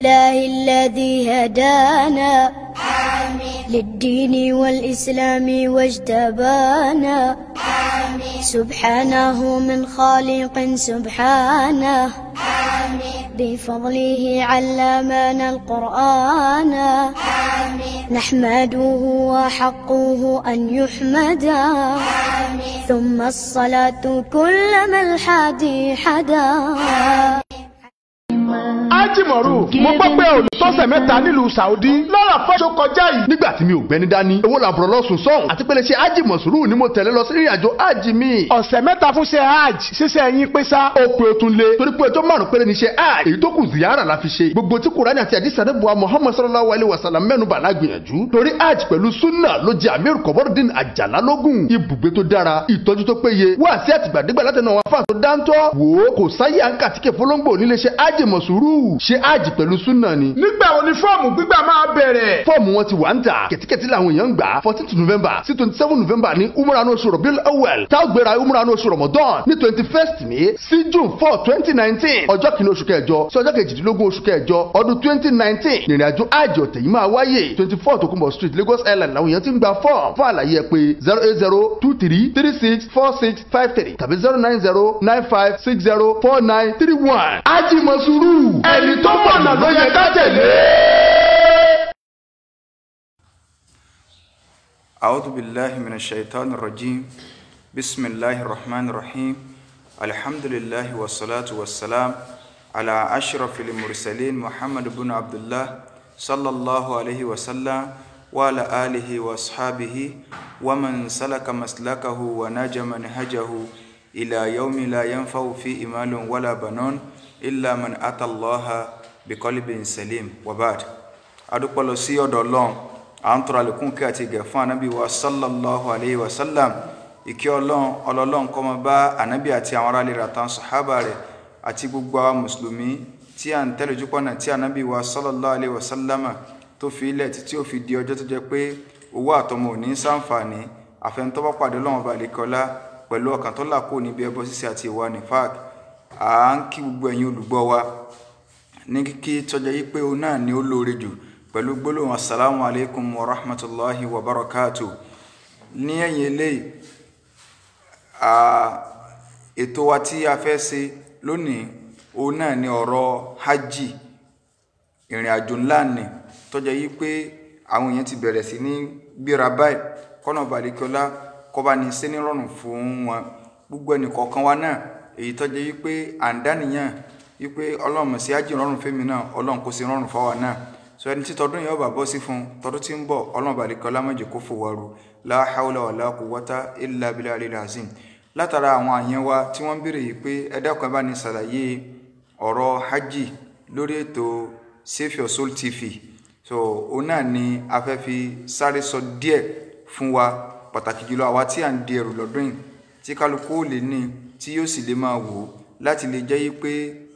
الله الذي هدانا آمين للدين والإسلام واجتبانا آمين سبحانه من خالق سبحانه آمين بفضله علمنا القرآن آمين نحمده وحقه أن يحمدا آمين ثم الصلاة كلما الحادي حدا. Ajimoru mo gbọ́ pé olùtọ́sẹ̀ mẹ́ta nílùú Saudi lọ́rọ̀ fọ́ṣọ kọjá yìí. Nígbà tí mi ò gbẹ́ni dání owó làbúrò lọ́sùn sọ́hùn àti pé lè ṣe Ajimosuru ni mo tẹ̀lé lọ sí ìrìnàjò hajj mi. Ọ̀sẹ̀ mẹ́ta fún ṣe hajj ṣíṣe yín pé sá. Ó pe o tún lé torí pé ọjọ́ márùn-ún péré ni ṣe hajj èyí tó kù ziyara la fi ṣe. Gbogbo tí Kùránì àti àdìsí àdébùwà Muhammad sallallahu alayhi wa sallam mẹ́nu bà lágbìyànjú. Torí hajj pẹ̀lú sunna ló jẹ́ Amir Kọ̀bọ́rọ̀dín Àjàlá lógún. Ibùgbé tó dára ìtọ́jú tó péye wá sí àtìgbàdégbà látẹnu àwọn afáàn tó dáńtọ́. Wò ó kò sáyé àǹkà tí kè fọlọ́ngbò nílé ṣe Ajimosuru ṣe hajj pẹ̀lú sunna ni. Nígbà wo ni fọ́ọ̀mù gbígbà máa bẹ̀rẹ̀? Fọ́ọ̀mù wọn ti wà ń tà kẹ̀tíkẹ̀tí làwọn èèyàn ń gbà 14th November sí 27 November ní umrah oṣù Rabiul Awwal tá ó gbéra umrah oṣù Ramadan ní 21st May sí June 4 2019 ọjọ́ kìíní oṣù kẹjọ sí ọjọ́ kejìdínlógún oṣù kẹjọ ọdún 2019 ìrìnàjò àjò tẹ̀yìn máa wáyé 24 Tokunbo Street Lagos Island làwọn èèyàn ti ń gba fọ́ọ̀mù fún àlàyé ẹ pé 08023364653 tàbí 09095604931 Ajimosuru ẹni tó mọ̀nà ló yẹ ká tẹ̀lé. أعوذ بالله من الشيطان الرجيم بسم الله الرحمن الرحيم الحمد لله والصلاة والسلام على أشرف المرسلين محمد بن عبد الله صلى الله عليه وسلم وعلى آله وأصحابه ومن سلك مسلكه ونجى منهجه إلى يوم لا ينفع فيه مال ولا بنون إلا من أتى الله بقلب سليم وبعد أدوك لسيو دولون àǹtọ́ra lẹ́kùn kí àti gẹ̀ fún anábì wa sallallahu alayhi wa sallam ìkẹ́ ọlọ́run kó máa bá anábì àti àwọn ará ilé rẹ̀ àtàwọn sàhábà rẹ̀ àti gbogbo àwọn mùsùlùmí tí à ń tẹ̀lé ojúpọ̀nà tí anábì wa sallallahu alayhi wa sallam tó fi ilẹ̀ títí ó fi di ọjọ́ tó jẹ́ pé owó àtọmọ ò ní ṣàǹfààní àfẹnutọ́ bá pàdé Ọlọ́run ọba àlekọ́lá pẹ̀lú ọkàn tó là kó níbi ẹbọ ṣíṣe àti ìwà nifaq. À ń kí gbogbo ẹ̀yin olùgbọ́ wa ní kíkí tọ́jà yí pé òun náà ni ó lóore jù pẹ̀lú gbólóhùn assalamu alaikum wa rahmatullahi wa barakatuh. Ní ẹ̀yìn eléyìí ètò wa tí a fẹ́ ṣe lónìí òun náà ni ọ̀rọ̀ hajj ìrìn àjò ńlá ni tó jẹ́ yí pé àwọn èèyàn ti bẹ̀rẹ̀ sí ní gbéra báyìí kọ́nà balikọ́lá kó bá ní ṣe ní rọrùn fún wọn gbogbo ẹnì kọ̀ọ̀kan wa náà èyí tó jẹ́ yí pé à ń dánìyàn yí pé Ọlọ́run mọ̀ sí hajj rọrùn fẹ́mi náà Ọlọ́run kó ṣe rọrùn fáwa náà so ẹni tí tọdún yóò bá bọ́ sí fún tọdún tí ń bọ̀ Ọlọ́run balikọ́lá má jẹ́ kó fòwárù la hawla wala quwwata illa billahil azim. Látara àwọn àyẹn wa tí wọ́n béèrè yìí pé ẹ dákun bá ní ṣàlàyé ọ̀rọ̀ hajj lórí ètò Save Your Soul TV. So òun náà ni a fẹ́ fi sáré sọ díẹ̀ fún wa pàtàkì jùlọ àwa tí à ń di ẹrù lọ́dún yìí tí kálukú lè ní tí yóò sì lè máa wò láti lè jẹ́ yí pé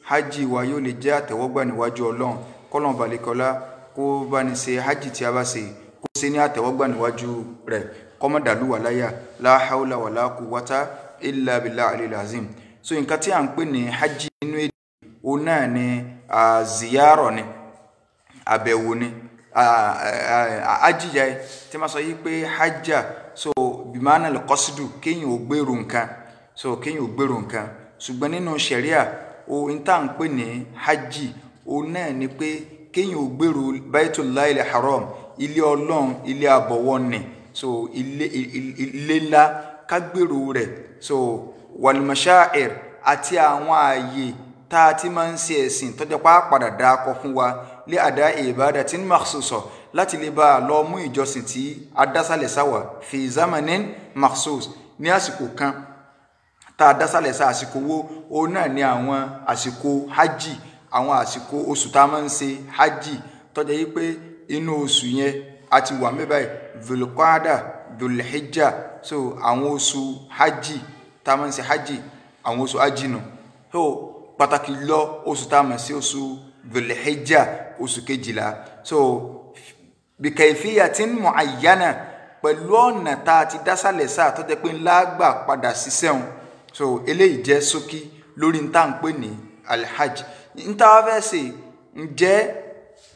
hajj wa yóò lè jẹ́ àtẹ́wọ́gbà níwájú Ọlọ́run kọ́lọ́n balikọ́lá kó bá ní ṣe hajj tí a bá ṣe kó ṣe ní àtẹ́wọ́gbà níwájú rẹ̀ kọ́mọ́dàlú wà láyà la hawla wala quwwata illa billahil azim. So nǹkan tí à ń pè ní hajj nínú èdè òun náà ni ziyarọ̀ ni àbẹ̀wò ni ajíjà tí ma sọ yí pé hajjá so bimana al-qasdu kéyìn ò gbèrò nǹkan so kéyìn ò gbèrò nǹkan ṣùgbọ́n nínú sharia o n tá ń pè ní hajj o náà ni pé kéyìn ò gbèrò Baitullahil Haram ilé Ọlọ́run ilé àbọ̀wọ̀ ni so ilé ńlá ká gbèrò rẹ̀ so wal mashaa'ir àti àwọn ààyè tá a ti máa ń ṣe ẹ̀sìn tó jẹ́ padà dákọ̀ fún wa lé àdá ibadatin makhsusa láti lè bá a lọ mú ìjọsìn tí a dásàlẹ̀ sáwà fi zamanin makhsus ní àsìkò kan tá a dásàlẹ̀ sá àsìkò wo òun náà ní àwọn àsìkò hajj àwọn àsìkò oṣù tá a máa ń ṣe hajj tó jẹ́ yí pé inú oṣù yẹn a ti wà mí báyìí Dhul-Qa'dah Dhul-Hijjah so àwọn oṣù hajj tá a máa ń ṣe hajj àwọn oṣù hajj nù so pàtàkì lọ oṣù tá a mọ̀ sí oṣù Dhul-Hijjah oṣù kejìlá so bi kayfiyatin mu'ayyana pẹ̀lú ọ̀nà tá a ti dásàlẹ̀ sáà tó jẹ́ pé ńlá gbà padà sí sẹ́hùn so eléyìí jẹ́ ṣókí lórí ntá ń pè ní alhajj ntá wá fẹ́ ṣe ǹjẹ́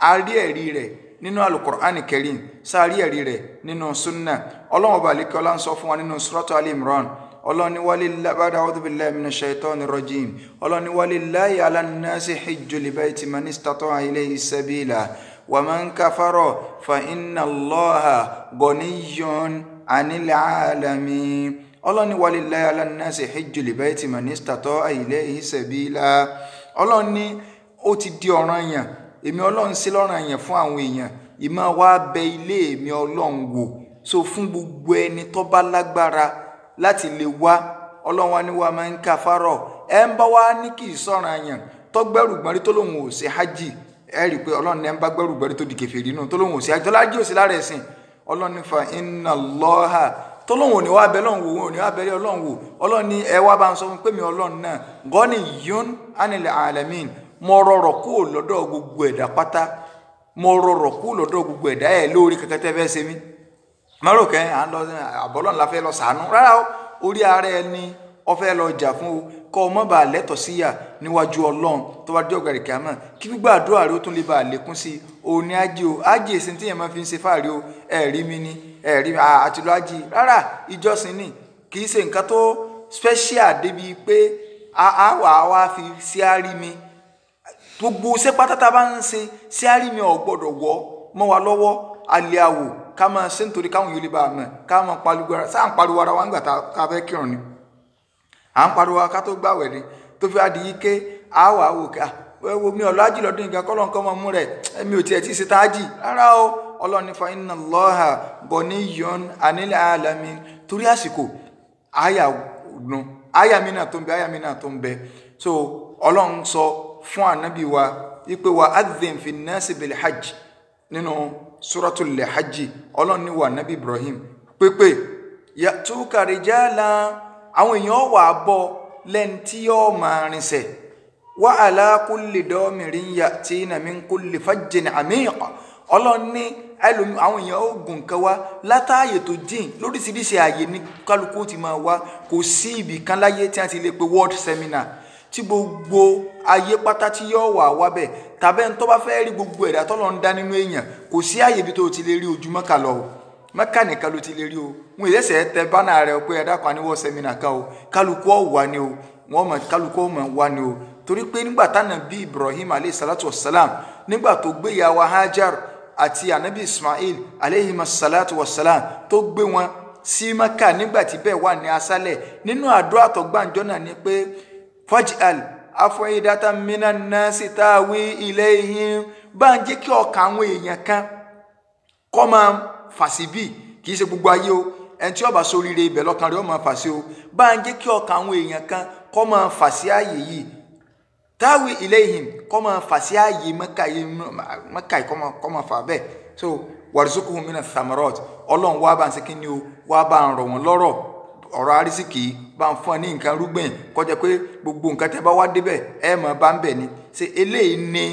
a rí ẹ̀rí rẹ̀ nínú Al-Qur'an Karim, sáàrí ẹ̀rí rẹ̀ nínú Sunnah. Ọlọ́run ọba àlékè ọlá ń sọ fún wa nínú Suratu Ali Imran. Ọlọ́run ní walillahi ba'da a'udhu billahi minash shaitanir rajim. Ọlọ́run ní walillahi 'ala an-nasi hijjul bayti man istata'a ilayhi sabila wa man kafara fa inna Allaha ghaniyyun 'anil 'alamin. Ọlọ́run ní walillahi 'ala an-nasi hijjul bayti man istata'a ilayhi sabila. Ọlọ́run ní ó ti di ọ̀ranyàn, èmi Ọlọ́run sí lọ́ranyàn fún àwọn èèyàn ìmá wá bẹ ilé mi Ọlọ́run wò. So fún gbogbo ẹni tó bá lágbára láti lè wá. Ọlọ́run wa ní wa máa ń kàfárọ̀ ẹ ń bá wá ní kì í sọ̀ranyàn tó gbẹ́rù gbọ́nrí tó lóun ò ṣe hajj. Ẹ rí i pé Ọlọ́run ní ẹ ń bá gbẹ́rù gbọ́nrí tó di kèfèrí nù tó lóun ò ṣe hajj tó lájú òsì lára ẹ̀sìn. Ọlọ́run ní fa inna Allaha tó lóun ò ní wá bẹ Ọlọ́run wò, wọn ò ní wá bẹ Ọlọ́run wò. Ọlọ́run ní ẹ wá bá ń sọ fún pé mi Ọlọ́run náà ghaniyyun 'anil 'alamin, mo rọrọ̀ kúrò lọ́dọ̀ gbogbo ẹ̀dá pátá, mo rọrọ̀ kúrò lọ́dọ̀ gbogbo ẹ̀dá ẹ̀ lórí kankan tẹ́ fẹ́ ṣe mí. Márò kẹ́ à ń lọ àbọ̀lọ́run la fẹ́ lọ sàánú rárá o, orí ara ẹni ọfẹ́ lọ jà fún o kọ́ ọmọ bá lẹ́tọ̀ síyà níwájú Ọlọ́run tó bá dé ọ̀gbẹ̀rẹ̀ kíámà kí gbígbà àdúrà rẹ ó tún lè bá lékún sí o ní ájì o. Ájì èsì tí yẹn máa fi ń ṣe fáàrí o, ẹ̀rí mi ni ẹ̀rí àti lọ ájì rárá, ìjọsìn ni, kì í ṣe nǹkan tó special débi pé àwa fi sí àrí mi. Gbogbo ṣe pátátá bá ń ṣe sí àrí mi ò gbọ́dọ̀ wọ́ mọ́ wa lọ́wọ́ alẹ́ àwò ká máa ṣe nítorí káwọn yóò lè bá a mọ̀ ká máa pariwo ara sáà ń pariwo ara wa ń gbà ká fẹ́ kírun ni, à ń pariwo ká tó gbàwẹ̀ ni tó fi adi yìí ké àwọ̀ àwò ká wo mi ọ̀lọ́ ájì lọ́dún nǹkan kọ́ lọ́nkọ́ máa mú rẹ̀ mi ò tiẹ̀ tí ì ṣe tá ájì rárá o. Ọlọ́run ní fa inna Allaha ghaniyyun 'anil 'alamin. Torí àsìkò àyà mi náà tó ń bẹ so Ọlọ́run sọ fún ànábì wa wípé wa adhin fi nnasi bil hajj nínú suratul hajj. Ọlọ́run ní wa ànábì Ibrahim pépè ya'tuka rijala, àwọn èèyàn wà bọ́ lẹ́ni tí yóò máa rinṣẹ́ wa ala kulli damirin ya'tina min kulli fajjin 'amiq. Ọlọ́run ní àwọn èèyàn ó gùn kan wá látààyè tó jìn lóríṣiríṣi ààyè ní kálukú ti máa wá. Kò sí ibì kan láyé tí a ti lè pe world seminar tí gbogbo ayé pátá tí yóò wà wábẹ̀ tàbẹ́ ń tó bá fẹ́ rí gbogbo ẹ̀dá tọ́lọ́run dá nínú èèyàn. kò sí ààyè bí tó ti lè rí ojú Mẹ́kà lọ o, Mẹ́kà nìkan ló ti lè rí o. wọn ìrẹsẹ̀ tẹ bánà rẹ pé ẹ̀dá kan ní world seminar kan o, kálukú ọ̀wà ni o, wọ́n mọ̀ kálukú ọ̀mọ̀ wá ni o. torí pé nígbà tánà bí Ibrahim alayhi salatu wassalam nígbà tó gbé ìyàwó Hajar àti anabi Ismail alayhi salatu wassalam tó gbé wọn sí Mẹ́kà nígbà tí bẹ́ẹ̀ wà ní asálẹ̀, nínú àdúrà tó gbàǹjọ́ náà ni pé faj'al af'idatan minan nasi ta'wi ilayhim, bá ń jẹ́ kí ọkàn àwọn èèyàn kan kó máa fà sí bí, kì í ṣe gbogbo ayé o, ẹni tí ó bá ṣoríire ibẹ̀ lọ́kàn rẹ̀ ó máa fà sí o. bá ń jẹ́ kí ọkàn àwọn èèyàn kan kó máa fà sí ààyè yìí, ta'wi ilayhim, kó máa fà sí ààyè Mẹ́kà kó máa fà bẹ́ẹ̀. so warzuqhum minas thamarat, Ọlọ́run wá bá ń ṣe kí ni o, wá bá ń rọ̀ wọ́n lọ́rọ̀ ọ̀rọ̀ arísìkì, bá ń fún ọ ní nǹkan rúgbìn kọjá pé gbogbo nǹkan tẹ́ bá wá débẹ̀ ẹ mọ̀ bá ń bẹ̀ ni. ṣe eléyìí ní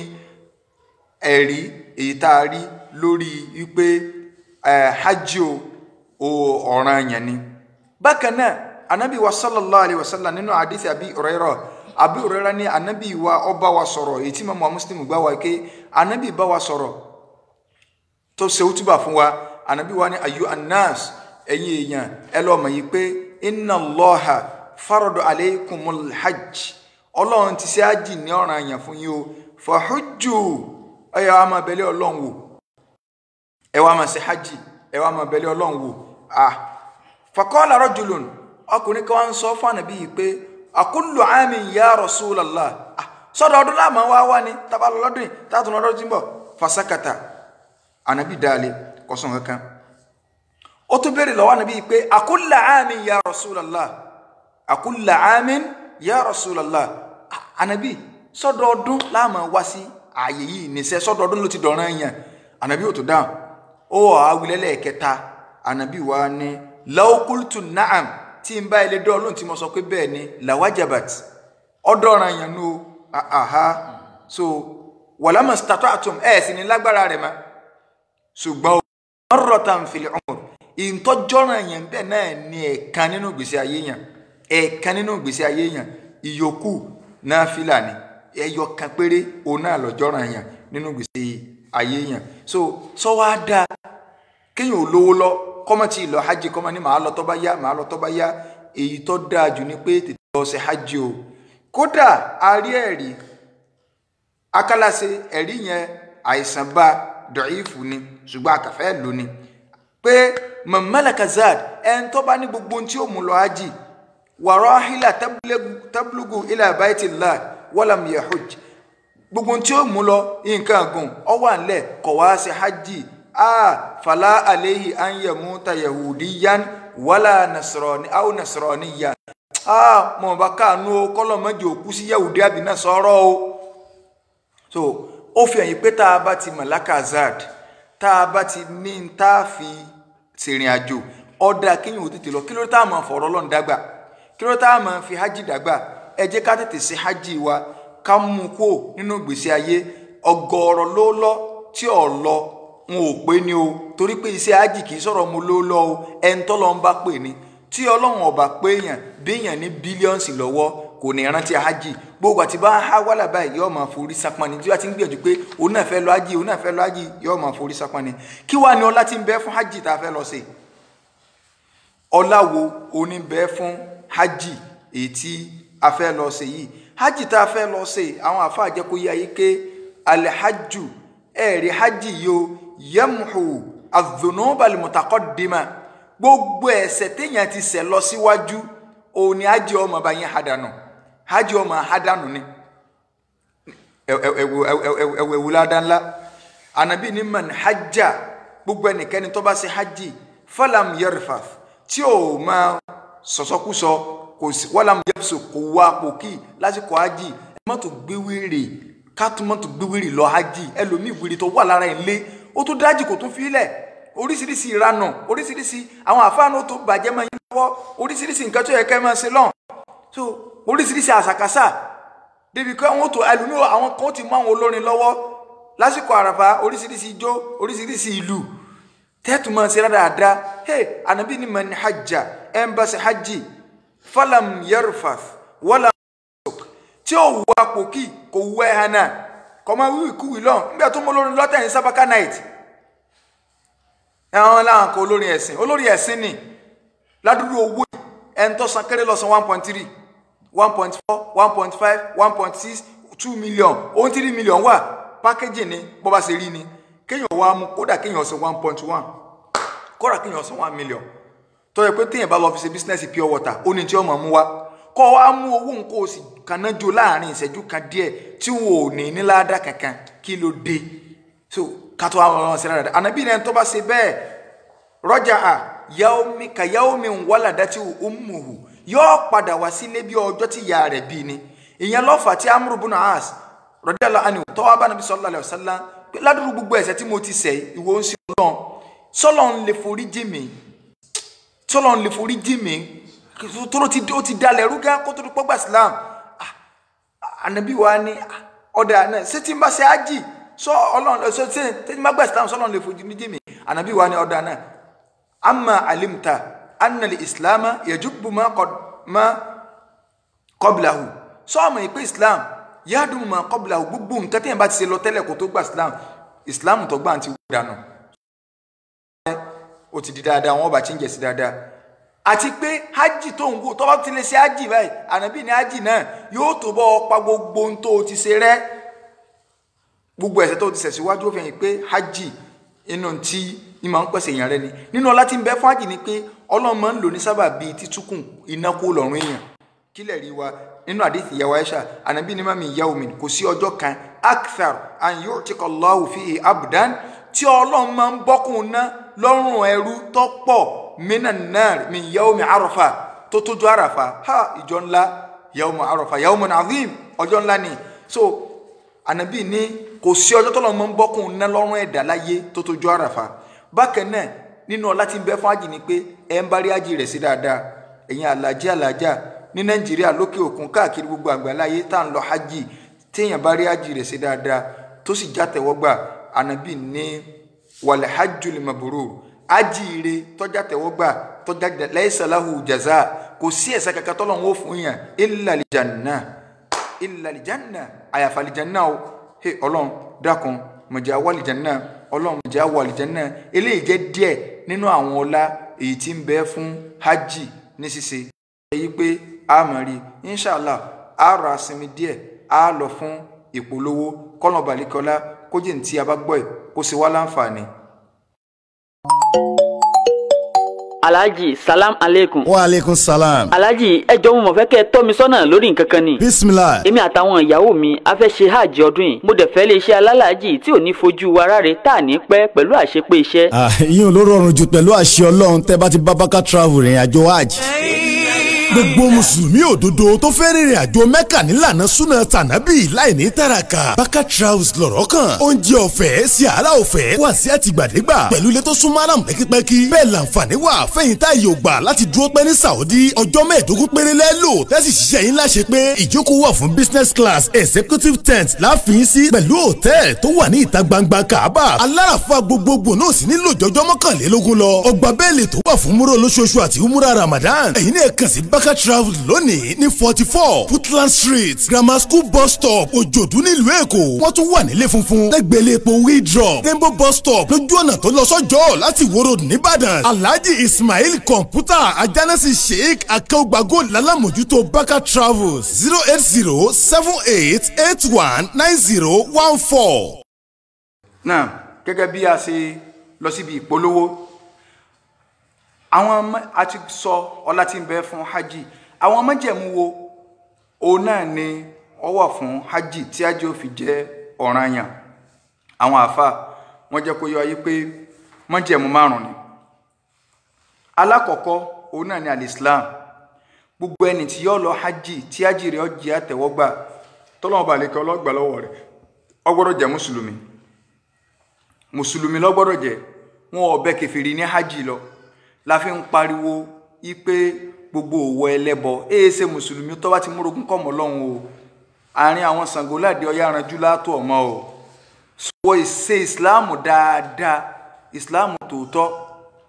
ẹ̀rí èyí tá a rí lórí wípé hajj o ọ̀ranyàn ni. bákan náà anabi wa sallallahu alayhi wa sallam nínú hadith Abi Hurairah ní anabi wa ó bá wa sọ̀rọ̀ èyí tí Imam Muslim gbà wá pé anabi bá wa sọ̀rọ̀ tó ṣe útúbà fún wa. anabi wa ní ayu annas, ẹ̀yin èèyàn ẹ lọ mọ̀ yìí pé inna Allaha farada alaykumul hajj, Ọlọ́run ti ṣe hajj ní ọ̀ranyàn fún yín o. fahujju, ẹ wá máa bẹ̀lẹ̀ Ọlọ́run wò, ẹ wá máa ṣe hajj, ẹ wá máa bẹ̀lẹ̀ Ọlọ́run wò. faqala rajulun, ọkùnrin kan wá ń sọ fún ànábì yìí pé akullu amin ya Rasulallah, sọ́dọọdún láàmú wá ní tabalọ lọ́dún tààtùn lọ́dún tí ń bọ̀. fasakata, ànábì dáálé kọsàn kankan. ó tún béèrè lọ́wọ́ ànábì pé akulla amin ya Rasulallah, akulla amin ya Rasulallah, ànábì sọ́dọọdún láàmú wá sí ààyè yìí nìṣẹ́, sọ́dọọdún ló ti dọ̀ràn èèyàn. ànábì ò tó dáhùn. ó àwílẹ́lẹ̀ kẹta, ànábì wa ní law qultu na'am, tí n bá ilé dọ́ lóhùn tí mo sọ pé bẹ́ẹ̀ ni lawajabat, ọ̀dọ̀ràn èèyàn nù. so walama stata'tum, sì ní lágbára rẹ̀ mọ́. ṣùgbọ́n marratan fil umr, ìtọ́jọ́ràn èèyàn bẹ́ẹ̀ náà ní ẹ̀ẹ̀kan nínú ìgbésí ayé yẹn, ẹ̀ẹ̀kan nínú ìgbésí ayé yẹn, ìyókù náfìlà ni, ẹyọ kan péré òun náà lọ́jọ́ràn èèyàn nínú ìgbésí ayé yẹn so wá dáa kéèyàn ò lówó lọ kọ́mọ tí lọ hajj kọ́mọ ní màá lọ tó bá yá èyí tó dáa jù ni pé tètè lọ ṣe hajj o kódà àrí ẹ̀rí akálàṣe ẹ̀rí yẹn àìsàn bá dọ̀ífù ni ṣùgbọ́n àkàfẹ́ lónìí pé mọ̀mọ́lẹ̀kà zad ẹni tó bá ní gbogbo tí ó mú lọ hajj wàrọ́hìlà tábùlùgù ila baitillah walam yahujj gbogbo tí ó mú lọ nǹkan àgùn ó wà ńlẹ̀ kọ̀ wá sí hajj fala alayhi an yamuta yahudiyan wala nasrani aw nasraniyan mo bá káànú kọ́lọ̀ mọ́jì òkú sí yahudi àbí nasara o so ó fi hàn pé tá a bá ti mọ̀láka zad tá a bá ti ní tá a fi ṣèrìn àjò ọ̀dà kéèyàn ò tètè lọ kí ló tá a máa fọ̀rọ̀ lọ́n dàgbà kí ló tá a máa fi hajj dàgbà ẹ jẹ́ ká tètè ṣe hajj wa ká mú kó nínú ìgbésí ayé ọ̀gọ̀ọ̀rọ̀ ló lọ tí ò lọ n ò pé ni o torí pé iṣẹ́ hajj kì í sọ̀rọ̀ mo ló lọ o ẹni tó lọ ń bá pè ní tí ọlọ́run ọba pé èèyàn béèyàn ní bílíọ̀nsì lọ́wọ́ kò ní rántí hajj gbogbo àti bá há wàhálà báyìí yóò máa forí sápọn ni tí wọ́n ti ń gbìyànjú pé òun náà fẹ́ lọ hajj yóò máa forí sápọn ni kí wàá ní ọlá tí ń bẹ fún hajj tá a fẹ́ lọ sí ọlá wo oní bẹ fún hajj èyí tí a fẹ́ lọ sí yìí hajj tá a fẹ́ lọ sí àwọn àfa àjẹkù yí ayé ké alhajju ẹ̀rí hajj yìí yamhu adh-dhunuba al-mutaqaddima gbogbo ẹ̀ṣẹ̀ téèyàn ti ṣẹ̀ lọ síwájú òun ni hajj ọmọ bá yẹn hajj ọmọ hadanu ni ẹwùládá ńlá anabi ni man hajja gbogbo ẹnikẹ́ni tó bá ṣe hajj falam yarfath tí ó máa sọ̀sọ́kúsọ kò sí walam yafsuq kò wá pòkì lásìkò hajj mọ́tò gbéwèrè kátùmọ́tò gbéwèrè lọ hajj ẹlòmíì wèrè tó wà lára ilé ó tó dájì kò tó fi ilẹ̀ oríṣiríṣi ìranù oríṣiríṣi àwọn àfáànù tó bàjẹ́ máa ń lọ́wọ́ oríṣiríṣi nǹkan tó yẹ kẹ́ máa ṣe lọ́n so oríṣiríṣi àṣàkáṣà débi pé àwọn tó ẹlòmíì àwọn kan ti mú àwọn olórin lọ́wọ́ lásìkò àràfà oríṣiríṣi ijó oríṣiríṣi ìlú tẹ́tù máa ṣe dáadáa ànábì ní man hajja ẹ̀ ń bá ṣe hajj falam yarfath walam yafsuq tí ó wù apòkì kò wù ẹ̀ hànà kọ́ máa wíwì kúwì lọ́n nígbà tó mú olórin lọ́tẹ̀ ní sábàkà night ẹ̀wọ̀n láwọn kan olórí ẹ̀sìn ni ládùúgbò owó ẹni tó san kéré lọ san 1.3 1.4 1.5 1.6 2 million ohun 3 million wà pákéjì ni bó bá ṣe rí ni kéèyàn wá mú kódà kéèyàn san 1.1 kódà kéèyàn san 1 million tó yẹ pé téèyàn bá lọ fi ṣe business pure water ó ní tí ó máa mú wá kọ́ wá mú owó nǹkan ó sì kanájò láàrin ìṣẹ́jú kan díẹ̀ tí wò ní níláàdá kankan kí ló dé so kátó àwọn ọ̀sẹ̀ rẹ̀ ànábì náà tó bá ṣe bẹ́ẹ̀ rọ́jà yaomi ka yaomi waladati ummuhu yóò padà wá sílé bí ọjọ́ tí ìyá rẹ̀ bí ni ìyẹn lọ́fà tí Amru ibn As radiyallahu anhu tó wá bá Nabi sallallahu alaihi wasallam pé ládùúgbò gbogbo ẹ̀ṣẹ̀ tí mo ti ṣẹ̀ ìwọ ń ṣe Ọlọ́run sọ́lọ́run lè forí jì mí tó ti dalẹ̀ rúgá kó tó pọ́gbà Islam ànábì wa ní ọ̀dà náà ṣé tí ń bá ṣe ájì sọ Ọlọ́run sọ tí ń bá gbà Islam sọ́lọ́run lè forí jì mí ànábì wa ní ọ̀dà náà amma alimta anna al-islam yajubu ma qablahu so mo pé Islam yadum ma qablahu gbogbo nǹkan tí en bá ti ṣe lọ tẹ́lẹ̀ kó tó gba Islam tó gbà nti dànù ó ti di dáadáa wọ́n bá change sí dáadáa àti pé hajj tó ń go tó bá ti lè ṣe hajj báyìí ànábì ní hajj náà yóò tó bọ́ pa gbogbo n tó ti ṣe rẹ́ gbogbo ẹ̀ṣẹ̀ tó ti ṣẹ̀ síwájú ó fi hàn pé hajj inú tí ìmọ̀ ń pèsè èèyàn rẹ ni nínú ọlá tí ń bẹ fún hajj ni pé Ọlọ́run máa ń lò ní sábà bíi títúkùn iná kó lọ́rùn èèyàn kílẹ̀ rí wa nínú àdìsí ìyàwó Aisha ànábì ní mami yawmin kò sí ọjọ́ kan akthar an yu'tika Allahu fihi abdan tí Ọlọ́run máa ń bọ́kùn ná lọ́rùn ẹrú tó pọ̀ minan nar min yawmi Arafa tó tójú Arafa ìjọ ńlá yawmu Arafa yawmun azim ọjọ́ ńlá ni so ànábì ní kò sí ọjọ́ tọ́lọ́run máa ń bọ́kùn ná lọ́rùn ẹ̀dá láyé tó tójú Arafa bákan náà nínú ọlá tí ń bẹ fún hajj ni pé ẹ ń bá rí hajj rẹ̀ sí dáadáa ẹ̀yin alájà ní Nàìjíríà lókè òkun káàkiri gbogbo àgbáláyé tá à ń lọ hajj téèyàn bá rí hajj rẹ̀ sí dáadáa tó sì já tẹ̀wọ́gbà ànábì ní wal hajjul mabrur hajj rẹ̀ tọ́já tẹ̀wọ́gbà tọ́já laysa lahu jaza kò sí ẹ̀san kankan tọ́lọ́run ó fún yàn illa al janna àyàfà al janna o Ọlọ́run dákun mọ̀jẹ̀ àwọ̀ àlìjánnà ọlọ́run mọ̀jẹ̀ àwọ̀ àlìjánnà eléyìí jẹ́ díẹ̀ nínú àwọn ọlá èyí tí ń bẹ fún hajj ní ṣíṣe èyí pé a mọ̀ rí inshallah a rà sinmi díẹ̀ a lọ fún ìpolówó kọ́nà balikọ́lá kó jẹ́ ní tí a bá gbọ́ ẹ̀ kó sì wá láǹfààní. Alhaji salam aleikum. Wa alaikum salam. Alhaji ẹ jọ̀ọ́ mo fẹ́ kẹ́ tọ́ mi sọ́nà lórí nǹkan kan ni. Bismillah. Èmi àtàwọn ìyàwó mi a fẹ́ ṣe hajj ọdún yìí. Mo dẹ̀ fẹ́ lè ṣe alálàájì tí ò ní fojú wa ráre tá à ní pẹ́ pẹ̀lú àṣepé iṣẹ́. Ìyẹn ló rọrùn jù pẹ̀lú àṣẹ Ọlọ́run tẹ́ bá ti bá Baka travel rìn àjò hajj. Gbogbo mùsùlùmí òdodo tó fẹ́ rìnrìn àjò Mẹ́kà nílànà súnà tànábì láì ní tàràkà. Baka travels lọ̀rọ̀ kan. Oúnjẹ ọ̀fẹ́ sí àrà ọ̀fẹ́ wà sí àtìgbàdégbà. Pẹ̀lú ilé tó súnmọ́ àràm pẹ́kípẹ́kí. Bẹ́ẹ̀ làǹfààní wà fẹ́yìn tá yóò gbà láti dúró pẹ́ ní Saudi. Ọjọ́ 15 péré lẹ́lò tẹ́sí ṣiṣẹ́ yín láṣẹ pé ìjókòó wà fún business class executive tent láàfin sí pẹ̀lú hòtẹ́ẹ̀lì tó wà ní ìta gbangba Kaaba. Aláràfà gbogbogbò náà sì nílò jọjọ́ 21 lọ. Ọgbà bẹ́ẹ̀lì tó wà fún múrò lóṣooṣù àti umura Ramadan. Ẹ̀yin náà kàn sí Baka travel lónìí ní 44 Footland Street Grammar School bus stop Òjòdú nílùú Èkó. Wọ́n tún wà nílé funfun lẹ́gbẹ̀lẹ́ epo Wheeldrop Rainbow bus stop lójú ọ̀nà tó lọ sọ́jọ́ láti Ìwó Road nìbàdàn. Alhaji Ismail Kọ̀ǹpútà Ajánásì Sheikh Akéwùgbàgò lálámójútó Baka travels 08078819014. náà gẹ́gẹ́ bí a ṣe lọ síbi ìpolówó àwọn a ti sọ ọlá tí ń bẹ fún hajj àwọn májẹ̀mú wo òun náà ni ó wà fún hajj tí hajj ó fi jẹ́ ọ̀ranyàn. àwọn àfà wọ́n jẹ́ kó yọ ayé pé májẹ̀mú 5 ni. alákọ̀ọ́kọ́ òun náà ni al-Islam. gbogbo ẹni tí yó lọ hajj tí hajj rẹ̀ ó jẹ́ àtẹ́wọ́gbà tọ́lọ́run bá lè kọ́ ọlọ́gbà lọ́wọ́ rẹ̀ ó gbọ́dọ̀ jẹ́ mùsùlùmí ló gbọ́dọ̀ jẹ́ wọn ò bẹ́ kèfèrí ní hajj lọ la fi ń pariwo ipe gbogbo òwò ẹlẹ́bọ ṣe mùsùlùmí tó bá ti múrogún kọ́ mọ́ lọ́hùn o àárín àwọn Ṣàngó láde ọ̀yá aranjú látọ̀ ọmọ o sọ ìṣe ìsìláàmù dáadáa ìsìláàmù tòótọ́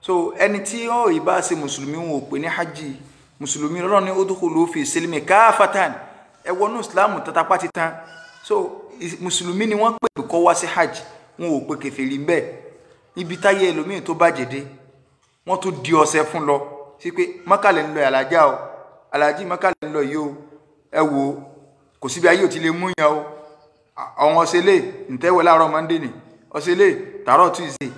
so ẹni tí ó ìbá ṣe mùsùlùmí wọn ò pè ní hajj mùsùlùmí lọ́rọ̀ ní udkhulu fi silmi káfatan ẹ wọnú ìsìláàmù tatapá ti tán so mùsùlùmí ni wọ́n pè kó wá sí hajj wọn ò pè kèfèrí ń bẹ ibi táyé ẹlòmíì tó bàjẹ́ dé wọ́n tún di ọ̀sẹ̀ fún lọ sí pé mọ́kàlẹ̀ ń lọ alájá o alájí mọ́kàlẹ̀ ń lọ yìí o ẹ wo kò síbi ayé ò ti lè mú yàn o àwọn ọ̀sẹ̀lẹ̀ ǹtẹ́wẹ̀ láàárọ̀ Monday ni ọ̀sẹ̀lẹ̀ tààrọ̀ Tuesday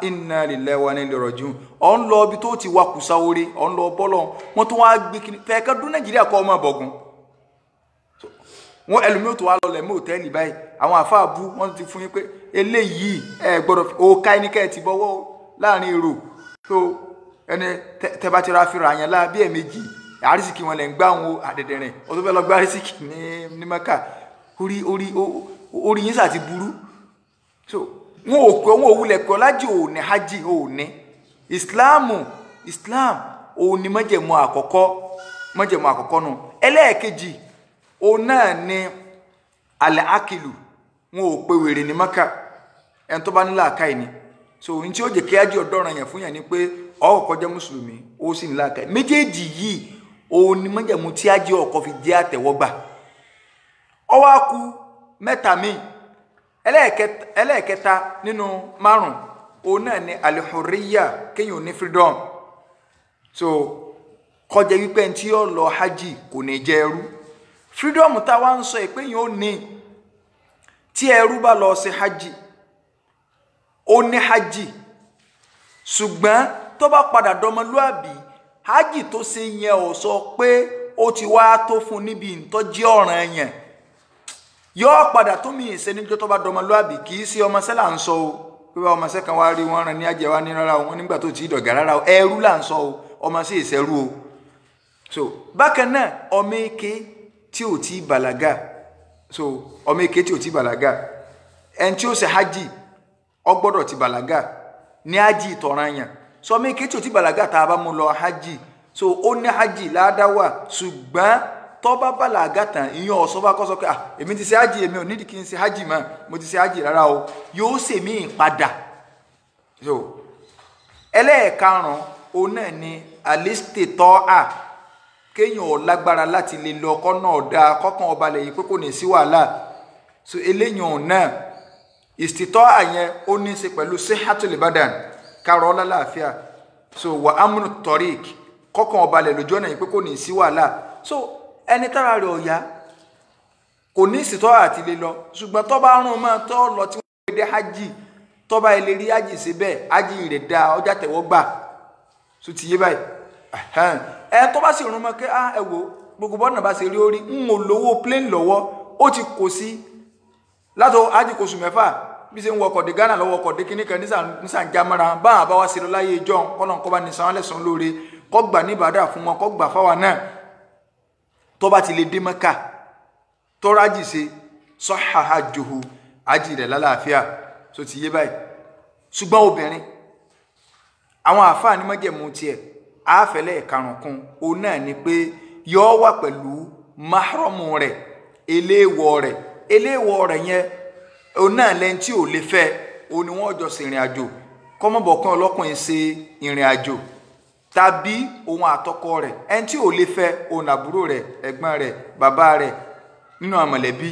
inna lillahi wa inna ilaihi raji'un ọ̀ ń lọ ibi tó ti wá kùsà orí ọ̀ ń lọ bọ́lọ̀ wọ́n tún wá gbé kí fẹ́ẹ́kẹ́ dún Nàìjíríà kọ́ ọmọ bọ̀gùn wọ́n ẹlòmíì tó wá lọ lẹ̀ mọ́ òtẹ́ẹ̀lì báyìí àwọn àfáàbù wọ́n ti fún yín pé eléyìí ẹ gbọ́dọ̀ òkà ẹnikẹ́ ti bọ́wọ́ láàrin èrò so ẹni tẹba ti ra fira yẹn la bí ẹ̀mejì àrísìkì wọn lẹ ń gbá àwọn àdẹ̀dẹ̀rìn o tó fẹ́ lọ gbá àrísìkì ní Mẹ́kà orí yín sà ti burú so wọn ò pé wọn ò wulẹ̀ pé ọlájì ò ní hajj ò ní Islam ò ní májẹ̀mú àkọ́kọ́ nù ẹlẹ́ẹ̀kejì òun náà ní alẹ́ akilu wọn ò pé wèrè ní Mẹ́kà ẹni tó bá nílà àkáì ni so n tí ó jẹ́ kí hajj ọ̀dọ́ràn yẹn fún yẹn ni pé ó kó jẹ́ mùsùlùmí ó sì ní làákàyè méjèèjì yìí òun ni májẹ̀mú tí hajj ọkọ fi jẹ́ àtẹ́wọ́gbà ó wá kù mẹ́ta míì ẹlẹ́ẹ̀kẹta nínú 5 òun náà ni al-hurriya kéèyàn ní freedom so kó jẹ́ wípé ẹni tí ó lọ hajj kò ní jẹ́ ẹrú freedom táwa ń sọ pé yẹn ó ní tí ẹrú bá lọ sí hajj ó ní hajj ṣùgbọ́n tó bá padà dọmọlúàbí hajj tó ṣe yẹn ò sọ pé ó ti wá tó fún níbi ìtọ́jú ọ̀ràn yẹn yóò padà tó mi ìṣe níjọ́ tó bá dọmọlúàbí kì í ṣe ọmọọṣẹ́ là ń sọ o pé ọmọọṣẹ́ kan wá rí wọn rán ní ajẹ́ wá ní rárá wọn nígbà tó ti dọ̀gá rárá o ẹrú là ń sọ o ọmọọṣẹ́ ìṣẹ́rú o so bákan náà ọmọ èké tí ò tí bàlágà so ọmọ èké tí ò tí bàlágà ẹni tí ó ṣe hajj ó gbọ́dọ̀ ti bàlágà ní hajj ìtọ̀ranyàn so ọmọ èké tí ò tí bàlágà tá a bá mú lọ hajj so ó ní hajj ládàwà ṣùgbọ́n tó bá bàlágà tán ìyẹn ọ̀sọ́ bá kọ́ sọ pé èmi ti ṣe hajj èmi ò nídìí kí n ṣe hajj mọ́ mo ti ṣe hajj rárá o yóò ṣe mí padà so ẹlẹ́ẹ̀karùn-ún òun náà ni alistita'a kéèyàn ò lágbára láti lè lọ ọkọ náà dáa kọ́kàn ọba lẹ̀ yìí pé kò ní sí wàhálà so eléyàn náà istita'a yẹn ó ní í ṣe pẹ̀lú sihhatul badan kárọ̀ lálàáfíà so wa amnu tariq kọ́kàn ọba lẹ̀ lójú ọ̀nà yìí pé kò ní sí wàhálà so ẹni tára rẹ̀ ọ̀yá kò ní istita'a àti lè lọ ṣùgbọ́n tó bá rún mọ́ tó lọ tí wọ́n dé hajj tó bá ilé rí hajj ṣe bẹ́ẹ̀ hajj rẹ̀ dá ọjà tẹ̀wọ́ gbà so ti yé báyìí ẹ tó bá sì rún mọ́ kí ẹ wò gbogbo bọ́ọ̀nà bá ṣe rí orí ń mò lówó plane lọ́wọ́ ó ti kò sí látọ̀ hajj kò sùn mẹ́fà bí ṣe ń wọkọ̀ dé Ghana lọ́wọ́ ọkọ̀ dé kíní kan nísàn jámọ́ra báwọn àbáwá ṣe lọ láyé ìjọ kọ́nà kọ́ bá ní sanwó lẹ́sàn lóore kọ́ gbà ní ìbàdà fún wọn kọ́ gbà fáwa náà tó bá ti lè dé Mẹ́kà tó rájì ṣe sahha hajjuhu hajj rẹ̀ lálàáfíà tó ti yé báyìí ṣùgbọ́n obìnrin àwọn àfáà ní májẹ̀mú tiẹ̀ àáfẹ́lẹ́ ìkarùnkún òun náà ni pé yọ wà pẹ̀lú mahramu rẹ̀ eléèwọ̀ rẹ̀ yẹn òun náà lẹ́yìn tí ò lè fẹ́ òun ni wọ́n jọ sí ìrìn àjò kọ́mọ́bọ̀kan ọlọ́kùnrin ṣe ìrìn àjò tàbí òun àtọkọ rẹ̀ ẹni tí ò lè fẹ́ òun àbúrò rẹ̀ ẹ̀gbọ́n rẹ̀ bàbá rẹ̀ nínú àmọ̀lẹ́bí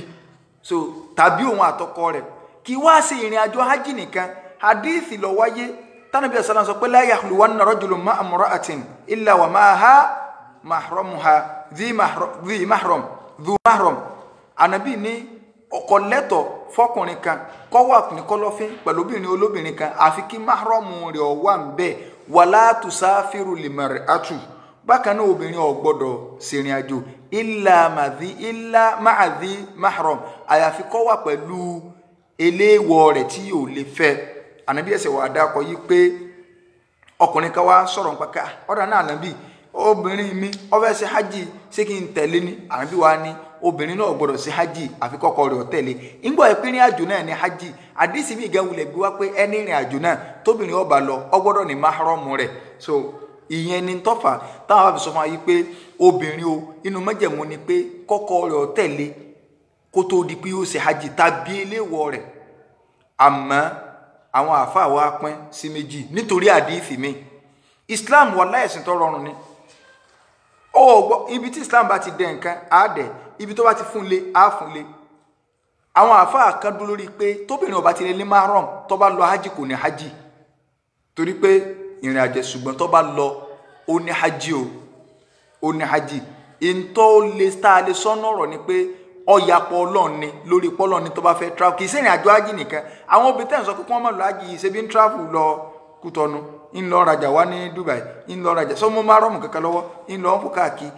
so tàbí òun àtọkọ rẹ̀ kí wá sí ìrìn àjò hajj nìkan hadithi ló wáyé tánàbí sallallahu sọ pé la yahluwanna rajulun ma'a imra'atin illa wa ma'aha mahramuha dhi mahram ànábì ní ọkọ lẹ́tọ̀ fọkùnrin kan kó wà ní kọ̀lọ̀fín pẹ̀lú obìnrin olóbìnrin kan àfi kí mahramu rẹ̀ wà ńbẹ̀ wala tusafiru limar'atu bákan náà obìnrin ò gbọ́dọ̀ ṣèrìn àjò illa ma'a dhi mahram àyàfi kó wà pẹ̀lú eléèwọ̀ rẹ̀ tí yóò lè fẹ́ ànábì ẹsẹ̀ wà dákọ̀ yí pé ọkùnrin kan wá sọ̀rọ̀ nípa ká ọ̀dà náà ànábì obìnrin mi ó fẹ́ ṣe hajj ṣé kí n tẹ̀lé ní ànábì wa ní obìnrin náà gbọ́dọ̀ ṣe hajj àfi kọ́kọ́ rẹ̀ ó tẹ̀lé ńgbọ́ ẹ pé ní àjò náà ní hajj àdìsí mi gan wulẹ̀ gbé wá pé ẹni ìrìn àjò náà tóbìnrin ó bá lọ ó gbọ́dọ̀ ní mahramu rẹ̀ so ìyẹn ni tọ́fà táwọn àfi sọ fún wa yí pé obìnrin o inú májẹ̀mú ni pé kọ́kọ́ rẹ̀ ó tẹ̀lé kó tó di pé ó ṣe hajj tàbí eléwọ̀ rẹ̀ àmọ́ àwọn àfáà wa pín sí méjì nítorí àdìsí mi Islam wallahi ẹ̀sìn tó rọrùn ni ibi tí Islam bá ti dẹ nǹkan á dẹ̀ ibi tó bá ti fún lé á fún lé àwọn àfáà kan dúró lórí pé tóbìnrin ó bá ti lè ní mahram tó bá lọ hajj kò ní hajj torí pé ìrìn àjò ṣùgbọ́n tó bá lọ ó ní hajj ó ní hajj ìntọ́ lè tá a lè sọ́nà ọ̀rọ̀ ni pé ọ̀yàpọ̀ ọlọ́run ni lórí pọ́lọ́run ni tó bá fẹ́ travel kì í ṣe ìrìn àjò hajj nìkan àwọn obìnrin tẹ̀ ń sọ pé kí wọ́n má lọ hajj yìí ṣe bí ń travel lọ Kútọ́nù ń lọ rajà wá ní Dubai ń lọ rajà sọmọ márọ̀mù kankan lọ́wọ́ ń lọ ń fò káàkiri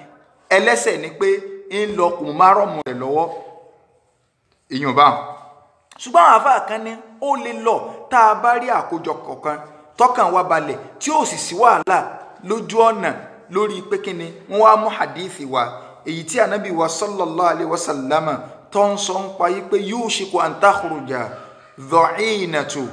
ẹlẹ́sẹ̀ ni pé ń lọ kùn márọ̀mù rẹ̀ lọ́wọ́ èèyàn bá wọn. ṣùgbọ́n àwọn àfáà kan ní ó lè lọ tá a bá rí àkójọ kọ̀ọ̀kan tọkàn wa balẹ̀ tí ó sì sí wàhálà lójú ọ̀nà lórí pé kíni wọ́n wá mú hadithi wa èyí tí ànábì wa sallallahu alayhi wa sallam tó ń sọ ń pa yí pé yushiku an takhruja dha'inatu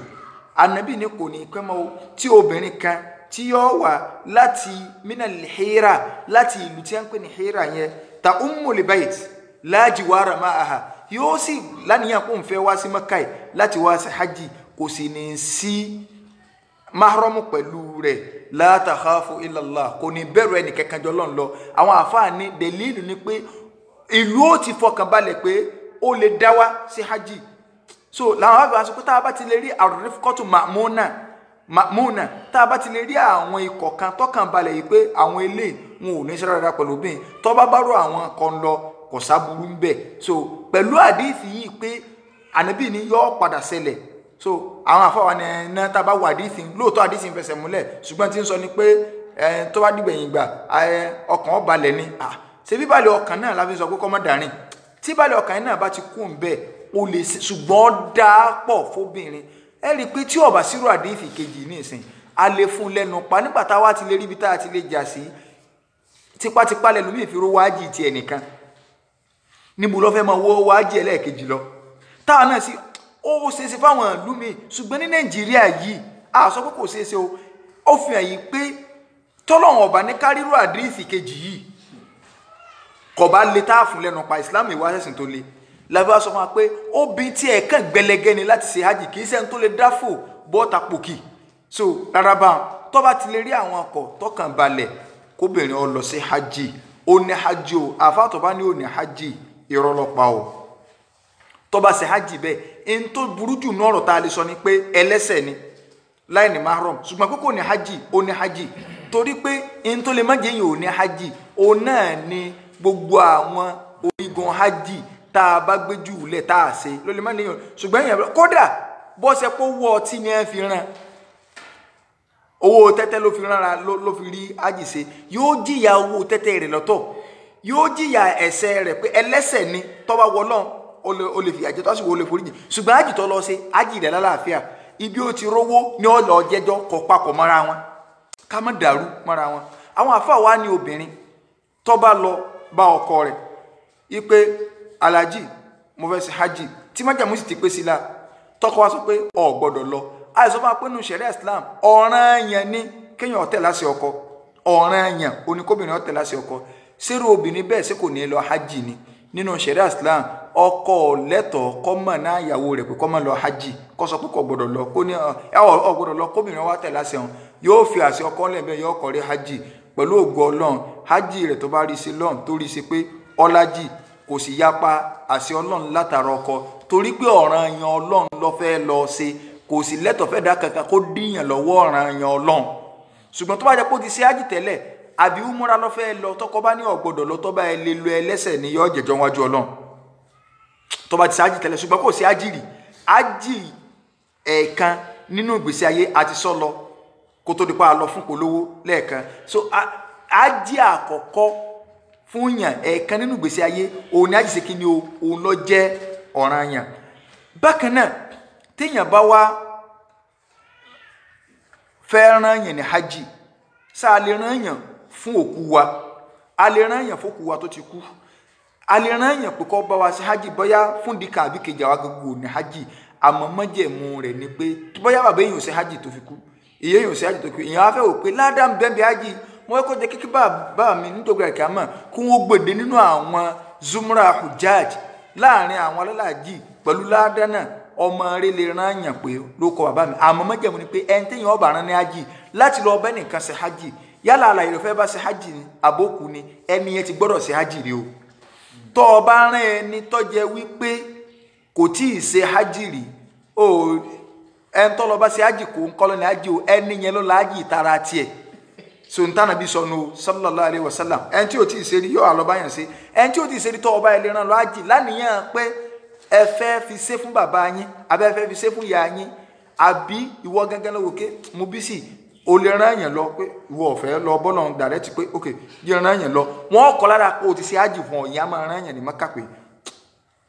ànábì ní kò ní pẹ́ mọ́ tí obìnrin kan tí yóò wá láti minal hira láti ìlú tí wọ́n ń pè ní hira yẹn ta ummul bayt la jiwara ma'aha yóò sì lánìyàn kó ń fẹ́ wá sí Makkah láti wá sí hajj kò sì ní sí mahramu pẹ̀lú rẹ̀ la takhafu illa Allah kò ní bẹ̀rù ẹnì kankan jọ lọ́n lọ àwọn àfáà ní dẹ̀lílù ni pé ìlú ó ti fọkàn balẹ̀ pé ó lè dá wá sí hajj so làwọn àgbà sọ pé tá a bá ti lè rí àrùnrífkọ́tù ma'muna tá a bá ti lè rí àwọn ikọ̀ kan tọ́kàn balẹ̀ yìí pé àwọn ilé wọn ò ní ṣe rárá pẹ̀lú bí tó bá bárò àwọn kan lọ kò sábúrú ń bẹ̀ so pẹ̀lú àdífì yìí pé ànábì ni yóò padà ṣẹlẹ̀ so àwọn àfọwọ́ ni ẹ̀ná tá a bá wà àdífì lóòótọ́ àdífì ń fẹsẹ̀ múlẹ̀ ṣùgbọ́n tí ń sọ ni pé tó bá dìgbẹ̀yìn gbà ọkàn ó balẹ̀ ni ṣe bí balẹ̀ ọkàn náà la fi sọ pé kọ́ mọ́ dàrin tí balẹ̀ ọkàn náà bá ti kú ń bẹ̀ o lè ṣùgbọ́n dáa pọ̀ fóbìnrin ẹ rí i pé tí ọba sírò àdéhìí kejì ní ìsìn a lè fún lẹ́nu pa nígbà táwa ti lè rí ibi tá a ti lè jà sí tipátipá lẹ́nu mi ìfiró wájì tiẹ̀ nìkan níbo lọ́ fẹ́ máa wọ́ wájì ẹlẹ́ẹ̀kejì lọ táwa náà sí ó ṣeéṣe fáwọn ìlú mi ṣùgbọ́n ní Nàìjíríà yìí a sọ pé kò ṣeéṣe o ó fi hàn yìí pé tọ́lọ́wọ̀n ọba ní kárírò àdéhìí kejì yìí kò bá lè tá a fún lẹ́nu pa ìsìlámù ìwà ẹ̀sìn tó le lábẹ́ sọ fún wa pé obìnrin tí ẹ̀ kàn gbẹlẹgẹ́ ni láti ṣe hajj kì í ṣe ẹni tó lè dáfò bọ́ọ̀tà pòkì so rárá bá tó bá ti lè rí àwọn ọkọ̀ tọkàn balẹ̀ kóbìnrin ó lọ sí hajj ó ní hajj o àfàtọ̀ bá ní ó ní hajj ìrọ̀lọ́pàá o tó bá ṣe hajj bẹ́ẹ̀ en tó burú jù ní ọ̀rọ̀ tá lè sọ ni pé ẹlẹ́ṣẹ̀ ni láì ní mahram ṣùgbọ́n pé kò ní hajj ó ní hajj torí pé en tó lè má jẹ́ yín ò ní hajj ó náà ni gbogbo àwọn orígun hajj tá bá gbé jù lẹ̀ tá ṣe ló lè má léyàn ṣùgbọ́n yẹn kódà bó ṣe pé owó ọtí ni ẹ fi rán owó tẹ́tẹ́ ló fi ránra ló fi rí hajj ṣe yóò jìyà owó tẹ́tẹ́ rẹ̀ lọ́tọ̀ yóò jìyà ẹ̀ṣẹ̀ rẹ̀ pé ẹlẹ́ṣẹ̀ ni tó bá wọlọ́n ó lè fi àjẹ tó sì wọlé foríjì ṣùgbọ́n hajj tó lọ ṣe hajj rẹ̀ lálàáfíà ibi ó ti rówó ní ọ̀lọ́ jẹ́jọ́ kọ papọ̀ mọ́ra wọn ká má dàrú mọ́ra wọn àwọn àfáà wa ní obìnrin tó bá lọ bá ọkọ rẹ̀ ipe alájì mo fẹ́ ṣe hajj tí májàmú sì ti pé sí la tọkọ wa sọ pé ọ gbọ́dọ̀ lọ àìsàn máa pé nínú ṣẹ̀ríà Islam ọ̀ranyàn ni kéèyàn tẹ̀ láṣẹ ọkọ ọ̀ranyàn oníkóbìnrin ó tẹ̀ láṣẹ ọkọ ṣerú obìnrin bẹ́ẹ̀ ṣe kò ní lọ hajj ni nínú ṣẹ̀ríà Islam ọkọ lẹ́tọ̀ọ́ kó mọ̀ náà ìyàwó rẹ̀ pé kó má lọ hajj kó sọ pé kò gbọ́dọ̀ lọ kó ní ọ gbọ́dọ̀ lọ kóbìnrin wa tẹ̀ láṣẹ wọn yóò fi àṣẹ ọkọ lẹ́bẹ̀ẹ́ yóò kọrí hajj pẹ̀lú ògo Ọlọ́run hajj rẹ̀ tó bá rí sí lọ́n tó rí sí pé ọlájì kò sì yapa àṣẹ Ọlọ́run látara ọkọ torí pé ọ̀ranyàn Ọlọ́run ló fẹ́ lọ ṣe kò sì lẹ́tọ̀ọ́ fẹ́ dá kankan kó díyàn lọ́wọ́ ọ̀ranyàn Ọlọ́run ṣùgbọ́n tó bá jẹ́ pé ó ti ṣe hajj tẹ́lẹ̀ àbí umura ló fẹ́ lọ tọkọ bá ní ó gbọ́dọ̀ lọ tó bá lè lo ẹlẹ́ṣẹ̀ ní yó jẹjọ́ wájú Ọlọ́run tó bá ti ṣe hajj tẹ́lẹ̀ ṣùgbọ́n kò sí hajj rí hajj ẹ̀ẹ̀kan nínú ìgbésí ayé àti sọ lọ kó tó di pa lọ fún polówó lẹ́ẹ̀kan so hajj àkọ́kọ́ fún yàn ẹ̀ẹ̀kan nínú ìgbésí ayé òun ni hajj ṣe kí ni òun ló jẹ́ ọ̀ranyàn bákan náà téèyàn bá wá fẹ́ rán yàn ní hajj sáà lè rán yàn fún òkú wa a lè rán yàn fókú wa tó ti kú a lè rán yàn pé kó bá wa sí hajj bóyá fún dìkà àbí kejì àwa gbogbo ní hajj àmọ́ májẹ̀mú rẹ̀ ni pé bóyá bàbá èèyàn sí hajj tó fi kú ìyá èèyàn sí hajj tó fi kú èèyàn á fẹ́ wò pé ládàá ń bẹ́ẹ̀ bí hajj mo fẹ́ kó jẹ́ kíkí bàbá mi nítorí ẹ̀ka mọ̀ kí wọ́n gbèdé nínú àwọn zumra hujjaj láàrin àwọn alálàájì pẹ̀lú ládàá náà ọmọ rẹ̀ lè rán yàn pé ló kọ bàbá mi àmọ́ májẹ̀mú ni pé ẹni téèyàn ọba rán ní hajj láti lọ bẹ́ẹ̀ nìkan sí hajj yálà àlàyé rẹ̀ fẹ́ bá sí hajj ni àbókù ni ẹni yẹn ti gbọ́dọ̀ sí hajj rí o tó o bá rán ẹni tó jẹ́ wípé kò tí ì ṣe hajj rí o ẹni tó lọ bá ṣe hajj kò ń kọ́ lọ ní hajj o ẹni yẹn ló la hajj ìtara tiẹ̀ sontana bí sọnù sallallahu alayhi wa sallam ẹni tí o tí ì ṣe rí yóò àlọ́ báyàn ṣe ẹni tí o tí ì ṣe rí tó o bá ilé rán lọ hajj lánìyàn pé ẹ fẹ́ fi ṣe fún bàbá yín àbí ẹ fẹ́ fi ṣe fún ìyá yín àbí ìwọ gángan lọ́wọ́ ké mo bí sì o lè rán yẹn lọ pé ìwọ ọ̀fẹ́ lọ bọ́lọ̀ ń dàrẹ́ ti pé ok yẹ rán yẹn lọ wọ́n kọ́ lára pé o ti ṣe hajj fún ọ ìyá máa rán yẹn ní Mákà pé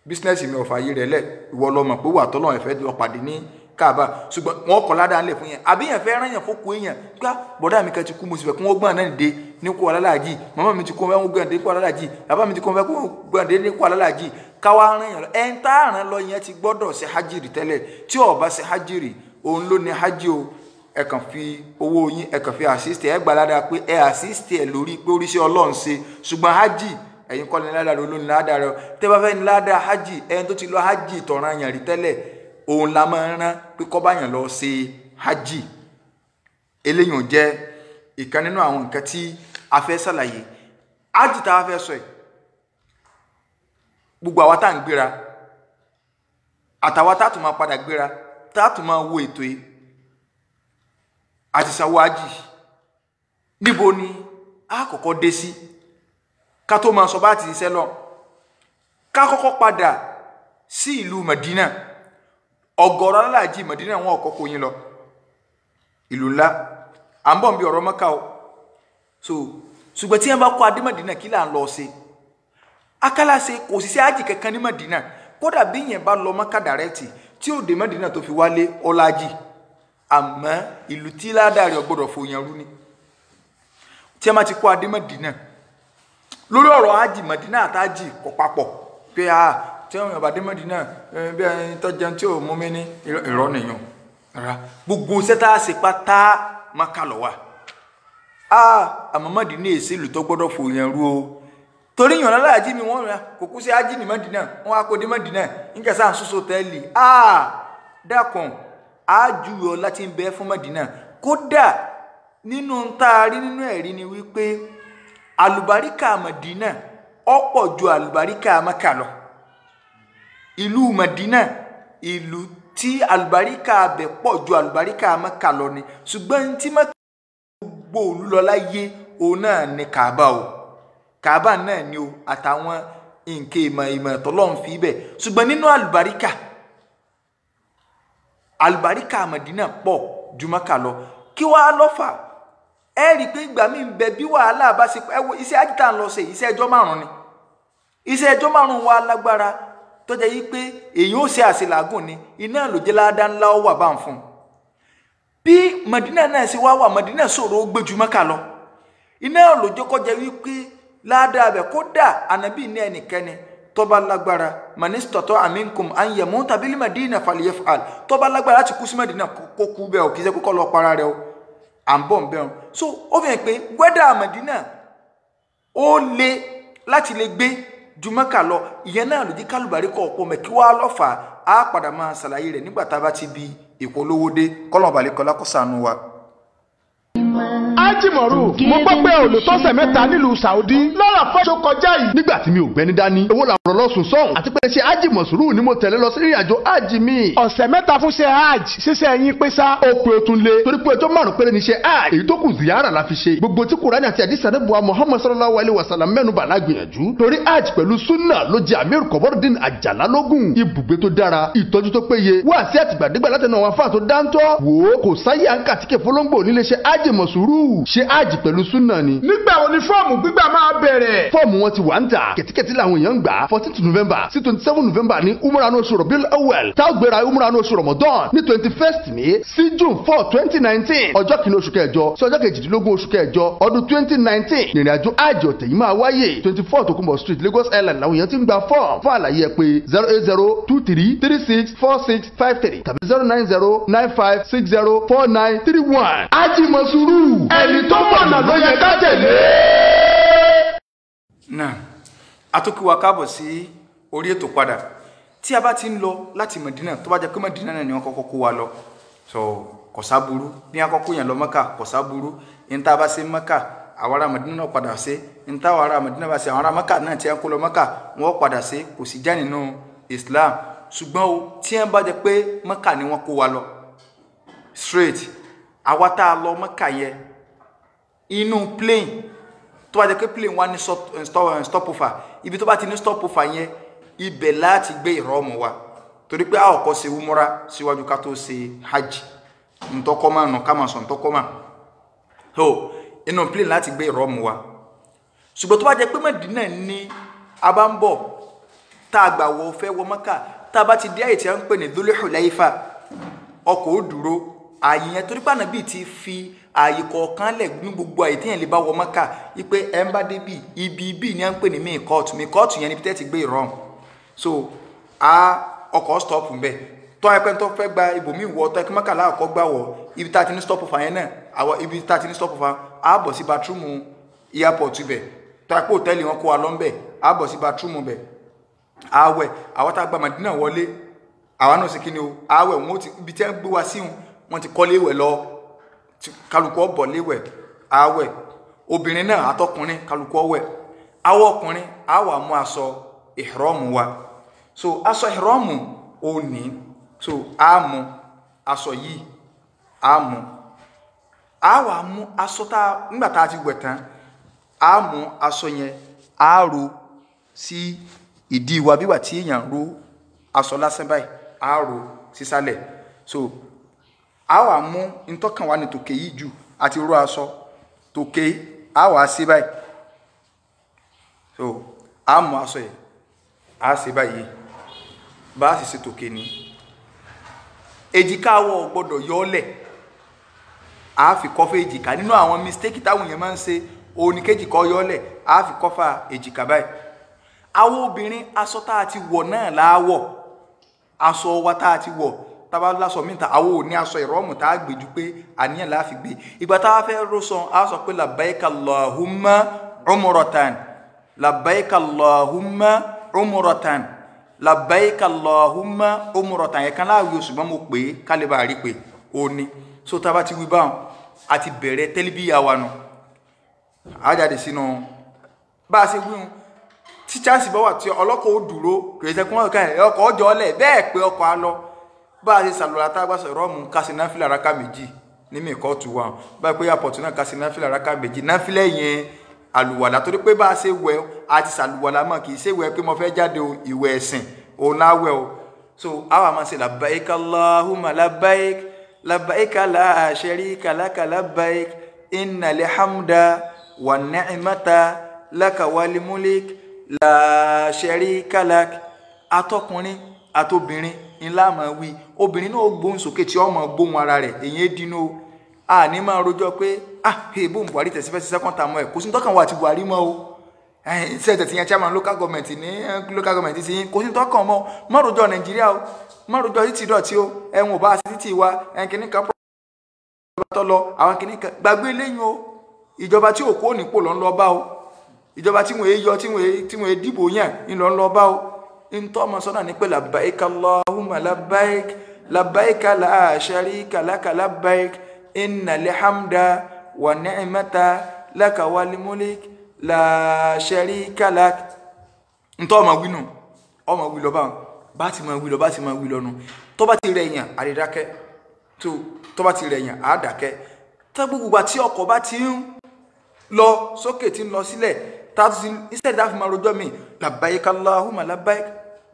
bísínẹ́sì mi ọ̀fà yìí rẹ̀ lẹ̀ ìwọ lọ mọ̀ pé wà tọ́lọ̀ ẹ̀fẹ́ lọ pàdé ní Káàbà ṣùgbọ́n wọ́n kọ́ ládàá ńlẹ̀ fún yẹn àbí yẹn fẹ́ rán yẹn fókù èèyàn pé bọ̀dá mi kan ti kú mo sì fẹ́ kí wọ́n gbọ́n náà dé ní kó alálàájì màmá mi ti kó wọ́n gbọ́n dé ní kó alálàájì bàbá mi ti kó wọ́n gbọ́n dé ní kó alálàájì káwá rán yẹn lọ ẹ̀ ń tá àrán lọ yẹn ti gbọ́dọ̀ ṣe hajj rí tẹ́lẹ̀ tí ó bá ṣe hajj rí òun ló ní hajj o ẹ kàn fi owó yín ẹ kàn fi assist ẹ gbà ládàá pé ẹ assist ẹ lórí pé oríṣi Ọlọ́run ṣe ṣùgbọ́n hajj ẹ̀yin kọ́ ni ládàá rẹ olóni ládàá rẹ tẹ́ bá fẹ́ ní ládàá hajj ẹni tó ti lọ hajj tọ̀ràn yàn rí tẹ́lẹ̀ òun la máa ń rán pé kó bá yàn lọ ṣe hajj eléyìí ò jẹ́ ìkan nínú àwọn nǹkan tí a fẹ́ ṣàlàyé hajj tá a fẹ́ sọ ẹ̀ gbogbo àwa tá à ń gbéra àtàwa tá a tún máa padà gbéra tá a tún máa wo ètò yìí àti sanwó hajj níbo ni a kọ́kọ́ dé sí ká tó máa sọ bá ti ṣiṣẹ́ lọ ká kọ́kọ́ padà sí ìlú Madina ọ̀gọ̀rọ̀ alálàájì Madina wọn ọ̀kọ́ kò yín lọ ìlú ńlá à ń bọ̀ bí ọ̀rọ̀ Mẹ́kà o so ṣùgbọ́n tí wọ́n bá kọ́ adé Madina kí là ń lọ sí akálà ṣe kò sí sí hajj kankan ní Madina kódà bí yẹn bá lọ Mẹ́kà dàrẹ́tì tí ó dé Madina tó fi wálé ọlájì àmọ́ ìlú tí ládàá rẹ̀ gbọ́dọ̀ fòyàn rú ni tí a máa ti kó adé Madina lórí ọ̀rọ̀ hajj Madina àtàjì kò papọ̀ pé tí wọ́n yàn bá dé Madina bí ẹni tó jẹun tí ò mú mi ní ìrọ́ nìyàn rárá gbogbo sẹ́tà ṣe pátá Mákà lọ wà àmọ́ Madina èsì ìlú tó gbọ́dọ̀ fòyàn rú o torí yàn lálàájì mi wọ́n rà kò kú sí hajj ní Madina wọ́n á kó dé Madina nígbà sáà ń sọ́sọ́ tẹ́lẹ̀ dákun àjùyọ láti ń bẹ fún Madina kódà nínú ntaari nínú ẹ̀rí ni wípé àlùbáríkà Madina ọ̀pọ̀ ju àlùbáríkà Mákà lọ ìlú Madina ìlú tí àlùbáríkà abẹ pọ̀ ju àlùbáríkà Mẹ́kà lọ ni ṣùgbọ́n tí Mẹ́kà gbogbo òlu lọ láyé òun náà ni Kaaba o Kaaba náà ni o àtàwọn nǹkan ìmọ̀ tọ́lọ́run fi bẹ̀ ṣùgbọ́n nínú àlùbáríkà Mádínà pọ̀ ju Mẹ́kà lọ kí wàá lọ́fà ẹ rí i pé ìgbà mi ń bẹ bí wàhálà bá ṣe ẹ wo iṣẹ́ àjítà ń lọ ṣe iṣẹ́ ẹjọ́ 5 ni iṣẹ́ ẹjọ́ 5 wa lágbára tó jẹ́ yí pé èyí ó ṣe àṣelàgùn ni iná ló jẹ́ ládá ńlá ó wà bá ń fún bí Mádínà náà ṣe wá wà Mádínà ṣòro ó gbé ju Mẹ́kà lọ iná ló jẹ́ kó jẹ́ wípé ládá bẹ̀ kódà ànábì ní ẹnikẹ́ni tó bá lágbára manistọ̀tọ̀ aminkum an yamuta bil Madina falyaf'al tó bá lágbára láti kú sí Mádínà kó kú bẹ́ẹ̀ ò kì í ṣe kó lọ para rẹ̀ o à ń bọ̀ ń bẹ́ẹ̀ o so ó fi hàn pé wẹ́dà Mádínà ó le láti lè gbé ju Mẹ́kà lọ ìyẹn náà ló jí kálùbárí kọ̀ ọ̀pọ̀ mẹ́ kí wàá lọ́fà á padà máa ṣàlàyé rẹ̀ nígbà tá a bá ti bi ìpolówó dé kọ́lọ̀ balẹ̀ kọ́lá kó ṣàánú wa. Ajimoru mo gbọ́ pé olùtọ́sẹ̀ mẹ́ta nílùú Saudi lọ́rọ̀ fọ́ṣọ kọjá yìí. nígbà tí mi ò gbẹ́ni dání owó làwọn ọ̀rọ̀ lọ́sùn sọ́hùn àti pé ṣe Ajimosuru ni mo tẹ̀lé lọ sí ìrìnàjò hajj mi. ọ̀sẹ̀ mẹ́ta fún ṣe hajj ṣíṣe ẹ̀yìn pé sá. ó pe otun lé torí pé ọjọ́ 5 péré ni ṣe hajj èyí tó kù ziyara la fi ṣe. gbogbo tí Kùránì àti àdìsá níbuwa Muhammad sallallahu alayhi wa sallam mẹ́nu bà lágbìyànjú torí hajj pẹ̀lú sunna ló jẹ́ Amir Kọ̀bọ́rọ̀dín Àjàlá lógún ibùgbé tó dára ìtọ́jú tó péye wá sí àtìgbàdégbà látẹnu àwọn afáà tó dáńtọ́ wò ó kò sáyé àǹkà tíkẹ̀ fọlọ́ngbò nílé ṣe Ajimosuru ṣe hajj pẹ̀lú súnà ni. nígbà wo ni fọ́ọ̀mù gbígbà máa bẹ̀rẹ̀. fọ́ọ̀mù wọn ti wà ń tà kẹ̀tíkẹ̀tí làwọn èèyàn ń gbà 14 November sí 27 November ní umrah oṣù Rabiul Awwal tá a gbéra umrah oṣù Ramadan ní 21st May sí June 4 2019 ọjọ́ kìíní oṣù kẹjọ sí ọjọ́ kejìdínlógún oṣù kẹjọ ọdún 2019 ìrìnàjò àjò ọ̀tẹ̀ yìí máa wáyé 24 Tokunbo Street Lagos Island làwọn èèyàn ti ń gba fọ́ọ̀mù fún àlàyé ẹ pé 08023364653 tàbí 09095604931 Ajimosuru ẹni tó mọ̀nà ló yẹ ká tẹ̀lé. náà atókí wa káàbọ̀ sí orí ètò padà tí a bá ti ń lọ láti Mádínà tó bá jẹ́ pé Mádínà náà ni wọ́n kọ́kọ́ kó wa lọ so kò sáburú bí wọ́n kọ́kọ́ yàn lọ Mẹ́kà kò sáburú ní tá a bá ṣe Mẹ́kà àwọn ará Mádínà náà padà ṣe ní tá àwọn ará Mádínà bá ṣe àwọn ará Mẹ́kà náà tí wọ́n kó lọ Mẹ́kà wọ́n padà ṣe kò sì já nínú Islam ṣùgbọ́n o tí wọ́n bá jẹ́ pé Mẹ́kà ni wọ́n kó wa lọ straight àwa tá a lọ Mẹ́kà yẹn inú plane tó bá jẹ́ pé plane wá ní stopover ibi tó bá ti ní stopover yẹn ibẹ̀ láti gbé ìrọ́mù wa torí pé a ò kọ́ ṣe umura síwájú ká tó ṣe hajj ntọ́kọ́mà nù ká máa sọ ntọ́kọ́mà so inú plane láti gbé ìrọ́mù wa ṣùgbọ́n tó bá jẹ́ pé Mádínà ní a bá ń bọ̀ tá a gbà wọ fẹ́ wọ Mẹ́kà tá a bá ti dé àyè tí a ń pè ní Dhul Hulaifa ọkọ̀ ó dúró àyè yẹn torí pé Ànábì ti fi àyè kọ̀ọ̀kan lẹ̀ ní gbogbo àyè téèyàn lè bá wọ Mẹ́kà wípé ẹ̀ ń bá dé bí ibi ni à ń pè ní mìkọ́ọ̀tù yẹn ni bí tẹ́ ti gbé ìrọ̀m so ọkọ̀ stop ń bẹ̀ tó ẹ̀pẹ́ tó fẹ́ gba ibòmí wọ tó ẹ̀kí Mẹ́kà láàkọ́ gbà wọ ibi tá a ti ní stop fà yẹn náà àwọn ibi tá a ti ní stop fà á bọ̀ sí bathroom airport ibẹ̀ tó ẹ̀pẹ́ hòtẹ́ẹ̀lì wọn kó wa lọ́nbẹ̀ á bọ̀ sí bathroom bẹ̀ àwẹ̀ àwọn tá a gba Mádínà wọlé àwọn náà sì kí ni o àwẹ̀ wọn ti ibi tí wọ́n gbé wa sí wọn ti kọ́lé ìwẹ̀ lọ kálukú ọbọ léwẹ̀ àwẹ̀ obìnrin náà àtọkùnrin kálukú ọwẹ̀ àwọ̀ ọkùnrin àwọ̀ àmú aṣọ ìhrọ́mù wa so aṣọ ìhrọ́mù ò ní so àmú aṣọ yìí àmú àwọ̀ àmú aṣọ tá nígbà tá a ti wẹ̀ tán àmú aṣọ yẹn àárò sí ìdí wa bí wà tí èèyàn ro aṣọ lásán báyìí àárò sísàlẹ̀ so àwa mú ntọ́kàn wa ní tòkè yìí jù àti ró aṣọ tòkè àwa ṣe báyìí so a mú aṣọ yìí a ṣe báyìí bá a sì ṣe tòkè ní èjìká wọ gbọ́dọ̀ yọọlẹ̀ a fi kọ́fà èjìká nínú àwọn mistake táwọn èèyàn máa ń ṣe oníkejì kọ́ yọọlẹ̀ a fi kọ́fà èjìká báyìí àwọn obìnrin aṣọ tá a ti wọ̀ náà láwọ̀ aṣọ wa tá a ti wọ̀ tàbá lásọ mìta àwọn òní aṣọ ìrọ́mù tá a gbèjú pé àníyàn láàfi gbé ìgbà tá a fẹ́ rọ́sàn a sọ pé labbaika Allahumma umratan labbaika Allahumma umratan labbaika Allahumma umratan yẹn kan láàwí oṣù mọ́ mo pè é kálíbà rí pé ó ní so tá a bá ti wí báwọn a ti bẹ̀rẹ̀ tẹ́líbíyà wa nù a jáde sínú bá a ṣe wíhun tí chance bá wà tí ọlọ́kọ̀ ó dúró kìí ṣe kí wọ́n kọ́ ọkọ̀ ọjọ́ ọlẹ̀ bẹ́ẹ̀ pé ọkọ̀ á lọ bá a ṣe sàlùwàlá tá a bá sọ̀rọ̀ mú ká ṣe náfìlà rákà méjì ní mìkọ́ọ̀tù wa báyìí pé airport náà ká ṣe náfìlà rákà méjì náfìlà yẹn àlùwàlá torí pé bá a ṣe wẹ̀ àti sàlùwàlá mọ́ kì í ṣe wẹ̀ pé mo fẹ́ jáde ìwẹ̀ ẹ̀sìn òun náà wẹ̀ o so àwa máa ṣe labbaik Allahumma labbaik labbaik la sharika laka labbaik innal hamda wan ni'mata laka wal mulk la sharika lak atọkùnrin àtobìnrin ńlá máa wí obìnrin náà gbóhùn sókè tí ó máa gbóhùn ara rẹ̀ èyí dínú a ní máa rojọ́ pé bóun Buhari tẹ̀sífẹ́ sí second term ẹ̀ kò sí tọ́kàn wà àti Buhari mọ́ o ṣẹ́ẹ̀tẹ̀ tí yẹn chairman local government sí yín kò sí tọ́kàn mọ́ má rojọ́ Nàìjíríà o má rojọ́ títí dọ̀tí o ẹ̀wọ̀n bá sí títí wa kìíní kan tó lọ àwọn kìíní kan gbàgbé lẹ́yìn o ìjọba tí òkú ònípò lọ ń lọ bá o ìjọba tí wọ́n yọ tí wọ́n dìbò yàn ń lọ bá o ntọ́ ọmọ sọ́nà ní pé labbaik Allahumma labbaik labbaik la sharika laka labbaik innal hamda wa ni'mata laka wal mulk la sharika lak ntọ́ ọmọ wí nù ọmọ wí lọ bá ti máa wí lọ nù tó bá ti rẹ̀ yàn àrídákẹ́ tó bá ti rẹ̀ yàn àádákẹ́ tá gbogbo àti ọkọ̀ bá ti ń lọ sókè tí ń lọ sílẹ̀ tàbí instead dáfi máa rojọ́ mi labbaik Allahumma labbaik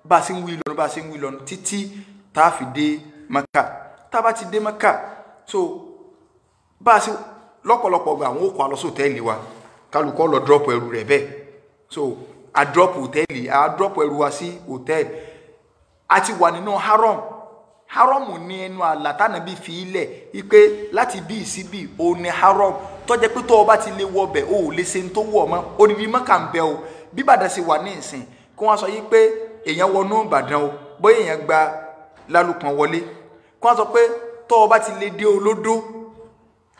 bá a ṣe ń wí lọ́nà títí tá a fi dé Maka tá a bá ti dé Maka so bá a ṣe lọ́pọ̀lọpọ̀ gba àwọn òkú àlọ́sọ hòtẹ́ẹ̀lì wa kálukọ́ lọ drop ẹrù rẹ̀ bẹ́ẹ̀ so a drop ẹrù wa sí hòtẹ́ẹ̀lì a ti wà nínú haram ní ẹnu àlà tánàbí fi ilẹ̀ wípé láti bí sí bí o ní haram tó jẹ́ pé tó o bá ti lè wọ bẹ̀ o ò lè ṣe tó wọ̀ mọ́ odidi Maka ń bẹ o bí Ìbàdàn ṣe wà ní ìsìn kí wọ́n sọ yí pé èèyàn wọnú Ìbàdàn o bóyá èèyàn gba lálùpọ̀n wọlé kí wọ́n sọ pé tó o bá ti lè dé Olódó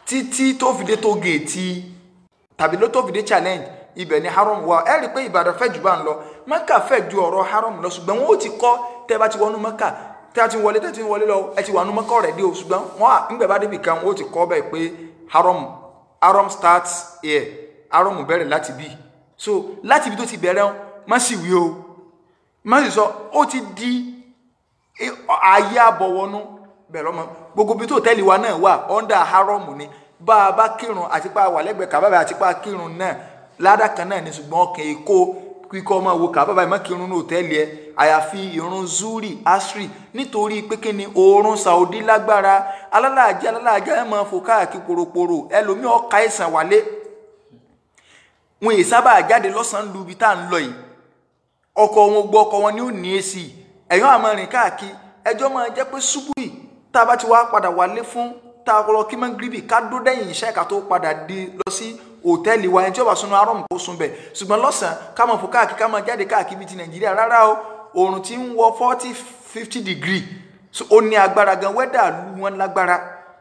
títí tó fi dé tó géètì tàbí ló tó fi dé challenge ibẹ̀ ni haram wà ẹ rí i pé Ìbàdàn fẹ́ jù bá ń lọ Maka fẹ́ ju ọ̀rọ̀ haram lọ ṣùgbọ́n wọn ò ti kọ́ tẹ́ bá ti wọnú Maka tẹ́ a ti wọlé lọ ẹ ti wà nú Maka ọ̀rẹ́dì o ṣùgbọ́n wọn à ńgbẹ̀ bá débi kan wọn ò ti kọ́ bẹ́ẹ̀ pé haram starts here haram bẹ̀rẹ̀ láti bí so láti bí tó ti bẹ̀rẹ̀ wọn má sì wí o má sì sọ ó ti di ayé àbọ̀wọ́nú bẹ̀rẹ̀ ọmọ gbogbo bí tó tẹ́lẹ̀ wa náà wà under haram ni bá a bá kírun àti pa wà lẹ́gbẹ̀ẹ́ Kábà àti pa kírun náà ládàá kan náà ni ṣùgbọ́n ọkàn èkó kíkọ́ ọmọ wo Kábà má kírun ní hòtẹ́ẹ̀lì ẹ àyàfi ìrun zuri asri nítorí pé kí ni oorun Saudi lágbára alálàájá ẹ máa fò káàkiri poroporo ẹlòmíì ọkà ẹ̀sán wálé wọn èyí sábà jáde lọ́sàn-án lu ibi tá à ń lọ yìí ọkọ̀ wọn gbọ́ ọkọ̀ wọn ni ó ní èsì ẹ̀yọ́ àmọ́ rìn káàkiri ẹjọ́ máa jẹ́ pé ṣubú yìí tá a bá ti wá padà wálé fún tá a lọ kí mọ́ gíríbì ká dó dẹ́yìn iṣẹ́ ìka tó padà di lọ sí hòtẹ́ẹ̀lì wa ẹni tí ó bá sunu arọ́mù kó sun bẹ̀ ṣùgbọ́n lọ́sàn-án ká máa fò káàkiri ká máa jáde káàkiri bíi ti Nàìjíríà rárá o oòrùn ti ń wọ 40-50 degree so ó ní agbára gan wẹ́dà lu wọn lágbára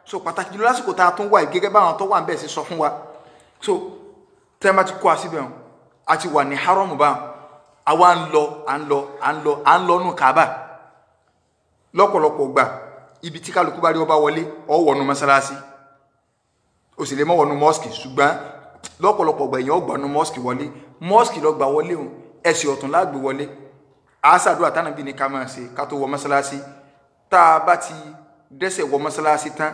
so pàtàkì jùlọ lásìkò tá a tún wà gẹ́gẹ́ báwọn tó wà ń bẹ̀ sí sọ fún wa so tẹ́ bá ti kó àsìbẹ̀ wọn a ti wà ní haram báwọn àwa à ń lọ nù Kábà lọ́pọ̀lọpọ̀ gbà ibi tí kálukú bá rí ọba wọlé ó wọnú mọ́sálásí ó sì lè mọ́ wọnú mọ́sìkì ṣùgbọ́n lọ́pọ̀lọpọ̀ gbà èèyàn ó gbọnú mọ́sìkì wọlé mọ́sìkì lọ gbà wọlé òun ẹ̀sìn ọ̀tún lágbè wọlé àásàdúrà tánàbí ni ká máa ṣe ká tó wọ mọ́sálásí tá a bá ti dẹ́sẹ̀ wọ mọ́sálásí tán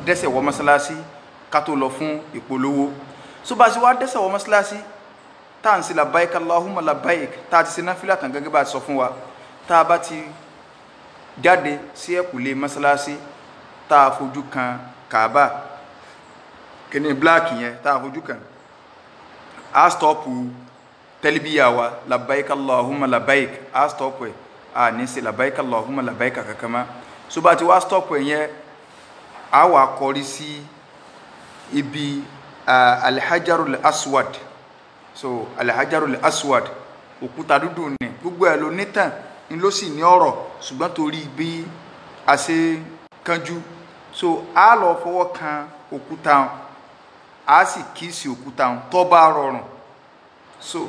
dẹ́sẹ̀ wọ mọ́sálásí ká tó lọ fún ìpolówó so bá sí wá dẹ́sẹ̀ wọ mọ́sálásí tá à ń ṣe labbaik Allahumma labbaik tá a ti ṣe náfìlà tán gẹ́gẹ́ bá a sọ fún wa tá a bá ti jáde sí ẹ̀kùlé mọ́sálásí tá a fojú kan Kábà kíní bláàkì yẹn tá a fojú kan a stọ́pù tẹ́líbíyà wa labbaik Allahumma labbaik a stọ́pù ẹ̀ a ní ṣe labbaik Allahumma labbaik kankan mọ́ so bá ti wá stọ́pù ẹ̀ yẹn a wà kọrí sí ibi alhajarul aswad so alhajarul aswad òkúta dúdú ni gbogbo ẹ̀ ló nítàn ní ló sì ní ọ̀rọ̀ ṣùgbọ́n torí bí a ṣe kánjú so a lọ fọwọ́ kan òkúta a sì kíìsì òkúta tó bá rọrùn so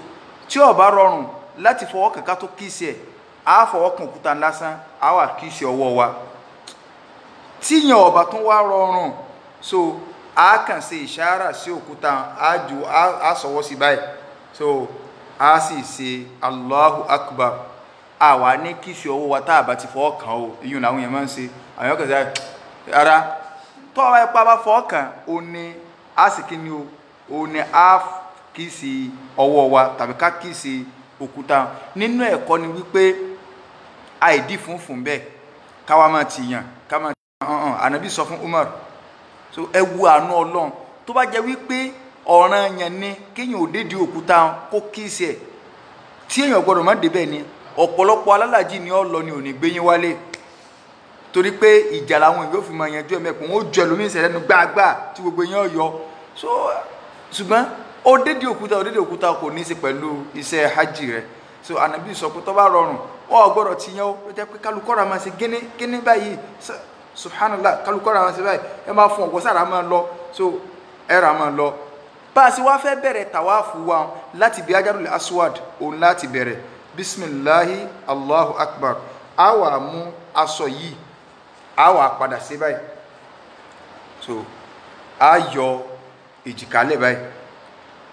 tí ó bá rọrùn láti fọwọ́ kankan tó kíìsì ẹ̀ a fọwọ́ kan òkúta lásán a wà kíìsì ọwọ́ wa tíyàn ọba tún wá rọrùn so a kàn ṣe ìṣáárà sí òkúta a sọwọ́ sí báyìí so a sì ṣe Allahu Akbar a wà ní kíìsì ọwọ́ wa tá a bá ti fọwọ́ kan o iyùn làwọn èèyàn máa ń ṣe àwọn èèyàn kàn sí ara tọ́wọ́ ẹ̀pá bá fọwọ́ kan o ní a sì kí ni o ní a kíìsì ọwọ́ wa tàbí ká kíìsì òkúta nínú ẹ̀kọ́ ni wípé àìdí funfun bẹ́ẹ̀ káwa máa ti yàn ká máa ànábì sọ fún Umar so ẹ wo àánú Ọlọ́run tó bá jẹ́ wípé ọ̀ràn yẹn ni kéèyàn ò dédìí òkúta kó kíìsì ẹ̀ tí èèyàn gbọ́dọ̀ má débẹ̀ ni ọ̀pọ̀lọpọ̀ alálàájì ni ó lọ ni ò ní gbé yín wálé torí pé ìjà làwọn èèyàn fi máa yanjú ẹ̀mẹ́kùn ó jọ ẹlòmíín ìṣẹ̀lẹ̀ nu gbáàgbà tí gbogbo yẹn yọ so ṣùgbọ́n ó dédìí òkúta kò ní í ṣe pẹ̀lú iṣẹ́ hajj rẹ̀ so ànábì sọ pé tó bá rọrùn ọ gbọ́dọ̀ ti yan ó jẹ́ pé kálukọ́ra máa ṣe gíní báyìí subhanallah kálukọ́ra máa ṣe báyìí ẹ máa fún ọ̀gbọ́n sára máa lọ so ẹ̀rà máa lọ bá a ṣe wá fẹ́ bẹ̀rẹ̀ tàwáàfù wa láti bí Hajarul Aswad òun láti bẹ̀rẹ̀ bisimilahi Allahu Akbar a wà mú aṣọ yìí a wà padà sí báyìí so a yọ èjìká lẹ̀ báyìí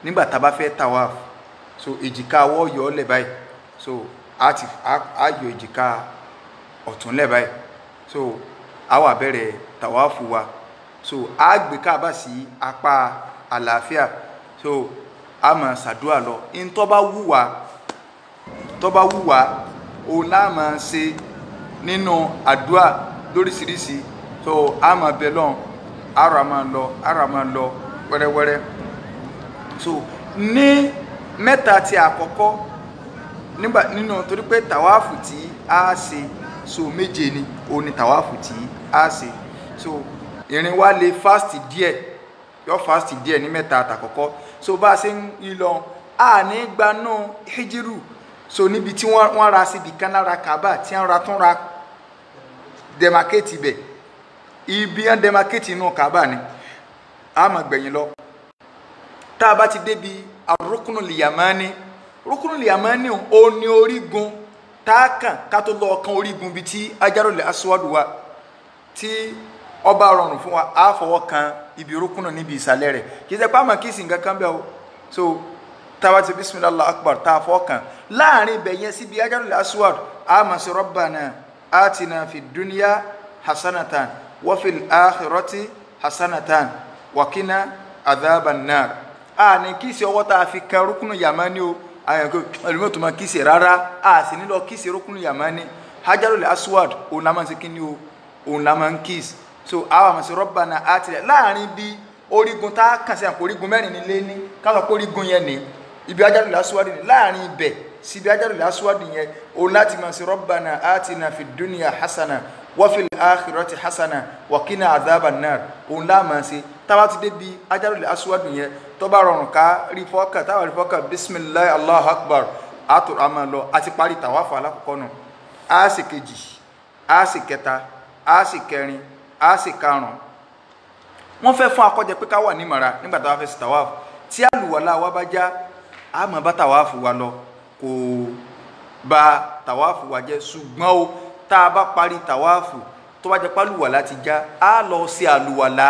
nígbà tá a bá fẹ́ tàwáàfù so èjìká ọwọ́ yọ ọ́ lẹ̀ báyìí so a yọ èjìká ọ̀tún lẹ̀ báyìí so a wá bẹ̀rẹ̀ tàwáàfù wa so a gbé Káàbà sí apá àlàáfíà so a máa ṣàdúrà lọ in tó bá wù wá òun náà máa ṣe nínú àdúrà lóríṣiríṣi so a máa bẹ lọ́n ara máa lọ wẹ́rẹ́wẹ́rẹ́ so ní mẹ́ta tí àkọ́kọ́ nígbà nínú torí pé tàwáàfù tí a ṣe so méje ni òun ni tàwáàfù tí a ṣe so ìrìn wa lè fast díẹ̀ ní mẹ́ta àtàkọ́kọ́ so bá a ṣe ń lọ a ní gbanú hijiru so níbi tí wọ́n ra síbi kan lára Kaaba tí wọ́n ra tún ra demarcate ibẹ̀ ibi wọ́n demarcate inú Kaaba ni a máa gbẹ̀yìn lọ tá a bá ti débi Rukunul Yamani ó ní orígun tá a kàn ká tó lọ kan orígun bíi tí Hajarul Aswad wa tí ọba rọrùn fún wa a fọwọ́ kan ibi rúkúnù níbi ìsàlẹ̀ rẹ̀ kì í ṣe pàmò kí sì nǹkan kan bẹ́ẹ̀ o so táwa ti bisimilahi Allahu Akbar tá a fọwọ́ kan láàrin ibẹ̀ yẹn síbi Hajarul Aswad a máa ṣe Rabbana atina fid dunya hasanatan wa fil akhirati hasanatan wa qina adhaban nar a ní kí sì ọwọ́ tá a fi kan rúkúnù Yamani o àyànkó ẹlòmíràn tó máa kí sì rárá a sì ní lọ kí sì rúkúnù Yamani Hajarul Aswad òun la máa ń ṣe kí ni o òun la máa ń kí sì so àwọn àmọ̀ sí Rabbana àti láàrin bí orígun tá a kàn sí àpò orígun mẹ́rin nílé ní káwọn pé orígun yẹn ní ibi Hajarul Aswad ní láàrin ibẹ̀ sí ibi Hajarul Aswad yẹn o láti máa sí Rabbana atina fid dunya hasana wa fil akhirati hasana wa qina adhaban nar òun láà máa sí táwa ti dé bí Hajarul Aswad yẹn tó bá rọrùn ká rí fọ́kà táwa rí fọ́kà bisimilahi Allahu Akbar àtò àmà lọ àti parí tàwáfù alákọ̀ọ́kọ́ nù á sì kejì á sì kẹta á sì kẹrin a sì karùn wọ́n fẹ́ fún akọ́jẹ pé ká wà ní mara nígbà tá a fẹ́ sí tàwáàfù tí àlùwàlá wa bá já a máa bá tàwáàfù wa lọ kò bà tàwáàfù wa jẹ́ ṣùgbọ́n o tá a bá parí tàwáàfù tó bá jẹ́ pálùwàlá ti já a lọ sí àlùwàlá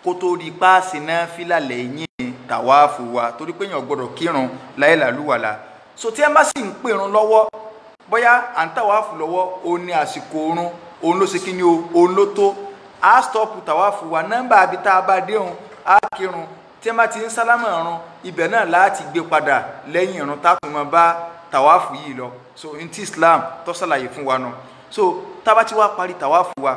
kó tó di páàsì náà fílà lẹ́yìn tàwáàfù wa torí pé èèyàn gbọ́dọ̀ kírun láyé làlùwàlá so tí ẹ bá sì ń pèrun lọ́wọ́ bóyá à ń tàwáàfù lọ́wọ́ o ní àsìkò oorun òun ló ṣe kí ni o òun ló tó a stọọpù tàwáàfù wa nọ́mbà àbí tá a bá déhùn a kírun tí ẹ bá ti ń sálámà ọ̀run ibẹ̀ náà láti gbé padà lẹ́yìn ìrun tá a tún máa bá tàwáàfù yìí lọ so n ti Islam tó ṣàlàyé fún wa nù so tá a bá ti wá parí tàwáàfù wa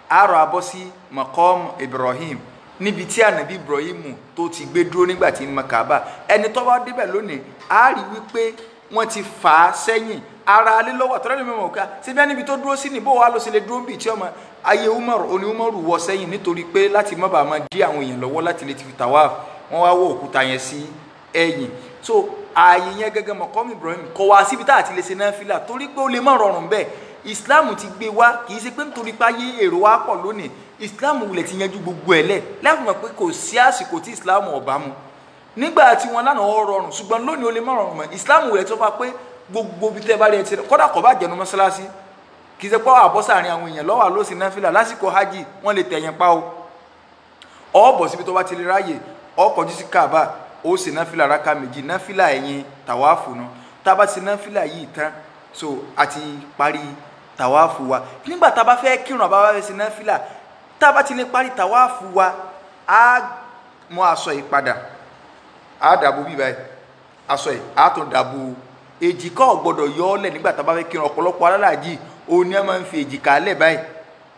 a rọ abọ́ sí Maqam Ibrahim níbi tí ànábì Ibrahim tó ti gbé dúró nígbà tí ń mọ Kaaba ẹni tó bá débẹ̀ lónìí a rí wípé wọ́n ti fà á sẹ́yìn ara alẹ́ lọ́wọ́ àtọ́rẹ́ mi mọ̀ ká síbi ẹni tó dúró sí ní bó wàá lọ sí lè dúró bíi tí ọmọ ayé Umaru wọ sẹ́yìn nítorí pé láti má bàa máa dí àwọn èèyàn lọ́wọ́ láti lè ti fi tàwáàfù wọ́n wá wọ òkúta yẹn sí ẹ̀yìn so ààyè yẹn gẹ́gẹ́ Maqam Ibrahim kọ́ wá síbi tá àti lè ṣe náfìlà torí pé ó lè má rọrùn bẹ́ẹ̀ Islam ti gbé wá kì í ṣe pé nítorí pé ayé èrò wa pọ̀ lónìí Islam wulẹ̀ ti yanjú gbogbo ẹ̀ lẹ̀ lẹ́kùn mọ̀ pé kò sí àsìkò tí Islam ò bá mu nígbà tí wọn lánàá ó rọrùn ṣùgbọ́n lónìí ó lè má rọrùn mọ́ Islam wulẹ̀ tó bá pé gbogbo bí tẹ́ bá rí ẹ ti kódà kò bá jẹnu mọ́sálásí kì í ṣe pé àbọ̀ sáàrin àwọn èèyàn lọ́wọ́ ló sì náfìlà lásìkò hajj wọ́n lè tẹ̀yìn pa o ọ̀bọ̀ síbi tó bá ti lè ráyè ọkọ̀jú sí Kaaba ó sì náfìlà rákà méjì náfìlà ẹ̀yìn tàwáàfù náà tá a bá ti náfìlà yìí tán so àti parí tàwáàfù wa nígbà tá a bá fẹ́ kírun àbá wá fẹ́ sí náfìlà tá a bá ti lè parí tàwáàfù wa á mú aṣọ yìí padà á dàbò bí báyìí aṣọ yìí á tún dàbò èjìká ò gbọdọ̀ yọ ọ́ lẹ̀ nígbà tá a bá fẹ́ kírun ọ̀pọ̀lọpọ̀ alálàájì òun ni ẹ máa ń fi èjìká lẹ̀ báyìí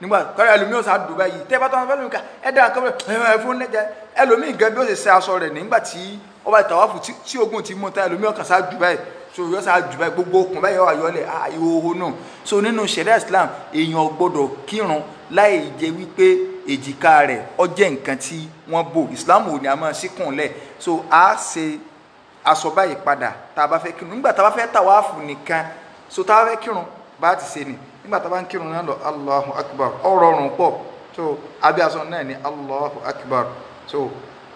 nígbà kọ́ra ẹlòmíì ọ̀sán àdùn báyìí tẹ́ bá tó wọn fẹ́ lómi ká ẹ̀dá àkọ́bẹ̀ ẹ̀fún lẹ́jà ẹlòmíì gan bí ó ṣe ṣe aṣọ rẹ̀ nígbà tí ọba ìtàwáfù tí ogun ti mú ta ẹlòmíì ọkàn sáà jù báyìí so yọ sáà jù báyìí gbogbo okùn báyìí wà yọlẹ̀ ìhòòhò náà so nínú ṣẹ̀ríà Islam èèyàn gbọdọ̀ kírun láì jẹ́ wípé èjìká rẹ̀ ó jẹ́ nǹkan tí wọ́n bò Islam ò ní a máa síkùn lẹ̀ so a ṣe aṣọ báyìí padà tá a bá fẹ́ kírun nígbà tá a bá fẹ́ tàwáfù nìkan so tá a bá fẹ́ kírun bá ti ṣe ni nígbà tá a bá ń kírun náà lọ Allahu Akbar ọ̀rọ̀ ọ̀rùn pọ̀ so abẹ́ aṣọ náà ni Allahu Akbar so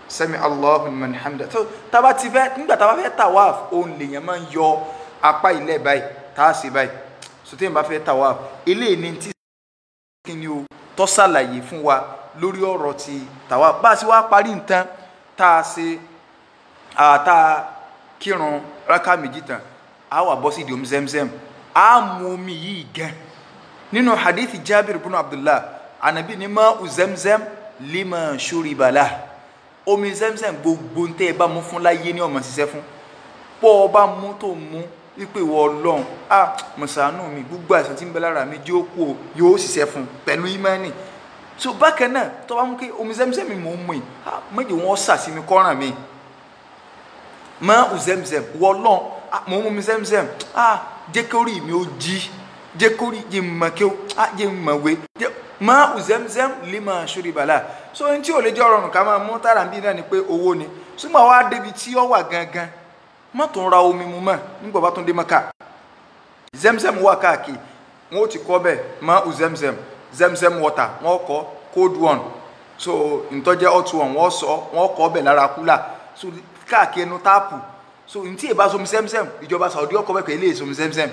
sami Allahu liman hamda so tá a bá ti fẹ́ nígbà tá a bá fẹ́ tawaf òun lèèyàn máa ń yọ apá ilẹ̀ báyìí tá a ṣe báyìí so tí èèyàn bá fẹ́ tawaf eléyìí ni tí kí ni o tó ṣàlàyé fún wa lórí ọ̀rọ̀ ti tawaf bá a ṣe wá parí nǹkan tá a ṣe tá a kírun rákà méjì tán a wà bọ́ sí ìdí omi Zemzem a mú omi yìí gan nínú hadithi Jabir ibn Abdullah anabi ni ma'u Zemzem lima shuriba lah omi Zemzem gbogbo ntẹ́ ẹ bá mú fún láyé ní ọmọ ṣiṣẹ́ fún pọ́ ọ bá mú tó mú wípé ìwọ Ọlọ́run mọ̀sánù mi gbogbo àìsàn tí ń bẹ lára mi jẹ́ òkú o yóò ṣiṣẹ́ fún pẹ̀lú ìmánì so bákan náà tó bá mú kí omi Zemzem mi mò ń mú yìí méjì wọn sàsí mi kọ́ràn mi ma'u Zemzem ìwọ Ọlọ́run mò ń mú omi Zemzem jẹ́ kí orí mi ó jí jẹ́ kí orí jẹ́ mọ̀ kí ó jẹ́ mọ̀wé ma'u Zemzem lima shuriba lah so n tí ò lè jẹ́ ọ̀rọ̀ nǹkan máa mú tára bí náà ni pé owó ni ṣùgbọ́n wá débi tí ó wà gangan má tún ra omi mu mọ́ nígbà bá tún dé Mẹ́kà Zemzem wà káàkiri wọn ó ti kọ́ bẹ́ẹ̀ ma'u Zemzem Zemzem water wọn kọ́ cold one so ntọ́jẹ́ hot one wọn kọ́ bẹ́ẹ̀ lára kúlà so káàkiri ẹnu táàpù so ntí ìbá somi Zemzem ìjọba Saudi ọkọ̀ bẹ́ẹ̀ kẹ́ ilé ìsomi Zemzem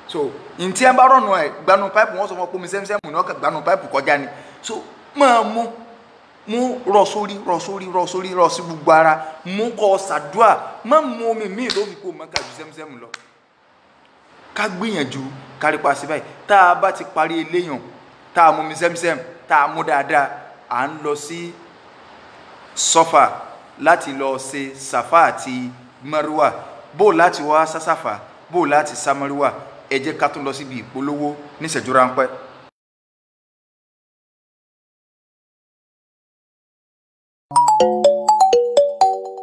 so ntí ẹ bá rọ̀nù ẹ̀ gbanu pipe wọn sọ fún ọkọ̀ mi Zemzem ní ọkọ̀ gbanu pipe kọjá ni so máa mú rọ sórí rọ sí gbogbo ara mú kọ ṣàdúà má mú omi míì tó fi kó Mẹ́kà ju Zemzem lọ ká gbìyànjú kárí pa sí báyìí tá a bá ti parí eléyàn tá a mú mi Zemzem tá a mú dáadáa à ń lọ sí Sọ́fà láti lọ ṣe Sàfà àti Márúwà bó láti wá sásàfà bó láti sá Márúwà ẹ jẹ́ ká tún lọ síbi ìpolówó níṣẹ́jú ráńpẹ́.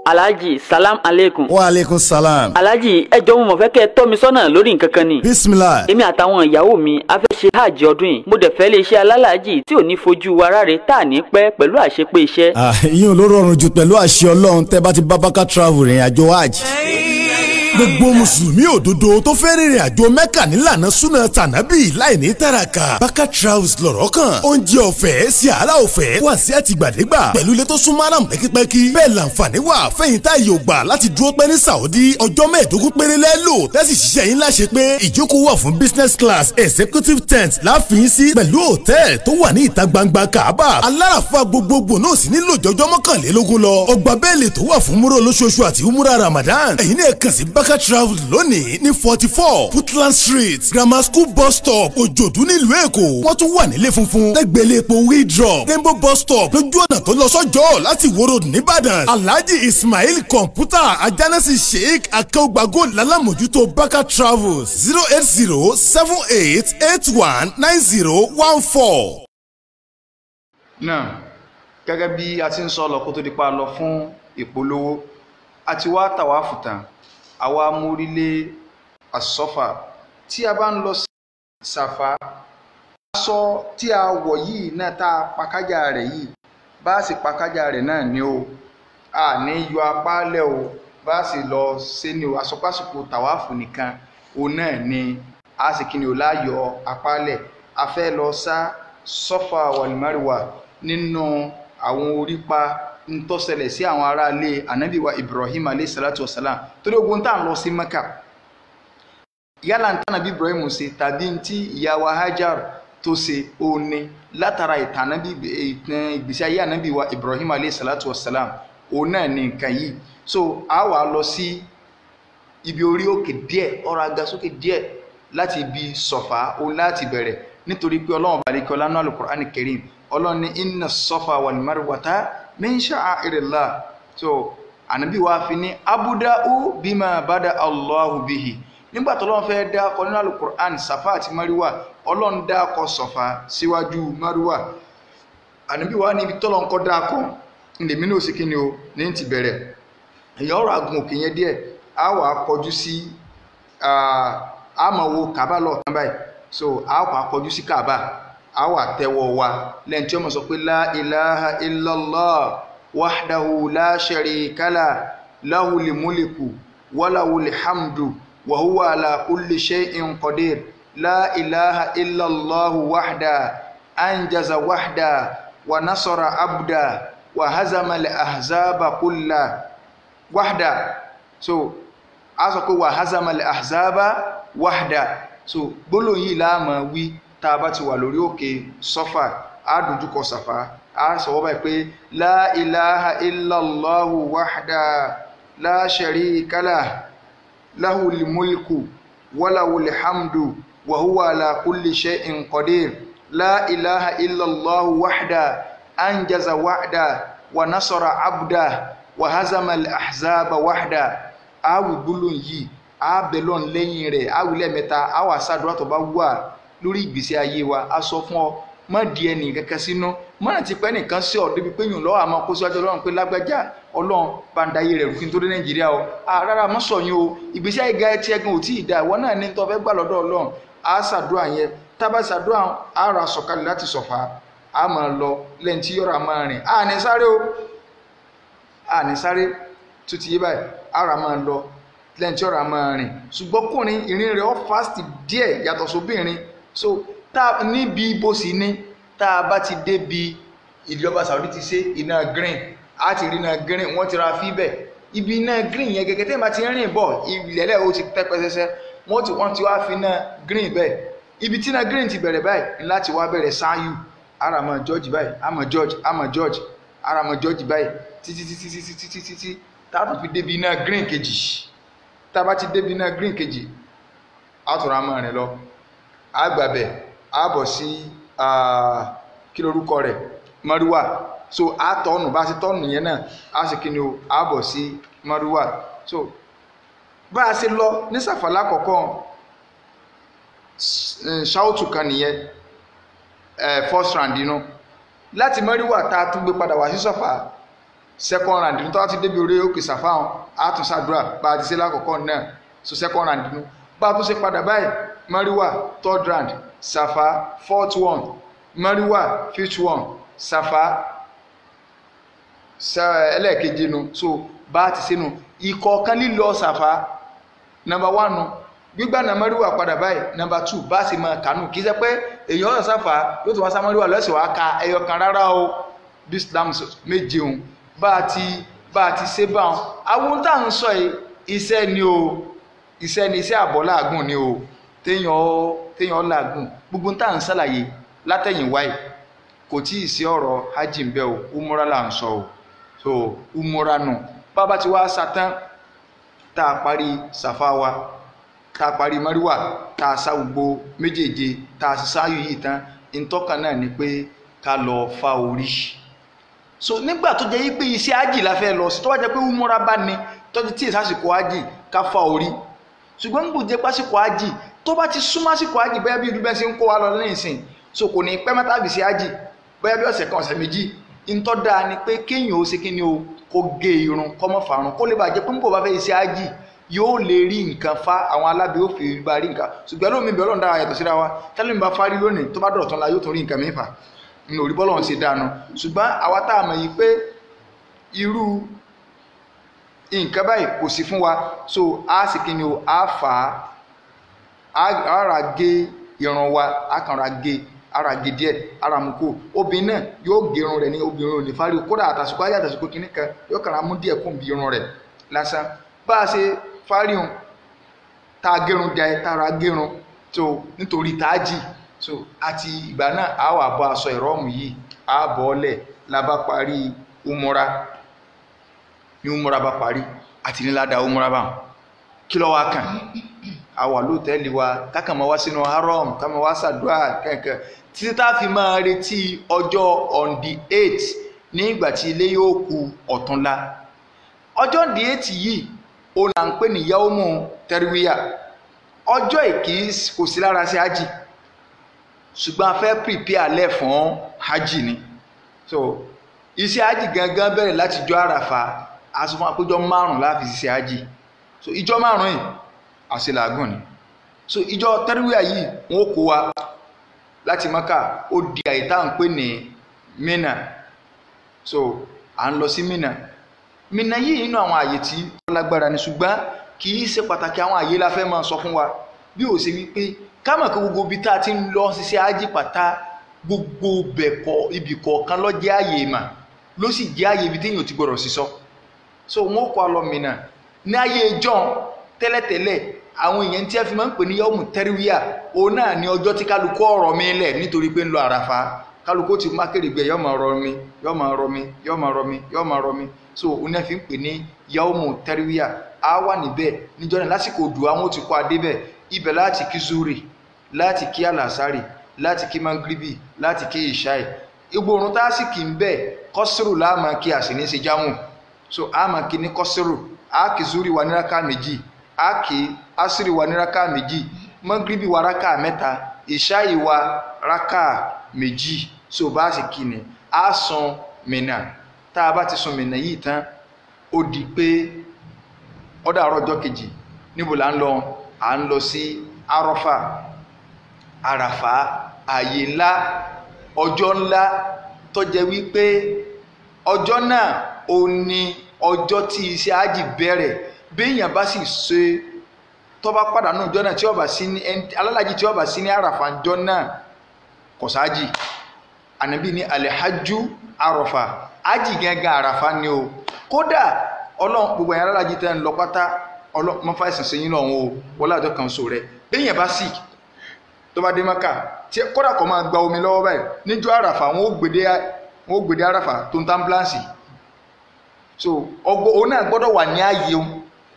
Alhaji salam aleikum. wa aleykum salam. Alhaji ẹ jọ̀ọ́ mo fẹ́ kẹ́ tọ́ mi sọ́nà lórí nǹkan kan ni. bisimilah. èmi àtàwọn ìyàwó mi a fẹ́ ṣe hajj ọdún yìí mo dẹ̀ fẹ́ lè ṣe alálàájì tí ò ní fojú wa ráre tá à ní pẹ́ pẹ̀lú àṣepé iṣẹ́. ìyẹn ló rọrùn jù pẹ̀lú àṣẹ Ọlọ́run tẹ́ bá ti bá Baka travel rìn àjò hajj. gbogbo mùsùlùmí òdodo tó fẹ́ rìnrìn àjò Mẹ́kà nílànà súnà tànábì láì ní tàràkà Baka travels lọ̀rọ̀ kan oúnjẹ ọ̀fẹ́ sí àrà ọ̀fẹ́ wà sí àtìgbàdégbà pẹ̀lú ilé tó súnmọ́ àràm pẹ́kípẹ́kí bẹ́ẹ̀ làǹfààní wà fẹ́yìn tá yóò gbà láti dúró pẹ́ ní Saudi ọjọ́ 15 péré lẹ́lò tẹ́sí ṣiṣẹ́ yín láṣẹ pé ìjókòó wà fún business class executive tent láàfin sí pẹ̀lú hòtẹ́ẹ̀lì tó wà ní ìta gbangba Kaaba aláràfà gbogbogbò náà sì nílò jọjọ́ 21 lọ ọgbà bẹ́ẹ̀lì tó wà fún múrò lóṣooṣù àti umura Ramadan ẹ̀yin náà kàn sí Baka travel lónìí ní 44 Footland Street Grammar School bus stop Òjòdú nílùú Èkó wọ́n tún wà nílé funfun lẹ́gbẹ̀lẹ́ epo Wheatdrop Rainbow bus stop lójú ọ̀nà tó lọ sọ́jọ́ láti Ìwó Road nìbàdàn Alhaji Ismail kọ̀ǹpútà ajánásí Sheikh akẹ́wògbàgò lálámójútó Baka travels 08078819014. náà gẹ́gẹ́ bí a ti ń sọ lọ kó tó di pa lọ fún ìpolówó àti wá tàwáfù tán àwa mórílé àsọ́fà tí a bá ń lọ sí Sàfà aṣọ tí a wọ̀ yìí náà tá a pakájà rẹ̀ yìí bá a sì pakájà rẹ̀ náà ni o a ní yọ apá lẹ̀ o bá a sì lọ sí ni o àsọpásìkò tàwáfù nìkan o náà ni a sì kí ni o láyọ̀ apá lẹ̀ a fẹ́ lọ sá Sọ́fà wal Marwa nínú àwọn orípa ń tó ṣẹlẹ̀ sí àwọn ará ilé Ànábì wa Ibrahim alayhi salatu wasalam torí ogun tá ń lọ sí Mẹ́kà yálà ń tànà bí Ibrahim ṣe tàbí tí ìyá wa Hajar tó ṣe òní látara ìtàn ìgbésí ayé ànábì wa Ibrahim alayhi salatu wassalam òun náà ní nǹkan yìí. So a wà lọ sí ibi orí òkè díẹ̀ ọ̀rọ̀ agasókè díẹ̀ láti ibi Sọ̀fà òun láti bẹ̀rẹ̀ nítorí pé Ọlọ́run balikẹ́ ọlánú al-Qur'an al-Karim Ọlọ́run ní inna as-Safa wal-Marwata min sha'airillah. So ànábì wa fi ní abuda'u bima bada Allahu bihi. Nígbà tí Ọlọ́run fẹ́ dákọ nínú al-Qur'an Safa àti Marwa Ọlọ́run dákọ Sọ̀fà síwájú Marwa. Ànábì wa ní ibi tọ́lọ́run kọ́ dákọ ndèmí ní òsì kíni o ní ti bẹ̀rẹ̀ èyàn ọ̀rọ̀ agun òkè yẹn díẹ̀ a wà kọjú sí a máa wo Kaaba lọ kan báyìí. So a wà kọjú sí Kaaba a wà tẹ́wọ́ wa lẹ́yìn tí ó mọ̀ sọ pé la ilaha illallah wahdahu la sharika lah lahul mulku wa lahul hamdu wa huwa ala kulli shay'in qadir la ilaha illallah wahda anjaza wahda wa nasara abda wa hazama al-ahzaba kulla wahda. So a sọ pé wa hazama al-ahzaba wahda. So gbólóhùn yìí la máa wí tá bá ti wà lórí òkè Sọ́fà a dojú kọ Sàfà a sọ wọ́n báyìí pé la ilaha illallahu wahda la sharika lah lahul mulku wa lahul hamdu wa huwa ala kulli shay'in qadir la ilaha illallahu wahda anjaza wahda wa nasara abda wa hazama al-ahzaba wahda. A wí gbólóhùn yìí a belon lẹ́yìn rẹ̀ a wí lẹ́mẹ́ta a wá ṣàdúrà tó bá wà lórí ìgbésí ayé wa. A sọ fún ọ má di ẹni kankan sínú má ti pẹ́ nìkan sí ọ débi pé yùn lọ́wọ́ àmọ́ kó síwájú Ọlọ́run pé lágbájá Ọlọ́run bá ń dayé rẹ̀ rúfin tó dé Nàìjíríà o rárá mọ́ sọ yín o ìgbésí ayé ga ẹtí ẹgbẹ́ ò tí ì dá ìwọ náà ní tó fẹ́ gbà lọ́dọ̀ Ọlọ́run. A ṣàdúrà yẹn tábà ṣàdúrà a ra sọ̀kalẹ̀ láti Sọ̀fà a máa lọ lẹ́yìn tí yọ̀rọ̀ máa rìn a ní sáré o a ní sáré tó ti yé báyìí a ra máa lọ lẹ́yìn tí yọ̀rọ̀ máa rìn ṣùgbọ́n kùnrin ìrìn rẹ̀ ó fast díẹ̀ yàtọ̀ sóbìnrin. So tá níbi bó sì ní tá a bá ti dé bi ìjọba Saudi ti ṣe iná green a ti rí iná green wọ́n ti ra fíbẹ̀ ibi iná green yẹn gẹ́gẹ́ tẹ́ bá ti rìn bọ̀ ilẹ̀lẹ̀ ó ti tẹ́ pẹ́sẹ́sẹ́ wọ́n ti wá fi iná green bẹ́ẹ̀ ibi tí iná green ti bẹ̀rẹ̀ báyìí láti wá bẹ̀rẹ̀ sáyù ara mọ̀ George báyìí àmọ̀ George ara mọ̀ George báyìí títí táàtù fi débi iná green kejì tá bá ti débi iná green kejì àtúrà mọ̀ rìn lọ àgbàbẹ̀ àbọ̀ sí kí lórúkọ rẹ̀ Marwa. So a tọ́nù bá sí tọ́nù yẹn náà a sì kí ni o àbọ̀ sí Marwa. So bá a ṣe lọ ní Sàfà lákọ̀ọ́kọ́ ṣáòtù kan nìyẹn first round inú láti Marwa tá a tún gbé padà wá sí Sàfà second round inú tó ti débi orí òkè Sàfà hàn a tún ṣàdúrà bá a ti ṣe lákọ̀ọ́kọ́ náà. So second round inú bá a tún ṣe padà báyìí Marwa third round Sàfà fourth one Marwa fifth one Sàfà ẹlẹ́ẹ̀kejì nu. So bá a ti ṣe nu ìkọ̀ọ̀kan lílọ Sàfà number one nu gbígbà náà Marwa padà báyìí number two bá a sì máa kànú kì í ṣe pé èyàn ọ̀rọ̀ Sàfà yóò tó wá sá Marwa lọ́sẹ̀ wá ka ẹyọ kan rárá o bí Islam méje òun bá a ti ṣe bá wọn. àwọn tá à ń sọ yìí iṣẹ́ ni o iṣẹ́ àbọ̀ láàgùn ni o téèyàn láàgùn gbogbo tá à ń ṣàlàyé látẹ̀yìnwá yìí kò tí ì sí ọ̀rọ̀ hajj ń bẹ o umura là ń sọ o. So umura nù bàbá ti wá sátán tá a parí Sàfà wa tá a parí Marwa tá a sá gbogbo méjèèje tá a sì sáyù yìí tán ìtọ́ka náà ni pé ká lọ fa orí. So nígbà tó jẹ́ yí pé iṣẹ́ hajj la fẹ́ lọ sí tó wá jẹ́ pé umura bá ní tọ́jú tí ìsásìkò hajj ká fa orí ṣùgbọ́n nígbà jẹ́ pásìkò hajj tó bá ti súnmọ́ àsìkò hajj bẹ́ẹ̀ bí ìlú bẹ́ẹ̀ ṣe ń kó wa lọ lẹ́yìn ìsìn. So kò ní pẹ́ mẹ́ta bìí sí hajj bóyá bí ọ̀sẹ̀ kan ọ̀sẹ̀ méjì ntọ́ dáa ni pé kéèyàn ó ṣe kí ni o kó gé irun kó mọ́ fàrun kó lè bàjẹ́ pé ń bò bá fẹ́ ṣe hajj yóò lè rí nǹkan fa àwọn alábẹ́ òfin bá rí nǹkan ṣùgbọ́n lómi bí Ọlọ́run dára yàtọ̀ síra wa tẹ́lẹ̀ mi bá fárí lónìí tó bá dọ̀tán la yóò tún rí nǹkan mẹ́fà ní orí bọ́lọ́run ṣe dánu ṣùgbọ́n àwa tá a mọ̀ yìí pé irú nǹkan báyìí kò sí fún wa. So a sì kí ni o a fà á ra gé irun wa a kàn ra gé ara gé díẹ̀ ara mú kó obìnrin náà yóò gé irun rẹ̀ ní obìnrin ò ní fárí kódà àtàsùkò ayé àtàsùkò kìíní kan yóò kàn ra mú díẹ̀ kún bí irun rẹ̀ lásán bá a ṣe fárí hùn tá a gérun jẹ tára gérun tó nítorí táàjì so àti ìgbà náà a wà bọ́ aṣọ ìrọ́mù yìí a bọ́ ọ́lẹ̀ la bá parí umura ní umura bá parí àti ní ládàá umura bá kí ló wá kàn a wà lóòtẹ́ẹ̀lì wa kákan máa wá sínú haram ká máa wá ṣàdúrà kẹ̀kẹ́ títí tá a fi máa retí ọjọ́ on the 8th ní ìgbà tí ilé yóò kù ọ̀túnla ọjọ́ on the 8th yìí ó là ń pè ní yaumu tarwiya ọjọ́ ìkí kò sí lára sí hajj ṣùgbọ́n a fẹ́ prepare lẹ̀ fún hajj ni so iṣẹ́ hajj gangan bẹ̀rẹ̀ láti jọ àràfà asọ́fún àpéjọ 5 láti ṣiṣẹ́ hajj so ìjọ 5 yìí àṣelàgùn ni so ìjọ tarwiya yìí wọ́n kó wa láti Mákà ó di àyíká ń pè ní Mina so à ń lọ sí Mina yìí nínú àwọn àyè tí wọ́n lágbára ní ṣùgbọ́n kì í ṣe pàtàkì àwọn àyè la fẹ́ máa sọ fún wa bí ó ṣe wípé ká mọ̀ kí gbogbo ibi tá a ti ń lọ ṣiṣẹ́ hajj pátá gbogbo bẹ̀kọ̀ ibì kọ̀ọ̀kan ló jẹ́ àyè mà ló sì jẹ́ àyè ibi téèyàn ti gbọ́dọ̀ sísọ so wọ́n kọ́ lọ Mina ní ayé ìjọ́un tẹ́lẹ̀tẹ́lẹ̀ àwọn èèyàn tí a fi máa ń pè ní yaumu tarwiya òun náà ní ọjọ́ tí kálukú ọ̀rọ̀ mi lẹ̀ nítorí pé ń lọ àràfà kálukú ti má kéré yọ́ máa rọ mi yọ́ máa rọ mi yọ́ máa rọ mi yọ́ máa rọ mi so òun náà fi ń pè ní yaumu tarwiya a wà níbẹ̀ níjọ́ náà lásìkò òdù àwọn ti kọ́ adé bẹ̀ ibẹ̀ láti kí zuri láti kí alasari láti kí mangribi láti kí ìṣáì igbó orun tá a sì kì í bẹ̀ kọ́sìrù láàmà kí a sì ní í ṣe jámù so a máa kí ní kọ́sìrù a kì zuri wa ní rákà méjì a kì asiri wa ní rákà méjì mangribi wa rákà mẹ́ta ìṣáì wa rákà méjì so bá a sì kí ni a sùn Mina tá a bá ti sùn Mina yìí tán ó di pé ọ̀dọ̀ àárọ̀ ọjọ́ kejì níbo là ń lọ à ń lọ sí àràfà àyè ńlá ọjọ́ ńlá tó jẹ́ wípé ọjọ́ náà ó ní ọjọ́ tí iṣẹ́ hajj bẹ̀rẹ̀ béèyàn bá sì ṣe tó bá pàdánù ọjọ́ náà tí ó bá sí ní alálàájì tí ó bá sí ní àràfà ọjọ́ náà kò sáájì ànábì ní alhajju àràfà hajj gẹ́gẹ́ àràfà ni o kódà ọlọ́run gbogbo ẹ̀yàn alálàájì tẹ́ ń lọ pátá ọlọ́run fà ìsìn sẹ́yìn lọ́wọ́ o wọlé àjọ kan so rẹ̀ béèyàn bá sì tó bá dé Mákà tí kódà kò máa gba omi lọ́wọ́ báyìí níjọ́ àràfà wọn ó gbèdé àràfà tó ń támbláǹsì so òun náà gbọ́dọ̀ wà ní ààyè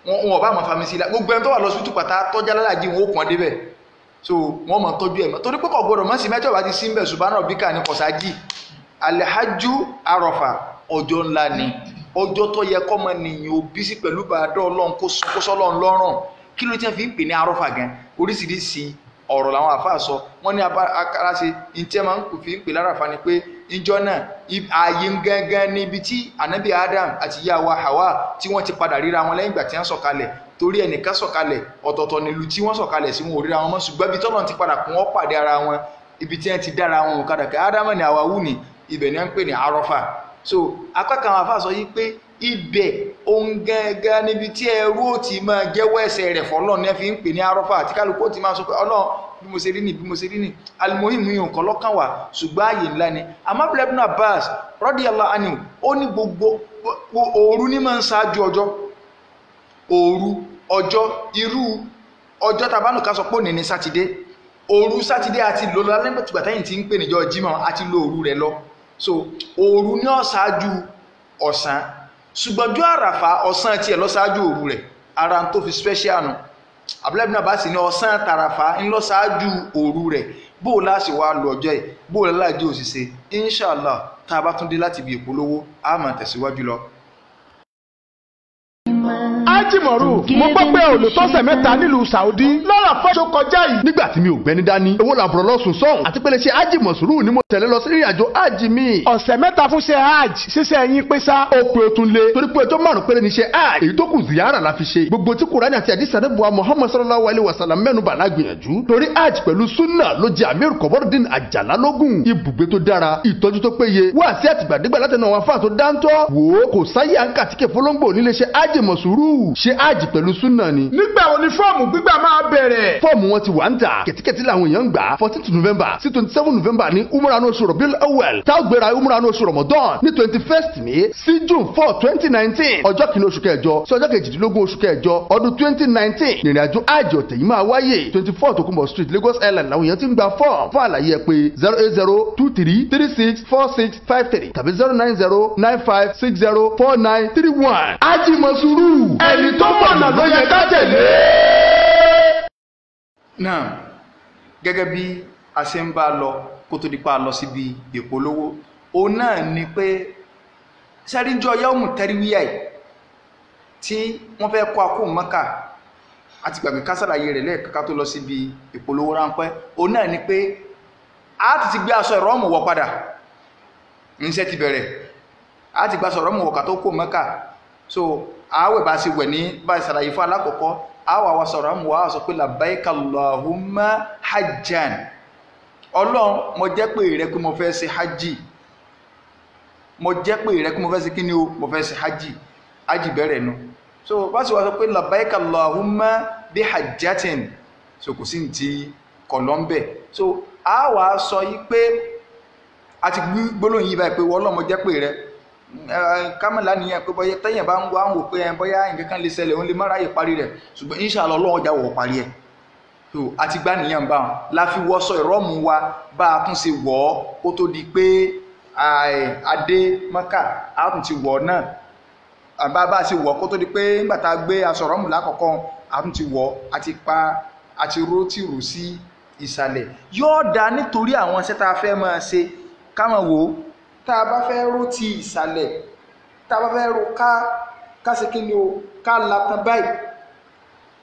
wọn ọba àmọ́ famisi la gbogbo ẹni tó wà lọ sùtù pàtà tọ́jà lálàjì wọn ó pọn débẹ̀ so wọ́n mọ̀ tọ́jú ẹ̀ mọ́ torí pé kò gbọ́dọ̀ mọ́ sí mẹ́jọ bá ti sí ń bẹ̀ subhana rabbika ní kọ̀sájì alhajju àràfà ọjọ́ ńlá ni ọjọ́ tó yẹ kọ́mọ nìyàn òbí sí pẹ̀lú bàdọ́ ọlọ́run kó sọ́lọ́run lọ́rùn kí ló ti fi ń pè ní àràfà gan oríṣiríṣi ọ̀rọ̀ làwọn àfáà sọ wọ́n ní akáráṣe ìtí ẹ̀ máa ń fi ń pè láràfà ni pé ìjọ náà ààyè gángan níbi tí ànábì Adam àti ìyá wa Hawa tí wọ́n ti padà ríra wọn lẹ́yìn ìgbà tí wọ́n sọ̀kalẹ̀ torí ẹnìkan sọ̀kalẹ̀ ọ̀tọ̀ọ̀tọ̀ nílùú tí wọ́n sọ̀kalẹ̀ sí wọn ò ríra wọn mọ́ ṣùgbọ́n ibi tọ́lọ́run ti padà kún wọ́n pàdé ara wọn ibi tí wọ́n ti dára wọn ò kadà kẹ́ Adam ní Hawa ní ibẹ̀ ni wọ́n ń pè ní Àrọ́fà so akọ́kọ́ àwọn àfáà sọ yìí pé ibẹ̀ ohun gángan níbi tí ẹrú ò ti máa jẹ́wọ́ ẹ̀ṣẹ̀ rẹ̀ fọ́lọ́run ní fi ń pè ní Àrọ́fà àti kálukú ti máa sọ pé Ọlọ́run bí mo ṣe rí ní alimohimu yìí nǹkan lọ́kàn wà ṣùgbọ́n ààyè ńlá ni àmọ́ Ibn Abbas radiyallahu anhu ó ní gbogbo òru ní máa ń ṣáájú ọjọ́ òru ọjọ́ irú ọjọ́ tàbánù ká sọ pé òní ní sátidé òru sátidé àti lò lọ lẹ́gbẹ̀tìgbà tẹ́yìn tí ń pè níjọ́ Jímọ̀ àti lo òru rẹ̀ lọ so òru ní ó ṣáájú ọ̀sán ṣùgbọ́n ọjọ́ àràfà ọ̀sán tiẹ̀ lọ ṣáájú òru rẹ̀ ara tó fi special nù Abdullahi ibn Abbas ní ọ̀sán tàràfà ń lọ ṣáájú òru rẹ̀ bóò láti wá lọ ọjọ́ ẹ̀ bóò láàájú òṣìṣẹ́ inshallah tá a bá tún dé láti ibi ìpolówó a máa tẹ̀síwájú lọ. Ájìmọ̀rú mo gbọ́ pé olùtọ́sẹ̀ mẹ́ta nílùú Saudi lọ́rọ̀ fọ́ṣọ kọjá yìí. nígbà tí mi ò gbẹ́ni dání owó làbúrò lọ́sùn sọ́hùn àti pé lè ṣe Ájìmọ̀sùrù ni mo tẹ̀lé lọ sí ìrìnàjò hajj mi. ọ̀sẹ̀ mẹ́ta fún ṣe hajj ṣíṣe ẹ̀yìn pé sá. ó pe o tún lé torí pé ọjọ́ 5 péré ni ṣe hajj èyí tó kù ziyara la fi ṣe. gbogbo tí Kùránì àti àdìsí àdébùwà Muhammad sallallahu alayhi wa sallam mẹ́nu bà lágbìyànjú. torí hajj pẹ̀lú sunna ló jẹ́ Amir Kọ̀bọ́rọ̀dín Àjàlá lógún. ibùgbé tó dára ìtọ́jú tó péye wá sí àtìgbàdégbà látẹnu àwọn afáà tó dáńtọ́. wò ó kò sáyé àǹkà tí kẹfọ́lọ́ngbò nílé ṣe Ájìmọ̀sùrù Masuru ṣe hajj pẹ̀lú súnà ni. nígbà wo ni fọ́ọ̀mù gbígbà máa bẹ̀rẹ̀. fọ́ọ̀mù wọn ti wà ń tà kẹ̀tíkẹ̀tí làwọn èèyàn ń gbà 14th November sí 27 November ní umrah ní oṣù Rabiul Awwal tá a gbéra umrah ní oṣù Ramadan ní 21st May sí June 4 2019 ọjọ́ kìíní oṣù kẹjọ sí ọjọ́ kejìdínlógún oṣù kẹjọ ọdún 2019 ìrìnàjò hajj ọ̀tẹ̀ yìí máa wáyé 24 Tokunbo Street Lagos Island làwọn èèyàn ti ń gba fọ́ọ̀mù fún àlàyé ẹ pé 08023364653 tàbí 09095604931 Haji Masuru ẹni tó mọ̀nà ló yẹ ká tẹ̀lé. náà gẹ́gẹ́ bí a ṣe ń bá lọ kó tó di pa lọ síbi ìpolówó òun náà ni pé sẹ́ríjọ́ yawmu tẹ́ríwíyà yìí tí wọ́n fẹ́ kọ́ akó Mẹ́kà àti gbàgbé kásàlàyé rẹ̀ lẹ́ẹ̀kọ́ká tó lọ síbi ìpolówó ráńpẹ́ òun náà ni pé a ti gbé aṣọ ìrọ́mù wọ̀ padà níṣẹ́ ti bẹ̀rẹ̀ a ti gbé aṣọ ìrọ́mù wọ̀ ká tó kó Mẹ́kà so àwẹ̀ bá ṣe wẹ̀ ní bá ṣàlàyé fún alákọ̀ọ́kọ́ àwọ̀ àwọn aṣọ ìrọ́mù wà sọ pé labbaika Allahumma hajjan Ọlọ́run mo jẹ́ pé rẹ pé mo fẹ́ ṣe hajji mo jẹ́ pé rẹ pé mo fẹ́ ṣe kíni o mo fẹ́ ṣe hajji bẹ̀rẹ̀ nu so bá ṣe wá sọ pé labbaika Allahumma bi hajjatin so kò sí ti kọ̀lọ́mbẹ̀ so a wà sọ yí pé a ti gbólóhùn yí báyìí pé Ọlọ́run mo jẹ́ pé rẹ kámẹ́lá nìyẹn pé bọ́yá tẹ́yìn bá ń wá ń wò pé bọ́yá nǹkan kan lè ṣẹlẹ̀ òun lè má ráyè parí rẹ̀ ṣùgbọ́n inshallah Ọlọ́run ọjà wọ̀ parí ẹ̀ so àti gbá nìyẹn bá wọn la fi wọ́sọ ìrọ́mù wa bá a tún ṣe wọ̀ ọ́ kó tó di pé adé Mẹ́kà a tún ti wọ̀ náà bá a ṣe wọ̀ kó tó di pé nígbà tá a gbé aṣọ ìrọ́mù lákọ̀ọ́kọ́ a tún ti wọ̀ àti ró tí rò sí ìsàlẹ̀ yóò dá nítorí àwọn iṣẹ́ tá a fẹ́ máa ṣe ká máa wò ó tá a bá fẹ́ ró ti ìsàlẹ̀ tá a bá fẹ́ ró ká ṣe kí ni o ká latan báyìí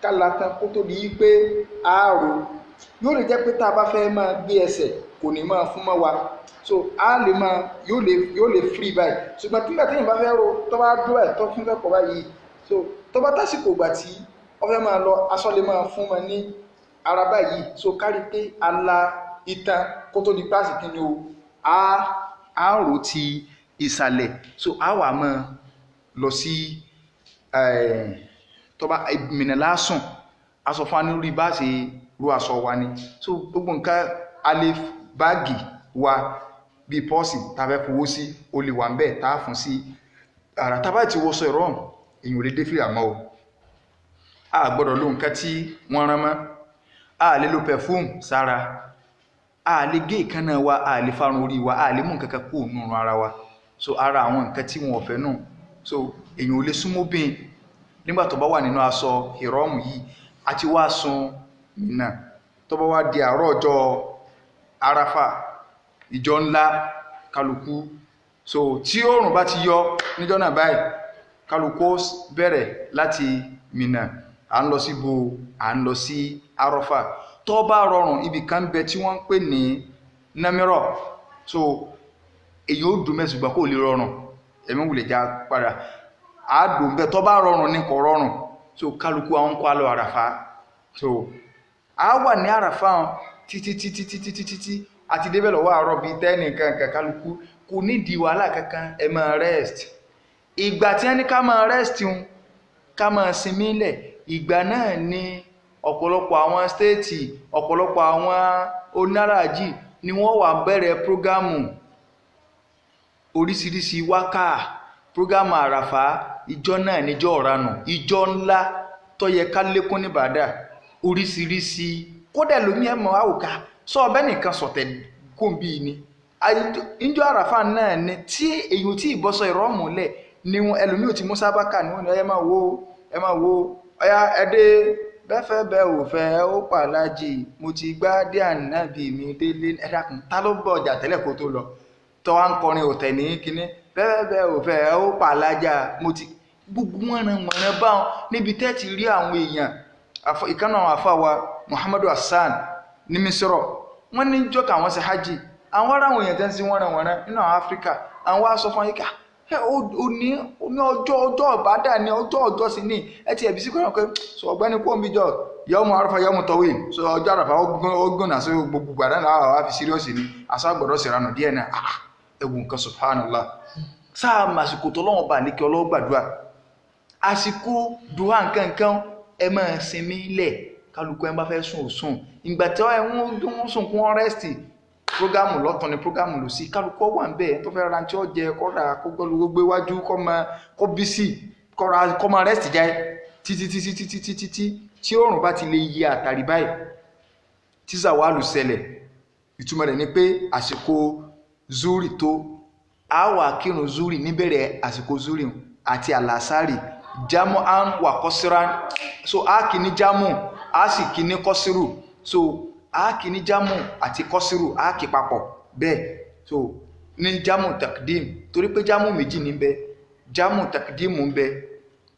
ká latan kó tó di pé àárò yóò lè jẹ́ pé tá a bá fẹ́ máa gbé ẹsẹ̀ kò ní máa fún mọ́ wa so a lè máa yóò lè free báyìí ṣùgbọ́n tí gbàtẹ́yìn bá fẹ́ ró tó bá dúró ẹ̀ tó fún fẹ́ kọ̀ báyìí so tó bá tásìkò gbà tí wọ́n fẹ́ máa lọ aṣọ lè máa fún wọn ní ara báyìí so kárí pé ala itan kó tó di pàṣẹ kí ni o a rò ti ìsàlẹ̀ so a wà mọ́ lọ sí tọba Mínà lásùn aṣọ fún anúrí bá ṣe ro aṣọ wa ni so gbogbo nǹkan alẹ́ báàgì wa bí pọ́ọ̀sì tàbí fowó sí o lè wà ń bẹ̀ tá a fún sí ara tàbí ti wọ́sọ ìrọ̀rùn èyàn ò lè dé fìlà mọ́ o a gbọ́dọ̀ lo nǹkan tí wọ́n rán mọ́ a lè lo perfume sára a lè gé ìkánná wa a lè farun orí wa a lè mú nǹkan kan kúrò nínú ara wa so ara àwọn nǹkan tí wọn ò fẹ́ náà so èyàn ò lè súnmọ́ bíi nígbà tó bá wà nínú aṣọ ìrọ́mù yìí àti wá sun Mínà tó bá wá di àárọ̀ ọjọ́ Àràfà ìjọ ńlá kálukú so tí oòrùn bá ti yọ níjọ́ náà báyìí kálukú bẹ̀rẹ̀ láti Mínà à ń lọ sí bo à ń lọ sí Àràfà tó bá rọrùn ibì kan bẹ tí wọ́n ń pè ní Námírọ̀ so èyí ó dùn mẹ́sùgbà kó lè rọrùn ẹ̀mí wùlẹ̀ já padà àádùn bẹ tó bá rọrùn ní kò rọrùn so kálukú àwọn kó alọ Àràfà so a wà ní Àràfà títí àti débẹ̀ lọ́wọ́ àárọ̀ bíi tẹ́ẹ̀nì kankan kálukú kò nídìí wàhálà kankan ẹ máa rest ìgbà tí wọ́n ní ká máa rest un ká máa sinmi lẹ̀ ìgbà náà ni ọ̀pọ̀lọpọ̀ àwọn stéètì ọ̀pọ̀lọpọ̀ àwọn onáràjì ni wọ́n wà bẹ̀rẹ̀ prógámù oríṣiríṣi wákà prógámù Àràfà ìjọ náà níjọ́ ọ̀ranù ìjọ ńlá tó yẹ ká lékún ní bàdà oríṣiríṣi kódà lómi ẹ̀ mọ́ àwòká sọ ọbẹ̀ nìkan sọ̀tẹ̀ kóńbí ni ìjọ Àràfà náà ni tí èyí tí ìbọ́sọ ìrọ́mù lẹ̀ ni wọn ẹlòmí ò ti mú sábàkà ni wọn ni ẹ máa wo ọyá ẹdẹ bẹ́fẹ́ bẹ́ ò fẹ́ ó pàlájì mo ti gbá dé ànábì mi délé ẹ̀dàkùn ta ló bọ̀ ọjà tẹ́lẹ̀ kó tó lọ tọ́ wá ń kọrin òtẹ̀ ní kínní bẹ́fẹ́ bẹ́ ò fẹ́ ó pàlájà mo ti gbogbo mọ̀ràn báwọn níbi tẹ́ ti rí àwọn èèyàn ìkànnà àwọn àfáwa Muhammadu Hassan ní Mísírọ̀ wọ́n ní jọ́kà àwọn ṣe hajj àwọn ará àwọn èèyàn tẹ́ ń sí wọ́n nínú àwọn Áfíríkà àwọn wá sọ fún yíká ó ní ọjọ́ ìbádà ní ọjọ́ sí ní ẹtì ẹ̀bí sí kọ́nà pé sọ ọ̀gbẹ́ni kó ń bí jọ yọmọ Àràfà yọmọ tọwé sọ ọjọ́ Àràfà ọgbọ̀nà sí gbogbo gbàdá náà wà fi síríọ̀sì ní aṣágbọ̀dọ̀ sí ìranù díẹ̀ náà ẹwù nǹkan subhanallah sáà màsìkò tó lọ́wọ́ bá ní kí ọlọ́wọ́ gbàdúrà àsìkò dùhà nǹkan ẹ máa sinmi lẹ̀ kálukú ẹ bá fẹ́ sùn sùn ìgbà tí wọ́n sùn kún wọn rẹ́sìtì prógámù lọ́tọ̀ ni prógámù lò sí kálukú wà ń bẹ̀ tó fẹ́ ra tí ó jẹ kọ́ra kó gbé wájú kó bí sí kó máa rẹ́sìtì jẹ́ títí tí oòrùn bá ti lè yí àtàrí báyìí tí zàwálù ṣẹlẹ̀ ìtumọ̀ rẹ̀ ni pé àsìkò zúrì tó a wà kírun zúrì níbẹ̀rẹ̀ àsìkò zúrì àti àlàsárì jámù án wà kọ́sírán so a kì ní jámù a sì kì ní kọ́sírù so a kì ní jámù àti kọ́sírù a kì papọ̀ bẹ́ẹ̀ so ní jámù takdim torí pé jámù méjì níbẹ̀ jámù takdim ń bẹ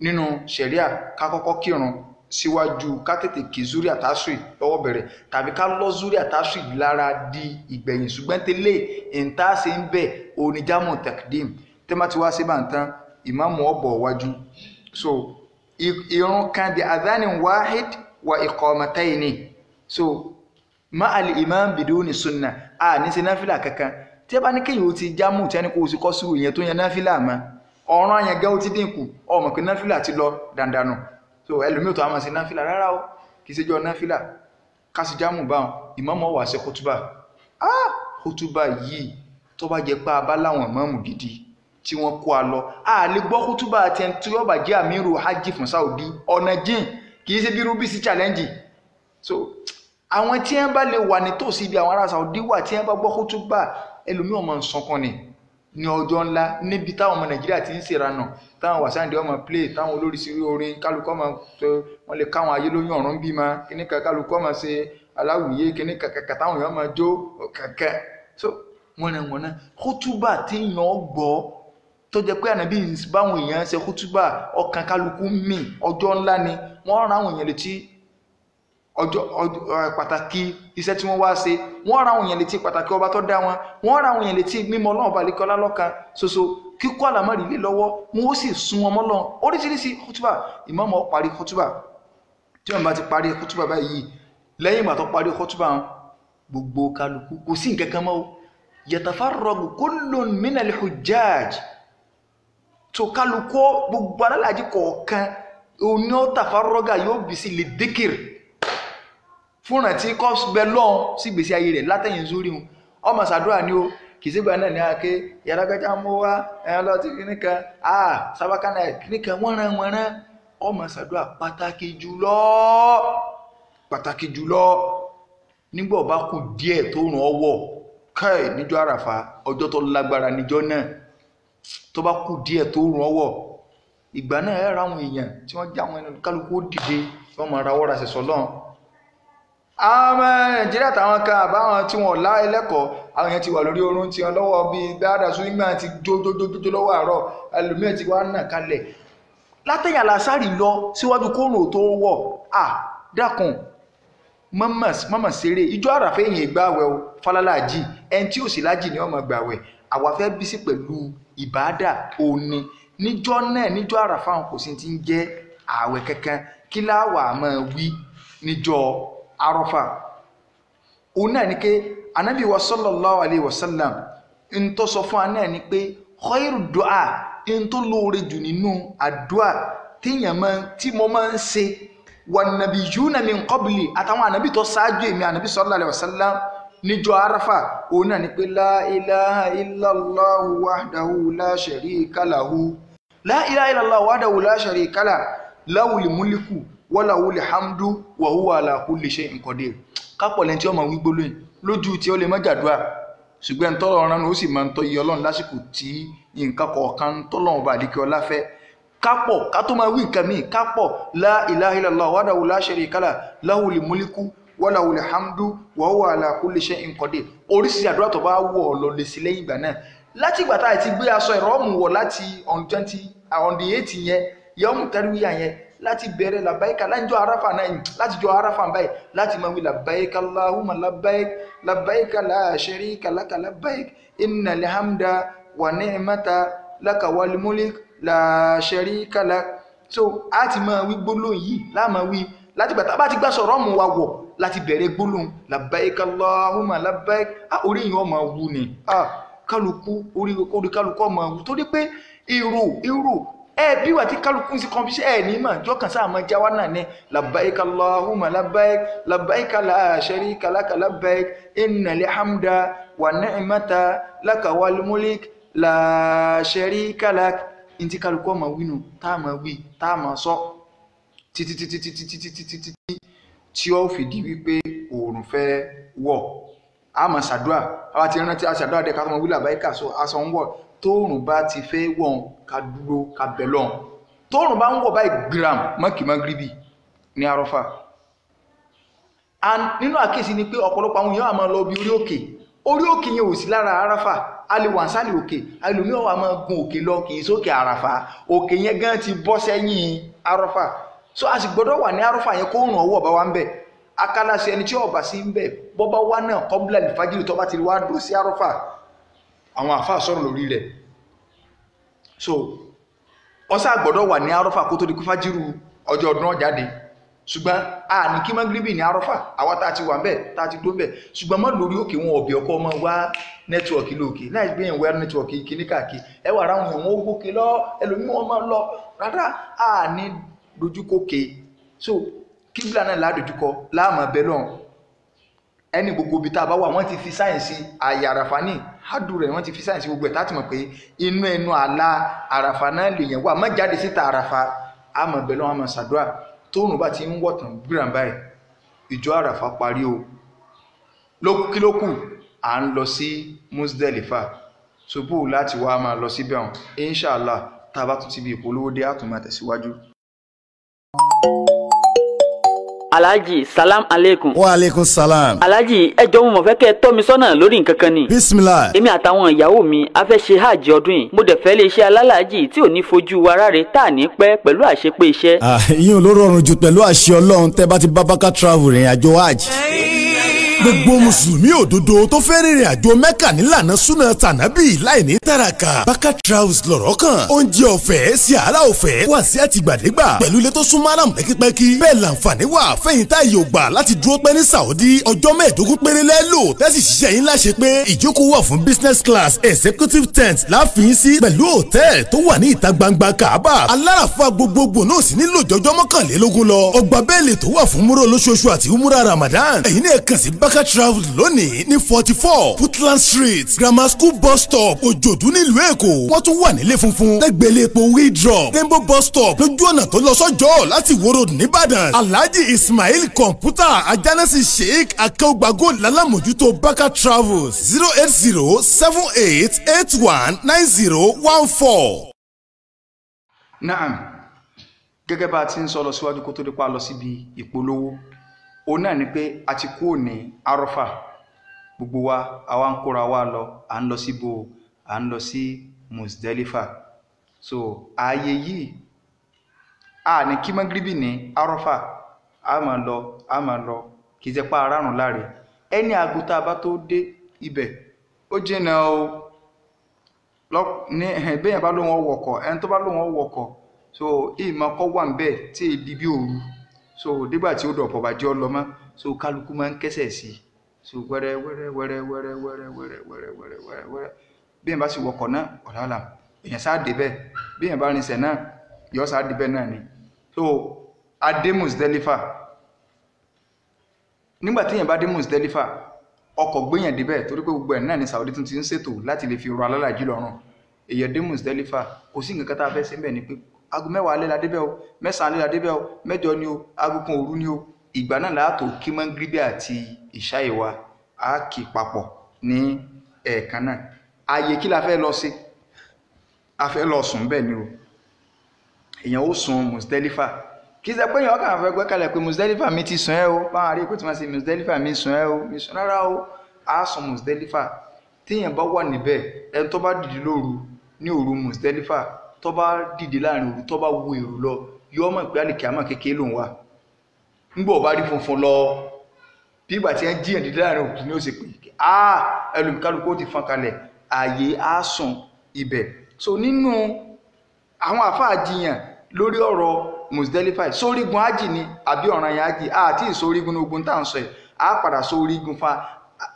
nínú ṣẹ̀ríà ká kọ́kọ́ kírun síwájú ká tètè kí zúrí àtàṣì lọ́wọ́ bẹ̀rẹ̀ tàbí ká lọ zúrí àtàṣì lára di ìgbẹ̀yìn ṣùgbọ́n tẹ́lẹ̀ ìta ṣe ń bẹ̀ oníjàmù takdim tẹ́mà tí wá sí bá ń tán ìmáàmù ọ̀bọ̀ wájú so ìrun kan bí adhanin wahid wa iqamatayni so ma'al imam biduni sunna a ní ṣe náfìlà kankan tí ẹ bá ní kéyìn ó ti jámù tí ẹni kó o sì kọ́ sùúrù yẹn tó yẹn náfìlà mọ́ ọ̀ràn yẹn gẹ́ ó ti dínkù ọmọ pé náfìlà ti lọ dandanu so ẹlòmíì tó a máa ṣe náfìlà rárá o kì í ṣe jọ náfìlà kásì jámù báwọn ìmáàmù wá ṣe kútúbà kútúbà yìí tó bá jẹ́ pé a bá láwọn ìmáàmù gidi tí wọ́n kó a lọ a lè gbọ́ kútúbà àti ẹni tí yóò bá jẹ́ àmírù hajj fún Saudi ọ̀nà jìn kì í ṣe bí rúbísì challenge so àwọn tí wọ́n bá lè wà nítòsí ibi àwọn ará Saudi wà tí wọ́n bá gbọ́ kútúbà ẹlòmíì ọmọ nsọ̀kan ni ní ọjọ́ ńlá níbi táwọn ọmọ Nàìjíríà ti ń ṣèrànà táwọn wàsáǹdì ọmọ play táwọn olóríṣiríṣi orin kálukọ́ máa ṣe wọ́n lè káwọn ayé lóyún ọ̀run bí ma kíníkà kálukọ́ máa ṣe aláwìyé kíníkà kàkà táwọn èèyàn máa jó kàkà so wọ́n náà kútúbà tí èèyàn gbọ́ tó jẹ́ pé ànábì báwọn èèyàn ṣe kútúbà ọkàn kálukú mì ọjọ́ ńlá ni wọ́n rán àwọn èèyàn létí ọjọ́ pàtàkì iṣẹ́ tí wọ́n wá ṣe wọ́n ra àwọn èèyàn létí pàtàkì ọba tó dá wọn wọ́n ra àwọn èèyàn létí mímọ̀ Ọlọ́run balẹ̀ kọ́lá lọ́kan ṣoṣo kíkọ́ àlámọ̀rí lé lọ́wọ́ wọ́n ó sì sun wọn mọ́ Ọlọ́run oríṣiríṣi kútúbà ìmáàmù ó parí kútúbà tí wọ́n bá ti parí kútúbà báyìí lẹ́yìn ìgbà tó parí kútúbà gbogbo kálukú kò sí nǹkan kan mọ́ yatafarragu kullun minal hujjaj tó kálukú gbogbo alálàájì kọ̀ọ̀kan òní ó tàfárọ́gà yóò bì sí lè dékìrì fúnra tí kọ́ bẹ lọ́n sí gbèsè ayé rẹ̀ látẹ̀yìn sórí wọn ọmọ sàdúrà ní o kì í sígbà náà ní àké yàrágájá mọ́ wá ẹ̀yàn lọ tí kìnnìkan sábàkánà kìnnìkan wọ́n rán ọmọ sàdúrà pàtàkì jùlọ nígbà ọba kù díẹ̀ tó ràn ọwọ́ káì níjọ́ àràfà ọjọ́ tó lágbára níjọ́ náà tó bá kù díẹ̀ tó ràn ọwọ́ ìgbà náà ẹ̀ ra àwọn èèyàn tí wọ́n já àwọn ẹni kálukú dìde wọ́n máa rawọ́ ra ṣẹ̀ṣọ́ lọ́n àwọn Nàìjíríà táwọn kan àbáwọn tí wọ́n lá ẹlẹ́kọ̀ọ́ àwọn èèyàn ti wà lórí oorun tí wọ́n lọ́wọ́ bíi dáadáa sún nígbà tí jójójójó lọ́wọ́ àárọ̀ ẹlòmíràn ti wá nà kalẹ̀ látẹ̀yìn àlàsárì lọ síwájú kóòrùn tó wọ̀ dákun mọ́mọ́ ṣeré ìjọ àràfẹ́ èèyàn gbààwẹ̀ o falálàjì ẹni tí ò sí lájì ni ọmọ gbààwẹ̀ àwa fẹ́ bí sí pẹ̀lú ìbáàdà òní níjọ́ náà níjọ́ àràfà kò sí ti ń jẹ́ ààwẹ̀ kankan kí láwà máa wí níjọ́ àràfà òun náà ni pé anábì wa sallallahu alayhi wa sallam ń tó sọ fún wa náà ni pé khairu du'a ń tó lóore jù nínú àdúà tí mo máa ń ṣe wan nabiyuna min qabli àtàwọn ànábì tó ṣáájú èmi ànábì sallallahu alayhi wa sallam níjọ́ àràfà òun náà ni pé la ilaha illallahu wahdahu la sharika lahu la ilaha illallahu wahdahu la sharika lahu lahul mulku wa lahul hamdu wa huwa ala kulli shay'in qadir kápọ̀ lẹ́ntí ọmọ wí gbólóyìn lójú tí ó lè má jàdúrà ṣùgbọ́n tọ́lọ̀ ọ̀rán ó sì máa ń tọ́ iye Ọlọ́run lásìkò tí nǹkan kọ̀ọ̀kan tọ́lọ̀run bá àdíkẹ́ ọlá fẹ́ kápọ̀ ká tó máa wí nǹkan míì kápọ̀ la ilaha illallahu wahdahu la sharika lahu lahul mulku wa lahul hamdu wa huwa ala kulli shay'in qadir oríṣiríṣi àdúrà tó bá wọ̀ lọ lè sí lẹ́yìn ìgbà náà láti ìgbà tá a ti gbé aṣọ ìrọ́mù wọ̀ láti on the 8 yẹn yawmu tarwiya yẹn láti bẹ̀rẹ̀ labbaika lájọ́ àràfà náà láti jọ àràfà báyìí láti máa wí labbaika Allahumma labbaik labbaika la sharika laka labbaik innal hamda wa ni'mata laka wal mulk la sharika lak so a ti máa wí gbólóhùn yìí láàmà wí láti gbàtà bá ti gbá sọ̀rọ̀ mú wa wọ̀ láti bẹ̀rẹ̀ gbólóhùn labbaika Allahumma labbaik orí yìí ọmọ wù ní kálukú orí kálukú ọmọ wù torí pé èrò bí wà tí kálukú sí confusion ní mà jọ kan sáà mọ́ jáwá náà ní labbaik Allahumma labbaik labbaik la sharika laka labbaik innal hamda wa ni'mata laka wal mulk la sharika lak inti kálukú ma winu tá ma wí tá ma sọ títí tí ó fi di wípé oòrùn fẹ́ wọ̀ a ma ṣàdúà àwa ti rántí a ṣàdúà de ká ma wí labbaik so aso nwo tóòrùn bá ti fẹ́ wọ̀n ká dúró ká bẹ̀lọ́n tóòrùn bá ń wọ̀ báyìí gram mọ́kì magribi ní Àrọ́fà and nínú àkíyèsí ni pé ọ̀pọ̀lọpọ̀ àwọn èèyàn máa lọ bí orí òkè yẹn ò sí lára Àràfà a lè wà sálẹ̀ òkè ẹlòmíì wà máa gun òkè lọ kì í sókè Àràfà òkè yẹn gan ti bọ́ sẹ́yìn Àrọ́fà so a sì gbọ́dọ̀ wà ní Àrọ́fà yẹn kóòrùn ọwọ́ bá wà ń bẹ̀ akálàṣe ẹni tí ọba sí ń bẹ̀ bọ́bá wà náà kọ́bílà lè fájìlì tó bá ti wá dúró sí Àrọ́fà àwọn àfáà sọ̀rọ̀ lórí rẹ̀ so ọsá gbọ́dọ̀ wà ní Àrọ́fà kó tó di kú fájírù ọjọ́ ọdún náà jáde ṣùgbọ́n a ní kí magribi ní Àrọ́fà àwa tá ti wà ńbẹ̀ tá ti dó ńbẹ̀ ṣùgbọ́n mọ́ lórí òkè wọn ọ̀bẹ̀ ọkọ̀ ọmọ wá nẹ́tíwọ̀kì lókè láì gbé yẹn wá nẹ́tíwọ̀kì kìíní káàkiri ẹwà ara wọn wọn ó gòkè lọ ẹlòmíì wọn máa lọ rárá a ní dojúkókè so kíbla náà ládojúkọ láàmà bẹ́lọ̀ ẹni gbogbo bí tá a bá wà wọ́n ti fi sáyẹ̀nsì àyè Àràfà ní hádùn rẹ̀ wọ́n ti fi sáyẹ̀nsì gbogbo ẹ̀ láti mọ̀ pé inú ẹnu àlà Àràfà náà lè yẹn wà má jáde síta Àràfà àmọ̀ bẹ̀lọ́ àmọ̀ sàdúrà tóòrùn bá ti ń wọ̀tàn gbìràn báyìí ìjọ Àràfà parí o kí ló kù à ń lọ sí Muzdalifa ṣubú láti wá máa lọ síbẹ̀ hàn inṣàlá tá a bá tún ti bí ìpolówó dé àtúnmọ̀ tẹ̀síwájú. Alhaji salam aleikum. Wa alaikum salam. Alhaji ẹ jọ̀ọ́ mo fẹ́ kẹ́ tọ́ mi sọ́nà lórí nǹkan kan ni. Bismillah. Èmi àtàwọn ìyàwó mi a fẹ́ ṣe hajj ọdún yìí. Mo dẹ̀ fẹ́ lè ṣe alálàájì tí ò ní fojú wa ráre tá ní pẹ́ pẹ̀lú àṣepé iṣẹ́. Ìyẹn ló rọrùn jù pẹ̀lú àṣẹ Ọlọ́run tẹ́ bá ti bá Baka travel rìn àjò hajj. Gbogbo mùsùlùmí òdodo tó fẹ́ rìnrìn àjò Mẹ́kà nílànà súnà tànábì láì ní tàràkà. Baka travels lọ̀rọ̀ kan. Oúnjẹ ọ̀fẹ́ sí àrà ọ̀fẹ́ wà sí àtìgbàdégbà. Pẹ̀lú ilé tó súnmọ́ àràm pẹ́kípẹ́kí. Bẹ́ẹ̀ làǹfààní wà fẹ́yìn tá yóò gbà láti dúró pẹ́ ní Saudi. Ọjọ́ 15 péré lẹ́lò tẹ́sí ṣiṣẹ́ yín láṣẹ pé ìjókòó wà fún business class executive tent láàfin sí pẹ̀lú hòtẹ́ẹ̀lì tó wà ní ìta gbangba Kaaba. Aláràfà gbogbogbò náà sì nílò jọjọ́ 21 lọ. Ọgbà bẹ́ẹ̀lì tó wà fún múrò lóṣooṣù àti umura Ramadan. Ẹ̀yin náà kàn sí Baka travel lónìí ní 44 Footland Street Grammar School bus stop Òjòdú nílùú Èkó. Wọ́n tún wà nílé funfun lẹ́gbẹ̀lẹ́ epo Wheeldrop Rainbow bus stop lójú ọ̀nà tó lọ sọ́jọ́ láti Ìwó Road nìbàdàn. Alhaji Ismail kọ̀ǹpútà Ajánásì Sheikh Akéwùgbàgò lálámójútó Baka travels 08078819014. Naam gẹ́gẹ́ bá a ti ń sọ lọ síwájú kó tó dípa lọ síbi ìpolówó ó náà ni pé a ti kúrò ní Àrọ́fà gbogbo wa àwa ń kóra wa lọ à ń lọ síbo à ń lọ sí Muzdalifa so ààyè yìí a ní kí magribi ní Àrọ́fà a máa lọ kì í jẹ́ pa arárùn láre ẹni àgùntà bá tó dé ibẹ̀ ó jìnnà o ní bẹ́yẹn bá lóun ọwọ́kọ̀ ẹni tó bá lóun ọwọ́kọ̀ so ìmọ̀ kọ́ wà ń bẹ̀ tí èdè bí òru so dígbà tí ó dọ̀pọ̀ bá jẹ́ ọlọ́mọ so kálukú máa ń kẹ́sẹ̀ sí so wẹ́rẹ́ bí ẹ̀ bá sì wọkọ̀ náà ọ̀làlà èèyàn sáà débẹ̀ bí ẹ̀ bá rinṣẹ̀ náà yọ sáà débẹ̀ náà ni so adé Muzdalifa nígbà tí èèyàn bá dé Muzdalifa ọkọ̀ gbéyàn débẹ̀ torí pé gbogbo ẹ̀ náà ni Saudi tún ti ń ṣètò láti lè fi rọ alálàájì lọ́rùn èèyàn dé Muzdalifa kò sí nǹkan tá a fẹ́ sí mbẹ̀ ni pé aago 10 alẹ́ la débẹ̀ o 9 alẹ́ la débẹ̀ o 8 ni o aago 1 òru ni o ìgbà náà láàtò kí mọ́ngíríbì àti ìṣáì wa á kì papọ̀ ní ẹ̀ẹ̀kan náà ààyè kí la fẹ́ lọ sí a fẹ́ lọ sùn bẹ́ẹ̀ ni o èèyàn ó sùn Muzdalifa kì í ṣe pé èèyàn kàn fẹ́ gbẹ́kẹ̀lẹ̀ pé Muzdalifa mi ti sùn ẹ́ o báwọn àrí èkó tí wọ́n ṣe Muzdalifa mi sùn ẹ́ o mi sùn rárá o á sùn Muzdalifa tíyẹn bá wà níbẹ̀ ẹni tó bá dìde lóru ní òru Muzdalifa tó bá dìde láàrin òru tó bá wo èrò lọ yọ ọmọ ìpé àlìkíámà kékeré lòun wà ńgbọ̀ bá rí funfun lọ bí ìgbà tí ẹ jíyàn dìde láàrin òkú ní ó sì pé ẹlòmíkálukú ó ti fọn kalẹ̀ ààyè á sùn ibẹ̀ so nínú àwọn àfáà jiyàn lórí ọ̀rọ̀ Muzdalifa sórígun ájì ni àbí ọ̀ràn yẹn ájì àti ìsórígun ogun tá à ń sọ ẹ̀ á padà sórígun fa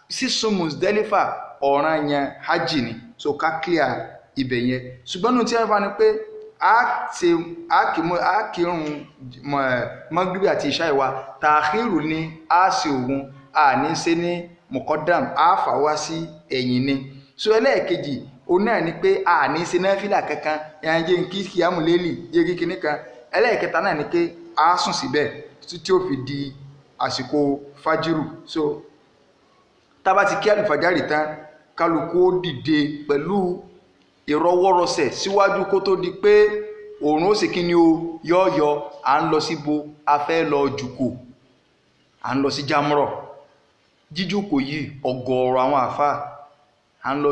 sísun Muzdalifa ọ̀ràn yẹn ájì ni so ká clear ibẹ̀ yẹn ṣùgbọ́n nù tí ẹ bá ní pé a kírun magribi àti ìṣá ìwà tààkìrù ni a ṣe òun a ní ṣe ní muqaddam a fà wá sí ẹ̀yìn ni so ẹlẹ́ẹ̀kejì òun náà ni pé a ní ṣe náfìlà kankan ẹ̀yàn jẹ́ kí kíyàmù lélì jẹ́ kíkíní kan ẹlẹ́ẹ̀kẹta náà ni pé a sùn síbẹ̀ tí ó fi di àsìkò fájírù so tábà ti kí àlùfàjárì tán kálukú ó dìde pẹ̀lú ìrọwọ́rọsẹ̀ síwájú kó tó di pé òòrùn ó sì kí ni o yọ́ọ̀yọ́ à ń lọ síbo a fẹ́ lọ jùkò à ń lọ sí jámúrọ̀ jíjùkò yìí ọ̀gọ̀ọ̀rọ̀ àwọn àfáà à ń lọ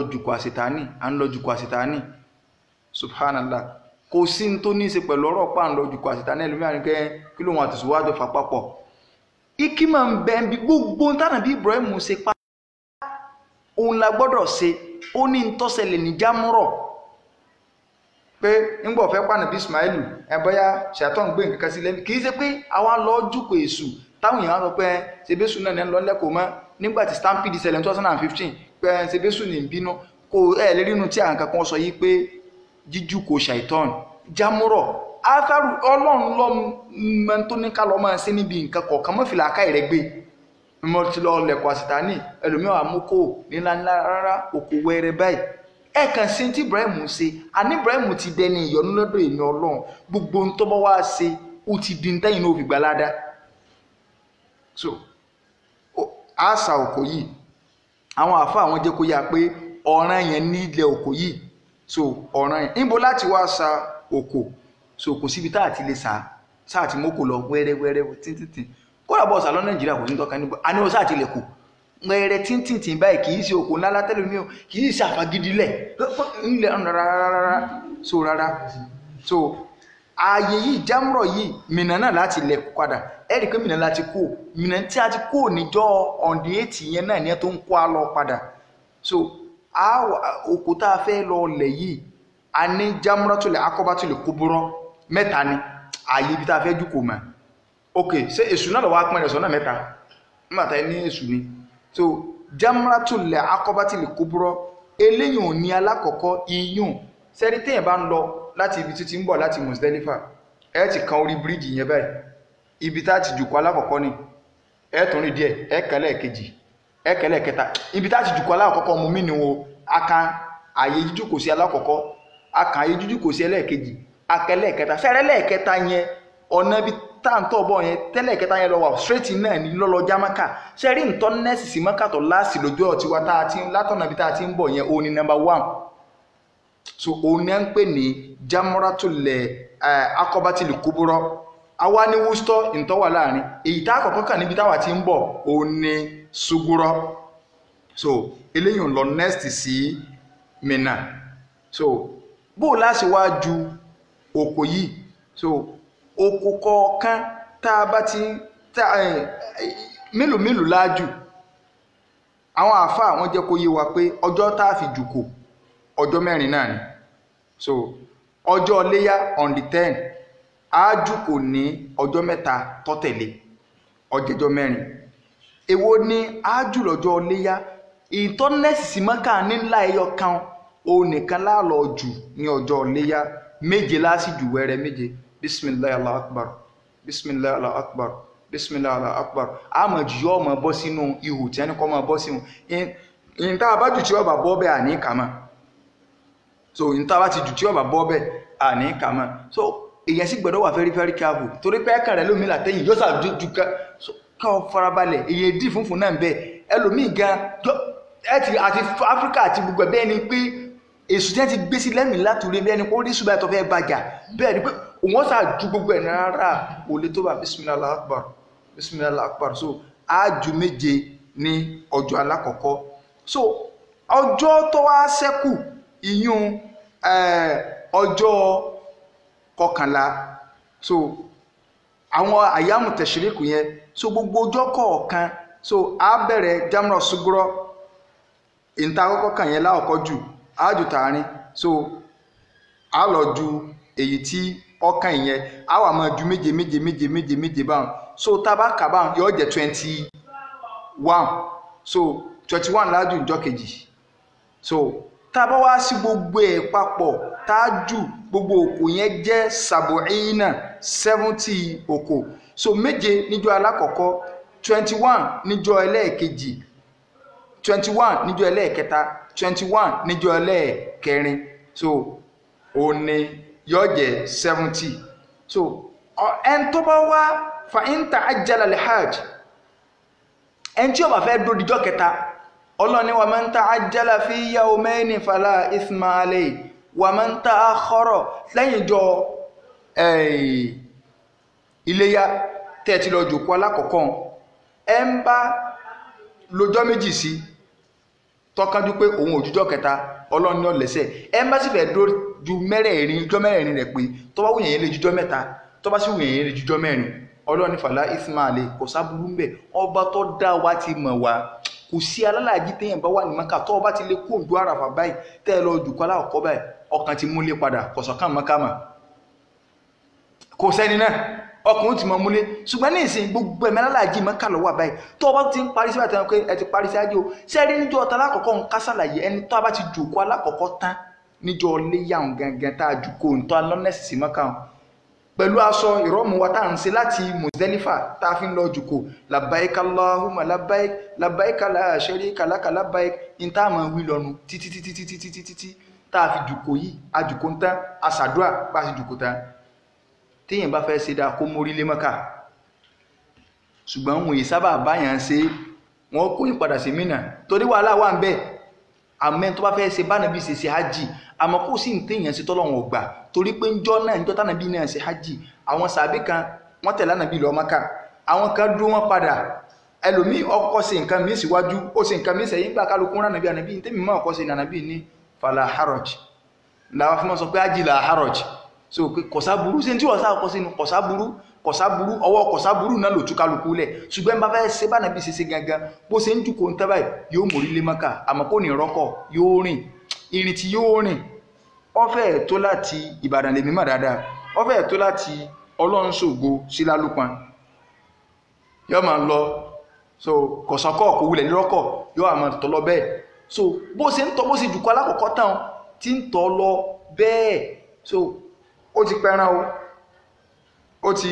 jùkò àṣetánì subhanallah kò sí ní tó ní í ṣe pẹ̀lú ọ̀rọ̀ pa à ń lọ jùkò àṣetánì ẹlòmíràn kẹ́ kí lóun àtẹ̀síwájú fà papọ̀ ikima ń bẹ bí gbogbo tánà bí Ibrahim ṣe pa òun la gbọ́dọ̀ ṣe ó ní ń tọ́sẹ̀lẹ̀ ní jámúrọ̀ pé ńgbọ̀ fẹ́ pàánà bí Ismailu ẹbọ́yá ṣàtọ́n gbé nǹkan sí lẹ́nu kìí ṣe pé àwa lọ jùkò èṣù táwọn èèyàn sọ pé ṣebéṣù náà ní lọ lẹ́kọ̀ọ́ mọ́ nígbàtí stampede ṣẹlẹ̀ 2015 pé ṣebéṣù ní bínú kò ẹ̀ lérí inú tí àwọn kankan sọ yìí pé jíjùkò ṣàìtọ́n jámúrọ̀ áfẹ́rù ọlọ́run lọ mọ́ tó ní ká lọ máa ṣe níbi nǹkan kọ̀ọ̀kan mọ́fìlà aká ìrẹ́gbé mọ́ ti lọ lẹ̀kọ̀ àṣìtánì ẹlòmíwà mọ́kò níláńlá rárá òkò wẹ́rẹ́ báyìí ẹ̀kan sí tí Ibrahim ṣe àní Ibrahim ti dẹni ìyọnú lọ́dọ̀ èmi ọlọ́run gbogbo ń tọ́ bọ́ wá ṣe ó ti di ntẹ́yìn ní òfìgbà ládá so àṣà òkò yìí àwọn àfá àwọn jẹ́ kó yá pé ọ̀ràn yẹn ní ilẹ̀ òkò yìí so ọ̀ràn yẹn níbo láti wá sa òkò so kò síbi tá àti lè sáà tí mọ́kò lọ wẹ́rẹ́wẹ́rẹ́ títí kódà bọ́ọ̀sà lọ Nàìjíríà kò ní tọ́ka níbo a ní ó sáà ti lè kù wẹ́rẹ́ tíntìntìn báyìí kìí ṣe òkò ńlá látẹ́lómi ò kìí ṣe àfagídílẹ̀ ńlẹ̀ rárá so ààyè yìí jámúrọ̀ yìí Mínà náà láti lẹ̀ padà ẹ̀rí pé Mínà láti kó Mínà tí a ti kó níjọ́ on the 8 yẹn náà ní ẹ tó ń kó a lọ padà so òkò tá a fẹ́ lọ lẹ̀ yìí a ní Jamratul Aqabatul Kubra mẹ́ta ni ààyè ibi tá a fẹ́ jùkò mọ́ ok ṣé èṣù náà lọ wá pín ẹ̀sọ́ náà mẹ́ta nígbàtà ní èṣù ni so Jamratul Aqabatul Kubra eléyìn ò ní alákọ̀ọ́kọ́ iyùn sẹ́rí téèyàn bá ń lọ láti ibi títí ń bọ̀ láti Muzdalifa ẹ ti kan orí bíríjì yẹn báyìí ibi tá ti jùkọ́ alákọ̀ọ́kọ́ ni ẹ tún rí díẹ̀ ẹ kẹlẹ̀ kejì ẹ kẹlẹ̀ kẹta ibi tá ti jùkọ́ alákọ̀ọ́kọ́ mú mí ni o akan àyè jíjùkò sí alákọ̀ọ́kọ́ akan àyè jíjùkò sí ẹlẹ́ẹ̀kejì akẹlẹ̀ kẹta fẹ́rẹ́ lẹ́ẹ̀kẹta yẹn ọ̀nà ibi táǹtọ̀ bọ̀ yẹn tẹ́lẹ̀ kẹta yẹn lọ wà straight náà ní lọ́lọ́ jámákà ṣẹ́rí ǹtọ́ nẹ́ẹ̀sì sí mọ́kàtọ̀ láàsì lójú ọ̀tí wa látọ̀nà ibi tá a ti ń bọ̀ yẹn òun ni number 1 so òun ni à ń pè ní Jamratul Aqabatul Kubra àwa ní wústọ́ ǹtọ́ wà láàrin èyí tá àkọ́kọ́ kà níbi táwa ti ń bọ̀ òun ni Sugura so eléyìí ń lọ next sí Mínà so bó láti wá ju òkò yìí so òkò kọ̀ọ̀kan tá a bá ti mélòó láájú àwọn àfáà wọ́n jẹ́ kó yé wa pé ọjọ́ tá a fi jùkò ọjọ́ 4 náà ni so ọjọ́ Iléyá on the 10 a jùkò ní ọjọ́ 3 tó tẹ̀lé ọjọ́ 4 èwo ni a jù lọ́jọ́ Iléyá ìtọ́nẹ́sì sí Mákà nílá ẹyọ kan òun nìkan láàlọ́ jù ní ọjọ́ Iléyá 7 láti jù wẹ́rẹ́ 7 bisimilayi Allahu akbar bisimilayi Allahu akbar bisimilayi Allahu akbar àmọ́ jù yọ́ ọmọ bọ́ sínú ihò tí ẹni kọ́ mọ́ bọ́ sínú ìta àbájù tí ọba bọ́ bẹ́ àní kàmá so ìta bá ti jù tí ọba bọ́ bẹ́ àní kàmá so èyàn sì gbọ́dọ̀ wà very very careful torí pé ẹ̀kàn rẹ̀ lómi làtẹ́yìn yóò sàdójú ká ọ farabalẹ̀ èyàn dì funfun náà bẹ́ẹ̀ ẹlòmíì gan àti Áfíríkà àti gbogbo ẹ̀ bẹ́ẹ̀ ni pé èsù tí wọ́n ti gbé sí lẹ́mìí látòrí bẹ́ẹ̀ ni kó rí ṣùgbọ́n ẹ̀tọ́ fẹ́ bàjá bẹ́ẹ̀ ni pé òun sà ju gbogbo ẹ̀ rárá kò lè tó bá bisimilahi Allahu akbar bisimilahi Allahu akbar so á ju 7 ní ọjọ́ alákọ̀ọ́kọ́ so ọjọ́ tó wá ṣẹ́kù ìyún ọjọ́ 11 so àwọn àyàmù tẹ̀ṣíríkù yẹn so gbogbo ọjọ́ kọ̀ọ̀kan so á bẹ̀rẹ̀ Jamra Sugura ìta àkọ́kọ́ kan yẹn láọ̀kọ́ jù ájù tààrin so a lọ ju èyí tí ọkàn ìyẹn a wà máa ju 7 báwọn so tábà kà báwọn yóò jẹ́ 21 so 21 lájú ìjọ kejì so tá bá wá sí gbogbo ẹ̀ papọ̀ tá jù gbogbo òkò yẹn jẹ́ sabu'ina 70 òkò. So méje níjọ́ alákọ̀ọ́kọ́, 21 níjọ́ ẹlẹ́ẹ̀kejì, 21 níjọ́ ẹlẹ́ẹ̀kẹta, 21 níjọ́ ẹlẹ́ẹ̀kẹrin. So òní yóò jẹ́ 70. So ẹn tó bá wá fa in ta'ajjala al-hajj, ẹn tí ó bá fẹ́ dúró díjọ́ kẹta, Ọlọ́run ní wa man ta'ajjala fi yawmayni fala ithma alayhi wa man ta'akhkhara lẹ́yìn jọ iléyá tẹ́ẹ̀tì lọ jòkó alákọ̀ọ́kọ́ ẹ ń bá lọ́jọ́ méjì sí tọ́kájú pé òun òjújọ́ kẹta Ọlọ́run ní ọ̀lẹ́sẹ̀ ẹ ń bá sì fẹ́ dúró ju mẹ́rẹ̀ẹ̀rin rẹ̀ pé tó bá wùyẹn lè jújọ́ mẹ́ta tó bá sì wùyẹn lè jújọ́ mẹ́rin Ọlọ́run ní fala ithma alayhi kò sáburú ń bẹ̀. Ọba tó dá wa ti mọ̀ wá, kò sí alálàájí téèyàn bá wà ní Mákà tó bá ti lè kó òǹdó àràfà báyìí tẹ́ ẹ lọ jùkọ aláwọ̀kọ́ báyìí ọkàn ti múlé padà kọ̀sọ̀kan Mákà kò sẹ́ni náà ọkùnrin ti mọ múlé. Ṣùgbọ́n ní ìsìn gbogbo ẹ̀mí alálàájí Mákà lọ́wọ́ báyìí tó bá ti ń parí sí àtẹnukọ́ pé ẹ ti parí sí ájò sẹ́rí níjọ́ ọ̀tá alákọ̀ọ́kọ́ ń kásàlàyé ẹni tó bá ti jùkọ alákọ̀ọ́kọ́ tán níjọ́ léyàwó gangan tá a jùkọ òǹtọ́ alọ́nẹ́sì sí Mákà pẹ̀lú aṣọ ìrọ́mù wa tá à ń ṣe láti Muzdalifa tá a fi ń lọ jùkọ labbaik Allahumma labbaik labbaik la sharika laka labbaik ní tá a máa wí lọ́nu títí tá a fi jùkọ yìí a jùkọ ń tán a ṣàdúrà bá a ṣe jùkọ tán. Téèyàn bá fẹ́ ṣe dáa kó mórí lé Mákà, ṣùgbọ́n wọn yìí sábà báyàn ṣe wọ́n kó yín padà sí Mínà torí wàhálà wà ń bẹ̀. Àmẹ́ tó bá fẹ́ ṣe bánàbí ṣe hajj àmọ́ kó sì ń téèyàn ṣe tọ́lọ́run ọgbà torí pé njọ́ tánàbí náà ṣe hajj àwọn sàbí kan wọ́n tẹ̀lé ànàbí lọ Mákà, àwọn kan dúró wọn padà, ẹlòmíì ọkọ̀ ṣe nǹkan míì síwájú ó ṣe nǹkan míì sẹ́yìn gbà kálukú rán ànàbí tẹ́mi mọ́ ọkọ̀ ṣe ní ànàbí ní fala haraj làwọn fi mọ́ sọ pé hajj la haraj. So kọ̀sáburú sí tí wọ́n sáà kọ́ sínú kọ̀sáburú ọwọ́ kọ̀sáburú náà lò tú kálukú lẹ̀. Ṣùgbọ́n bá fẹ́ ṣe bánàbí ṣe gangan bó ṣe ń jùkọ́ ń tẹ́bà yóò mórí lé Mákà àmọ́ kò ní rọ́kọ̀ yóò rìn ìrìn tí yóò rìn ó fẹ́ tó láti Ìbàdàn lè mímọ̀ dáadáa ó fẹ́ tó láti Ọlọ́run ṣògo sí Lálùpàn yóò máa lọ. So kọ̀sọ́kọ̀ kò wulẹ̀ nírọ́kọ̀ yóò àmọ́ tọ́ lọ bẹ́ẹ̀. So bó ṣe ń tọ́ bó ṣe jùkọ́ alákọ̀ọ́kọ́ tán tí ń tọ́ lọ bẹ́ẹ̀. So ó ti pẹran o ó ti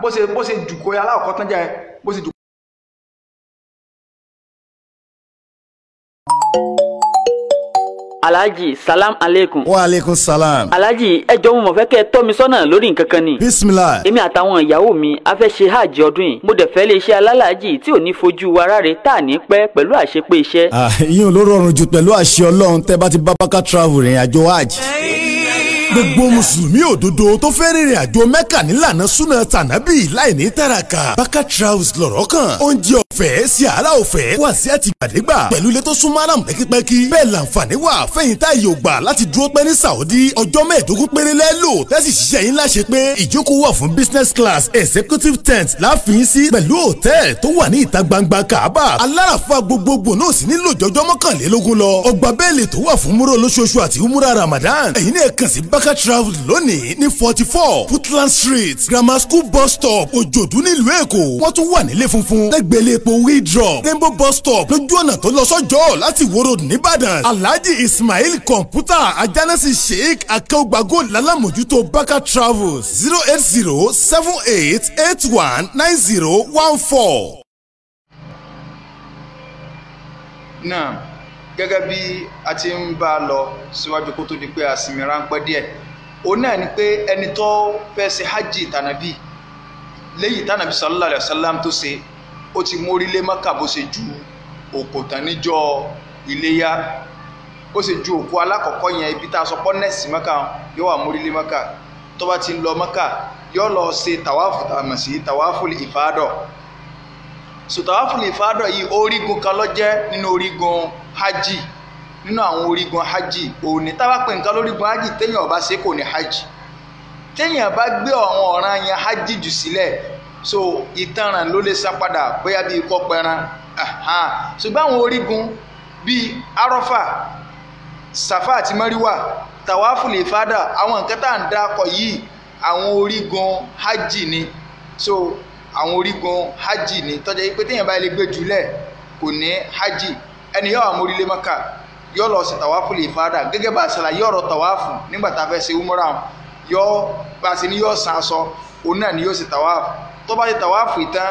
bó ṣe jùkọ́ aláwọ̀kọ́ tán jẹ́ bó ṣe jùkọ́. Alhaji salam aleikum. Wa alaikum salam. Alhaji ẹ jọ̀ọ́ mo fẹ́ kẹ́ tọ́ mi sọ́nà lórí nǹkan kan ni. Bismillah. Èmi àtàwọn ìyàwó mi a fẹ́ ṣe hajj ọdún yìí. Mo dẹ̀ fẹ́ lè ṣe alálàájì tí ò ní fojú wa ráre tá à ní pẹ́ pẹ̀lú àṣepé iṣẹ́. Ìyẹn ló rọrùn jù pẹ̀lú àṣẹ Ọlọ́run tẹ́ bá ti bá Baka Travel rìn àjò hajj. Gbogbo mùsùlùmí òdodo tó fẹ́ rìnrìn àjò Mẹ́kà nílànà súnà tànábì láì ní tàràkà. Baka Travels lọ̀rọ̀ kan. Oúnjẹ ọ̀fẹ́ sí àrà ọ̀fẹ́ wà sí àtìgbàdégbà pẹ̀lú ilé tó súnmọ́ àràm pẹ́kípẹ́kí. Bẹ́ẹ̀ làǹfààní wà fẹ́yìn tá yóò gbà láti dúró pẹ́ ní Saudi ọjọ́ 15 péré lẹ́lò tẹ́sí ṣiṣẹ́ yín láṣẹ pé ìjókòó wà fún business class executive tent láàfin sí pẹ̀lú hòtẹ́ẹ̀lì tó wà ní ìta gbangba Kaaba. Aláràfà gbogbogbò náà sì nílò jọjọ́ 21 lọ. Ọgbà bẹ́ẹ̀lì tó wà fún múrò lóṣooṣù àti umura Ramadan. Ẹ̀yin náà kàn sí Baka Travel lónìí ní 44 Footland Street Grammar School bus stop Òjòdú nílùú Èkó. Wọ́n tún wà nílé funfun lẹ́gbẹ̀lẹ́ epo Wheeldrop Rainbow bus stop lójú ọ̀nà tó lọ sọ́jọ́ láti Ìwó Road nìbàdàn. Alhaji Ismail Kọ̀mpútà Ajánásì Sheikh Akeugbago lálámójútó Baka Travels 08078819014. Náà gẹ́gẹ́ bí a ti ń bá a lọ síwájú kó tó di pé a sinmi ráńpẹ́ díẹ̀ òun náà ni pé ẹni tó fẹ́ ṣe hajj tànàbí léyìí tànàbí sallallahu alaihi wasallam tó ṣe ó ti mórí lé Mákà bó ṣe ju òkò tán níjọ́ iléyá bó ṣe ju òkú alákọ̀ọ́kọ́ yẹn ibi tá a sọ pọ́ nẹ́ẹ̀sì Mákà yóò wà mórí lé Mákà tó bá ti ń lọ Mákà yóò lọ ṣe tàwáfù tàmà sí tàwáfùl ìfádọ̀. So tàwáfùl ìfádọ̀ yìí orígun kan ló jẹ́ nínú orígun hajj nínú àwọn orígun hajj òní tá bá pè nǹkan lórígun hajj téèyàn bá ṣe kò ní hajj téèyàn bá gbé àwọn ọ̀ràn yẹn hajj jù sílẹ̀ so ìtanràn ló lè sá padà bóyá bíi kọ́ pẹran ṣùgbọ́n àwọn orígun bíi arọ́fà sàfà àti mẹ́ríwà tàwáfùl ìfádà àwọn nǹkan tá à ń dákọ̀ yìí àwọn orígun hajj ni àwọn orígun hajj ni tọ́jà yìí pé téèyàn bá lè gbé jùlẹ̀ kò ní hajj ẹni yóò amórílé Mẹ́kà yóò lọ sí tàwáfù lè fádà gẹ́gẹ́ bá ṣàlàyé ọ̀rọ̀ tàwáfù nígbà tá a fẹ́ ṣe umura yóò bá ṣe ní yóò san aṣọ òun náà ni yóò ṣe tàwáfù tó bá ṣe tàwáfù ìtàn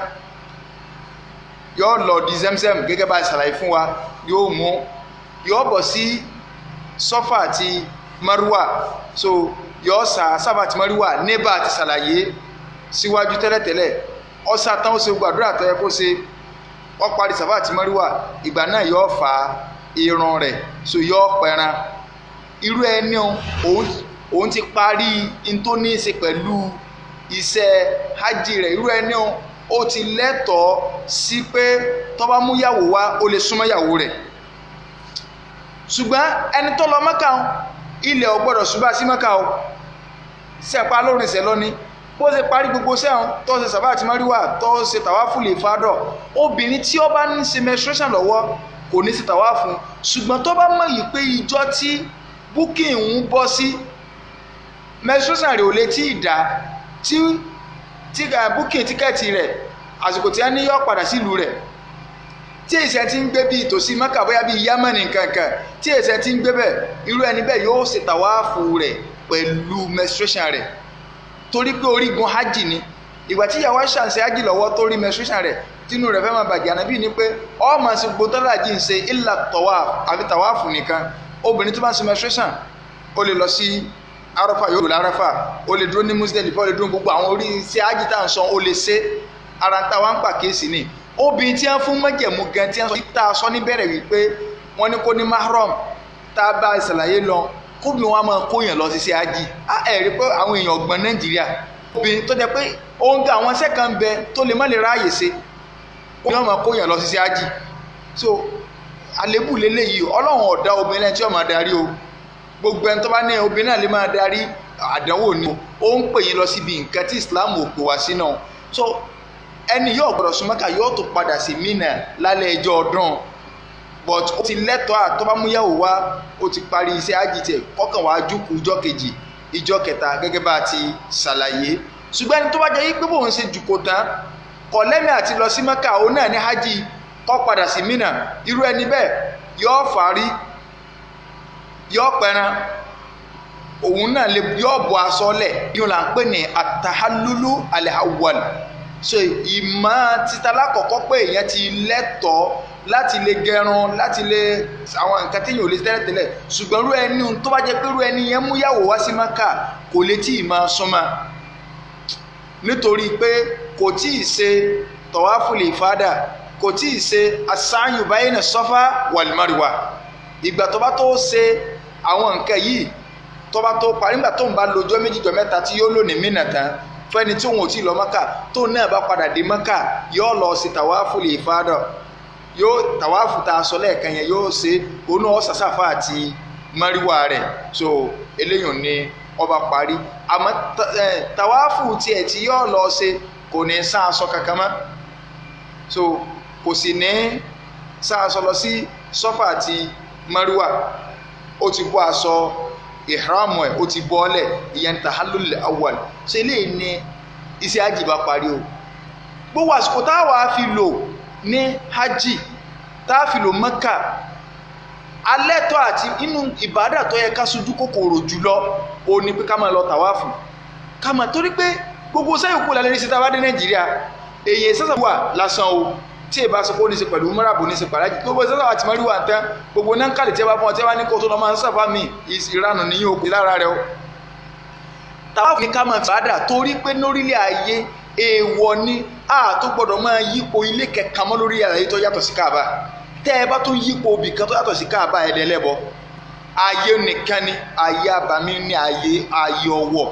yóò lọ di Zemzem gẹ́gẹ́ bá ṣàlàyé fún wa yóò bọ̀ sí Sọ́fà àti Marwa so yóò sa Sáfà àti Marwa níbà àti ṣàlàyé síwájú tẹ́lẹ̀tẹ́lẹ̀ ọ̀sà tán ó ṣe gbàdúrà tó yẹ kó ṣe ó parí Sáfà àti Marwa ìgbà náà yóò fa irun rẹ̀ so yóò pẹran irú ẹni òun ti parí in tó ní í ṣe pẹ̀lú iṣẹ́ hajj rẹ̀ irú ẹni ó ti lẹ́tọ̀ọ́ sí pé tó bá mú yàwó wá ó lè súnmọ́ yàwó rẹ̀ ṣùgbọ́n ẹni tó lọ Mẹ́kà ilẹ̀ ò gbọ́dọ̀ ṣùgbọ́n sí Mẹ́kà o sẹ́pa lórin ṣẹ̀ lọ́ni bó ṣe parí gbogbo sẹ́hùn tó ṣe Sáfà àti Marwa tó ṣe tàwáfù lè fádọ̀ obìnrin tí ó bá ní ṣe menstruation lọ́wọ́ kò ní ṣe tàwáfù ṣùgbọ́n tó bá mọ̀ yìí pé ìjọ tí booking ń bọ́ sí menstruation rẹ̀ ò lè tí ì dá tí booking tíkẹ́ẹ̀tì rẹ̀ àsìkò tí a ní yọ padà sílùú rẹ̀ tí èsẹ̀ ti ń gbé bí ìtòsí Mẹ́kà bóyá bí Yámánì kankan tí èsẹ̀ ti ń gbé bẹ̀ irú ẹni bẹ́ẹ̀ yóò ṣe tàwáfù rẹ̀ pẹ̀lú menstruation rẹ̀ torí pé orígun hajj ni ìgbà tí ìyàwó ṣàǹṣe hajj lọ́wọ́ tó rí menstruation rẹ̀ tínú rẹ̀ fẹ́ máa bàjẹ́ ànábì ní pé ọmọ sí gbótọ́lá jí ń ṣe ìlà tawaf àbí tàwáfù nìkan obìnrin tó bá ń ṣe menstruation ó lè lọ sí Arafa yóò lò lárafa ó lè dúró ní Muzdalifa ó lè dúró gbogbo àwọn orí iṣẹ́ hajj tá à ń sọ ó lè ṣe ara ń ta wá ń pa kéèsì ni obìnrin tí wọ́n fún mọ́jẹ̀mú gan tí wọ́n sọ níbẹ̀rẹ̀ wípé wọ́n ní kó ní mahram tá a bá ìṣàlàyé lọ kóbi wọn máa kóyàn lọ sí iṣẹ́ hajj ẹ rí pé àwọn èèyàn ọgbọ́n Nàìjíríà obìnrin tó jẹ́ pé òun ga àwọn iṣẹ́ kan bẹ tó lè má lè ráàyè ṣe wọ́n máa kóyàn lọ sí iṣẹ́ hajj so àlébù lélẹ́yìí Ọlọ́run ọ̀dá obìnrin lẹ́ni tí wọ́n máa darí o gbogbo ẹni tó bá ní obìnrin náà lè máa darí àdánwò ni ó ń pè yín lọ síbi nǹkan tí Islam ò pè wá sí náà so ẹni yóò gbọ́dọ̀ sún Mẹ́kà yóò tó padà sí Mínà lálẹ́ ẹjọ́ ọdún but ó ti lẹ́tọ̀ọ́ àtọ́bámúyàwó wá ó ti parí iṣẹ́ ajíjẹ kọ́kàn wá jùkú ìjọ́ kejì ìjọ́ kẹta gẹ́gẹ́ bá a ti ṣàlàyé ṣùgbọ́n ẹni tó bá jẹ́ yí pé bóun ṣe jùkó tán kọ̀ lẹ́mí àti lọ sí Mẹ́kà òun náà ní hajj kọ́ padà sí Mínà irú ẹni bẹ́ẹ̀ yóò fárí yóò pẹran òun náà lè yóò bọ́ aṣọ lẹ̀ yóò là ń pè ní atahallulu al-awwal so ìmọ̀ títa lákọ̀ọ́kọ́ pé èèyàn ti lẹ́tọ̀ọ́ láti lè gẹrun láti lè àwọn nǹkan tí yóò lè tẹ́lẹ̀tẹ́lẹ̀ ṣùgbọ́n irú ẹni tó bá jẹ́ pé irú ẹni yẹn mú yàwó wá sí Mẹ́kà kò lè tí ì máa súnmọ́ nítorí pé kò tí ì ṣe tọ̀wáfù lè fádà kò tí ì ṣe as-sa'yu bayna Safa wal Marwa ìgbà tó bá tó ṣe àwọn nǹkan yìí tó bá tó parí nígbà tó ń bá lọ́jọ́ méjì jọ mẹ́ta tí yóò lò ní Mínà tán fẹ́ni tí òun ò tí ì lọ Mẹ́kà tó náà bá padà dé Mẹ́kà yóò lọ sí tàwáfù lè fádà yóò tàwáfù tá a sọ lẹ́ẹ̀kan yẹn yóò ṣe òun náà Sáfà àti Marwa rẹ̀ so eléyìí ni ọba parí àmọ́ tàwáfù tiẹ̀ tí yóò lọ ṣe kò ní sá aṣọ kankan mọ́ so kò sì ní sá aṣọ lọ sí Sọ́fà àti Marwa ó ti bọ́ aṣọ ìhrámù ẹ̀ ó ti bọ́ ọ́lẹ̀ ìyẹn tahallul awwal ṣe eléyìí ni iṣẹ́ hajj bá parí o gbogbo àsìkò táwa fi lò ní hajj táà fi lò Mẹ́kà alẹ́tọ̀ àti inú ìbádà tó yẹ ká sojú kòkòrò jùlọ o ní pé ká máa lọ tàwáfù ká máa torí pé gbogbo sẹ́yìnkú lálẹ́ ní sí tàwádé Nàìjíríà èyí sẹ́sà wà lásán o tí ìbá sọ pé ó ní ṣe pẹ̀lú mọ́ràbù ní ṣe pàdájì gbogbo Sáfà àti Marwa tán gbogbo náà kàlẹ̀ tí ẹ bá fún ọ tí ẹ bá ní kó tó lọ máa ń Sáfà mi ìranù ní yóò pè lára rẹ o tàwáfù ní ká máa ìbádà torí pé lórílẹ̀ ayé èèwọ̀ ni a tó gbọ́dọ̀ máa yípo ilé kẹkàn mọ́ lórí àlàyé tó yàtọ̀ sí Káàbà tẹ́ ẹ bá tó yípo obì kan tó yàtọ̀ sí Káàbà ẹ̀dẹ̀ lẹ́bọ ayé nìkan ni ayé àbámi ní ayé ọwọ́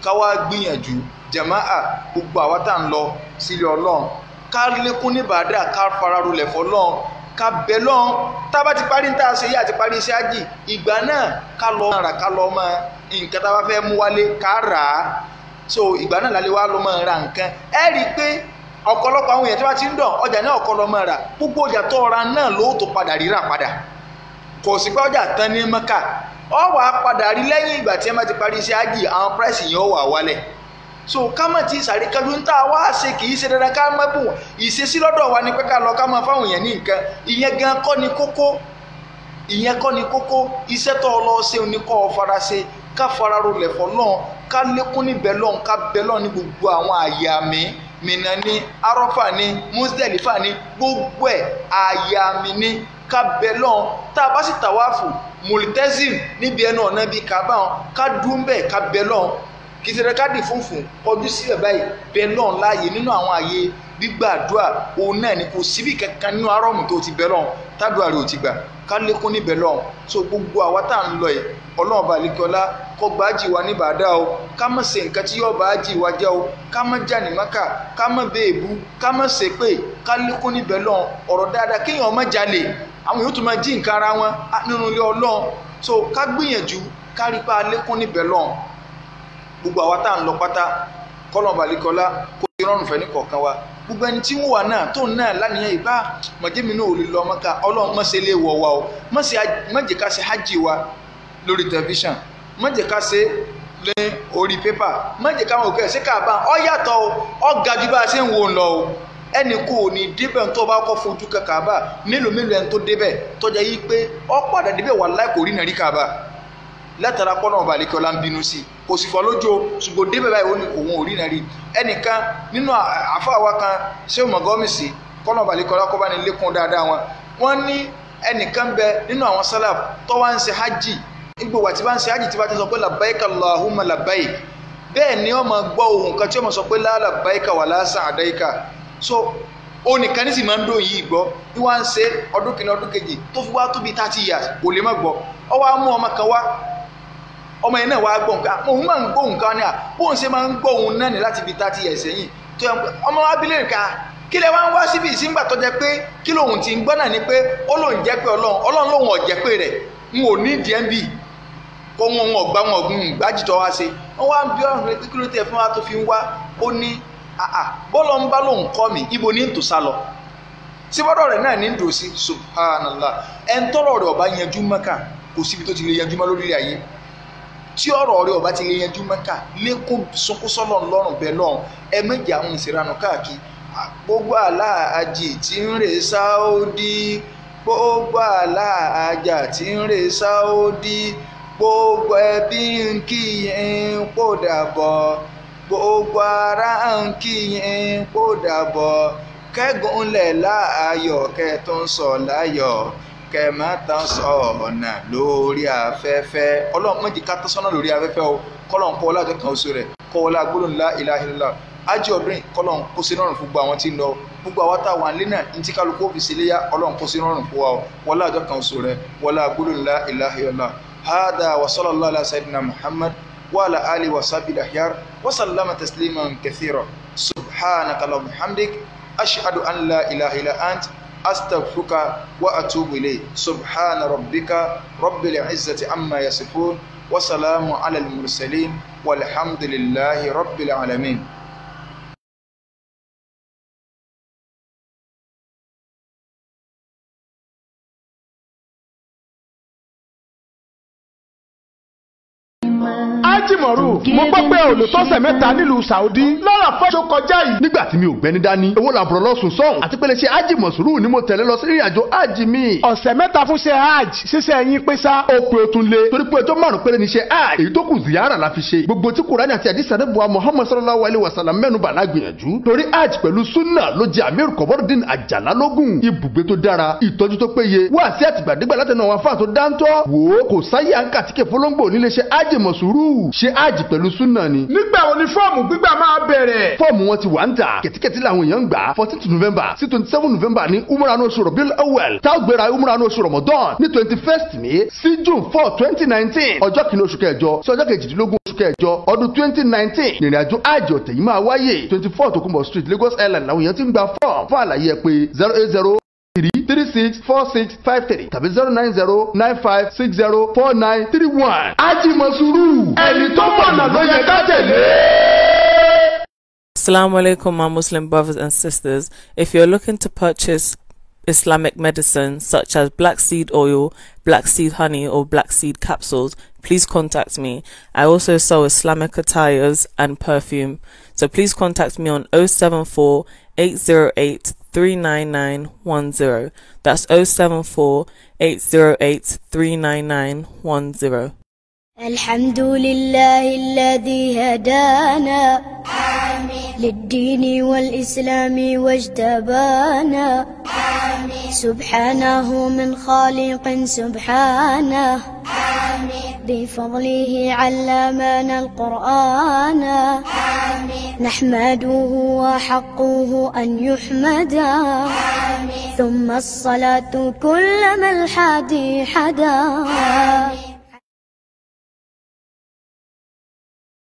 káwá gbìyànjú jàmáà gbogbo àwa tá ń lọ sílé Ọlọ́run ká lékún ní bàdà ká fararolẹ̀ fọlọ́run ká bẹ lọ́run tá a bá ti parí tá a ṣe yí àti parí iṣẹ́ ájì ìgbà náà ká lọ rà ká lọ mọ nǹkan tá a bá fẹ́ mú wálé ká rà á so ìgbà náà lálẹ́ wá ló máa ra nǹkan ẹ rí i pé ọ̀pọ̀lọpọ̀ àwọn èèyàn tí wọ́n ti ń dàn ọjà náà ọkọ lọ máa rà gbogbo ọjà tó ra náà ló tó padà rírà padà kò sí pé ọjà tán ní Mẹ́kà ọ wà padà rí lẹ́yìn ìgbà tí ẹ má ti parí iṣẹ́ ájì àwọn price yẹn ó wà wálẹ̀ so ká má ti sáré kájú ń tà wá ṣe kì í ṣe dandan ká má bùn ìṣesí lọ́dọ̀ wa ni pé ká lọ ká máa fáwọn èèyàn ní nǹkan ìyẹn gan kọ́ ni kókó iṣẹ́ tó lọ ṣe ní kọ́ ọ fara ṣe ká fara rolẹ̀ fọlọ́n ká lékún níbẹ̀ lọ́n ká bẹ̀ lọ́n ní gbogbo àwọn àyè àmì Mínà ní Arọ́fà ní Muzdalifa ní gbogbo ẹ̀ àyè àmì ní ká bẹ̀ lọ́n tá a bá sì tàwáfù Multazim níbi ẹnu ọ̀nà bíi Kaaba ká dún bẹ́ẹ̀ ká bẹ̀ lọ́n kì í ṣe ká dì funfun kọjú sílẹ̀ báyìí bẹ̀ lọ́n láàyè nínú àwọn àyè gbígbàdúrà òun náà ni kò síbi kankan nínú arọ́mù tó ti bẹ̀ lọ́n tádùá rẹ̀ ò ti gbà ká lékún níbẹ̀ lọ́n so gbogbo àwa tá à ń lọ yìí Ọlọ́run bá lékọ́lá kó gba ájì wa ní bàdá o ká má ṣe nǹkan tí yóò bá ájì wa jẹ́ o ká má jà ní Mákà ká má béèbú ká má ṣe pé ká lékún níbẹ̀ lọ́n ọ̀rọ̀ dáadáa kéèyàn má jalè àwọn yóò tún máa jí nǹkan ara wọn nínú ilé Ọlọ́run so ká gbìyànjú ká rí pa lékún níbẹ̀ lọ́n gbogbo àwa tá à ń lọ pátá kọ́lọ́run bá lékọ́lá kó ti rọrùn fẹ́ ní kọ̀ọ̀kan wa gbogbo ẹni tí wọ́n wà náà tó náà lánìyàn ìbá mọ̀jẹ́mi náà ò lè lọ Mákà Ọlọ́run má ṣe lè wọ̀ wa o má jẹ́ ká ṣe hajj wa lórí tẹlifíṣàn má jẹ́ ká ṣe lé orí pépà má jẹ́ ká wọn òkè ṣe Káàbà ọ yàtọ̀ ọ ga jù bá a ṣe ń wo lọ o ẹnì kò ní débẹ̀ tó bá kọ́ fojú Káàbà mélòó ẹni tó débẹ̀ tọ́jà yí pé ọ padà débẹ̀ wallahi kò rí nàrí Káàbà látara pọ́nà ọba àlekẹ́ ọlá ń bínú sí kò sì fọ́ lójú ṣùgbọ́n débẹ̀ báyìí ó ní òun ò rí nàrí ẹnìkan nínú àfáàwá kan ṣé Òmọ̀gọ́mìsì pọ́nà ọba àlekẹ́ ọlá kọ́ bá ní lékún dáadáa wọn ní ẹnìkan bẹ nínú àwọn sálàf tó wá ń ṣe hajj gbogbo wa tí bá ń ṣe hajj tí bá ti sọ pé labbaik Allahumma labbaik bẹ́ẹ̀ ni ó máa gbọ́ ohun kan tí ó máa sọ pé la labbaika wala sa'daika so ó nìkan ní sì máa ń dó yìí gbọ́ bí wọ́n ń ṣe ọdún kìíní ọdún kejì tó fi wá tó bí 30 years kò lè má gbọ́ ọ wá mú ọmọ kan wá ọmọ yẹn náà wá gbọ́ nǹkan òun máa ń gbọ́ nǹkan ní à bóun ṣe máa ń gbọ́ òun náà ní láti bí 30 years sẹ́yìn tó yẹ ọmọ wa bí lè ka kí lẹ wá ń wá síbi ìsíngbà tó jẹ pé kí lòun ti ń gbọ́ náà ni pé ó lòun jẹ́ pé ọlọ́run lòun ọ̀jẹ́ pé rẹ̀ n ò ní dmb kó wọn ọgbà wọn ọgbìn gbájútọ wá ṣe wọn wá ń bí ọrùn rẹ pé kí ló tẹ fún wa tó fi ń wá ó ní bọ́lọ̀ ń bá lòun kọ́ mi ibo ní tòṣà lọ sí bọ́dọ̀ rẹ̀ náà ní ń dòsí subhanallah ẹn tọ́rọ̀ rẹ̀ ọba yanjú Mẹ́kà kò síbi tó ti lè yanjú mọ́ lórílẹ̀ ayé tí ọ̀rọ̀ rẹ̀ ọba ti lè yanjú Mẹ́kà lẹ́kùn sunkúnsọ́lọ̀ lọ́rùn bẹ́ẹ̀ náà ẹ méjì àwọn ìṣèrànù káàkiri gbogbo aláàjì tí ń rè Sáúdí gbogbo aláàjà tí ń rè Sáúdí gbogbo ẹbí ń kí yín kó dàbọ̀ gbogbo ará ń kí yín kó dàbọ̀ kẹ́gùnlẹ̀ láàyọ̀ kẹ́tún sọ láyọ̀ kẹ́mẹ́tàn sọ ọ̀nà lórí afẹ́fẹ́ Ọlọ́run méjì ká tó sọ́nà lórí afẹ́fẹ́ o kọ́lọ́n kọ́ ọlá kẹ́kàn oṣù rẹ̀ kọ́ ọlá gbólóhùn la ilaha illallah ájì ọdún kọ́lọ́n kó sí rọrùn fún gbogbo àwọn tí ń lọ gbogbo àwọn táwọn àlẹ́ náà ní tí kálukú òfìsì léyà Ọlọ́run kó sí rọrùn fún wa o wọlá àjọ kan oṣù rẹ̀ wọlá gbólóhùn la ilaha illallah hada wa sallallahu ala sayyidina Muhammad wa ala alihi wa sahbihi al-akhyar wa sallama tasliman kathira subhanaka wa bihamdik ashhadu an la ilaha illa ant astaghfiruka wa atubu ilayk subhana rabbika rabbil izzati amma yasifun wa salamun ala al-mursalin walhamdulillahi rabbil alamin. Ájìmọ̀rú mo gbọ́ pé olùtọ́sẹ̀ mẹ́ta nílùú Saudi lọ́rọ̀ fọ́ṣọ kọjá yìí. nígbà tí mi ò gbẹ́ni dání owó làbúrò lọ́sùn sọ́hùn àti pé lè ṣe Ájìmọ̀sùrù ni mo tẹ̀lé lọ sí ìrìnàjò hajj mi. ọ̀sẹ̀ mẹ́ta fún ṣe hajj ṣíṣe ẹ̀yìn pé sá. ó pe o tún lé torí pé ọjọ́ márùn-ún péré ni ṣe hajj èyí tó kù ziyara la fi ṣe. gbogbo tí Kùránì àti àdìsá níbuwa Muhammad sallallahu alayhi wa sallam mẹ́nu bà lágbìyànjú. torí hajj pẹ̀lú sunna ló jẹ́ Amir Kọ̀bọ́rọ̀dín Àjàlá lógún. ibùgbé tó dára ìtọ́jú tó péye wá sí àtìgbàdégbà látẹnu àwọn afáà tó dáńtọ́. wò ó kò sáyé àǹkàtìkè fọlọ́ngbò nílé ṣe Ájìmọ̀sùrù ṣe hajj pẹ̀lú sunna ni. nígbà wo ni fọ́ọ̀mù gbígbà máa bẹ̀rẹ̀. fọ́ọ̀mù wọn ti wà ń tà kẹ̀tíkẹ̀tí làwọn èèyàn ń gbà 14th November sí 27 November ní umrah ní oṣù Rabiul Awwal tá a gbéra umrah ní oṣù Ramadan ní 21st May sí June 4 2019 ọjọ́ kìíní oṣù kẹjọ sí ọjọ́ kejìdínlógún oṣù kẹjọ ọdún 2019 ìrìnàjò àjò tẹ̀yìn máa wáyé 24 Tokunbo Street Lagos Island làwọn èèyàn ti ń gba fọ́ọ̀mù fún àlàyé ẹ pé 080 364653 tàbí 09095604931. Ájìmọ̀sùrù ẹni tó mọ̀nà ló yẹ ká tẹ̀lé. Assalamu alaikum, my Muslim brothers and sisters. If you're looking to purchase Islamic medicine such as black seed oil, black seed honey or black seed capsules, please contact me. I also sell Islamic attires and perfume. So please contact me on 074 808 39910. That's 074 808 39910. الحمد لله الذي هدانا للدين والإسلام واجتبانا سبحانه من خالق سبحانه بفضله علمنا القرآن نحمده وحقه أن يحمدا ثم الصلاة كلما الحادي حدا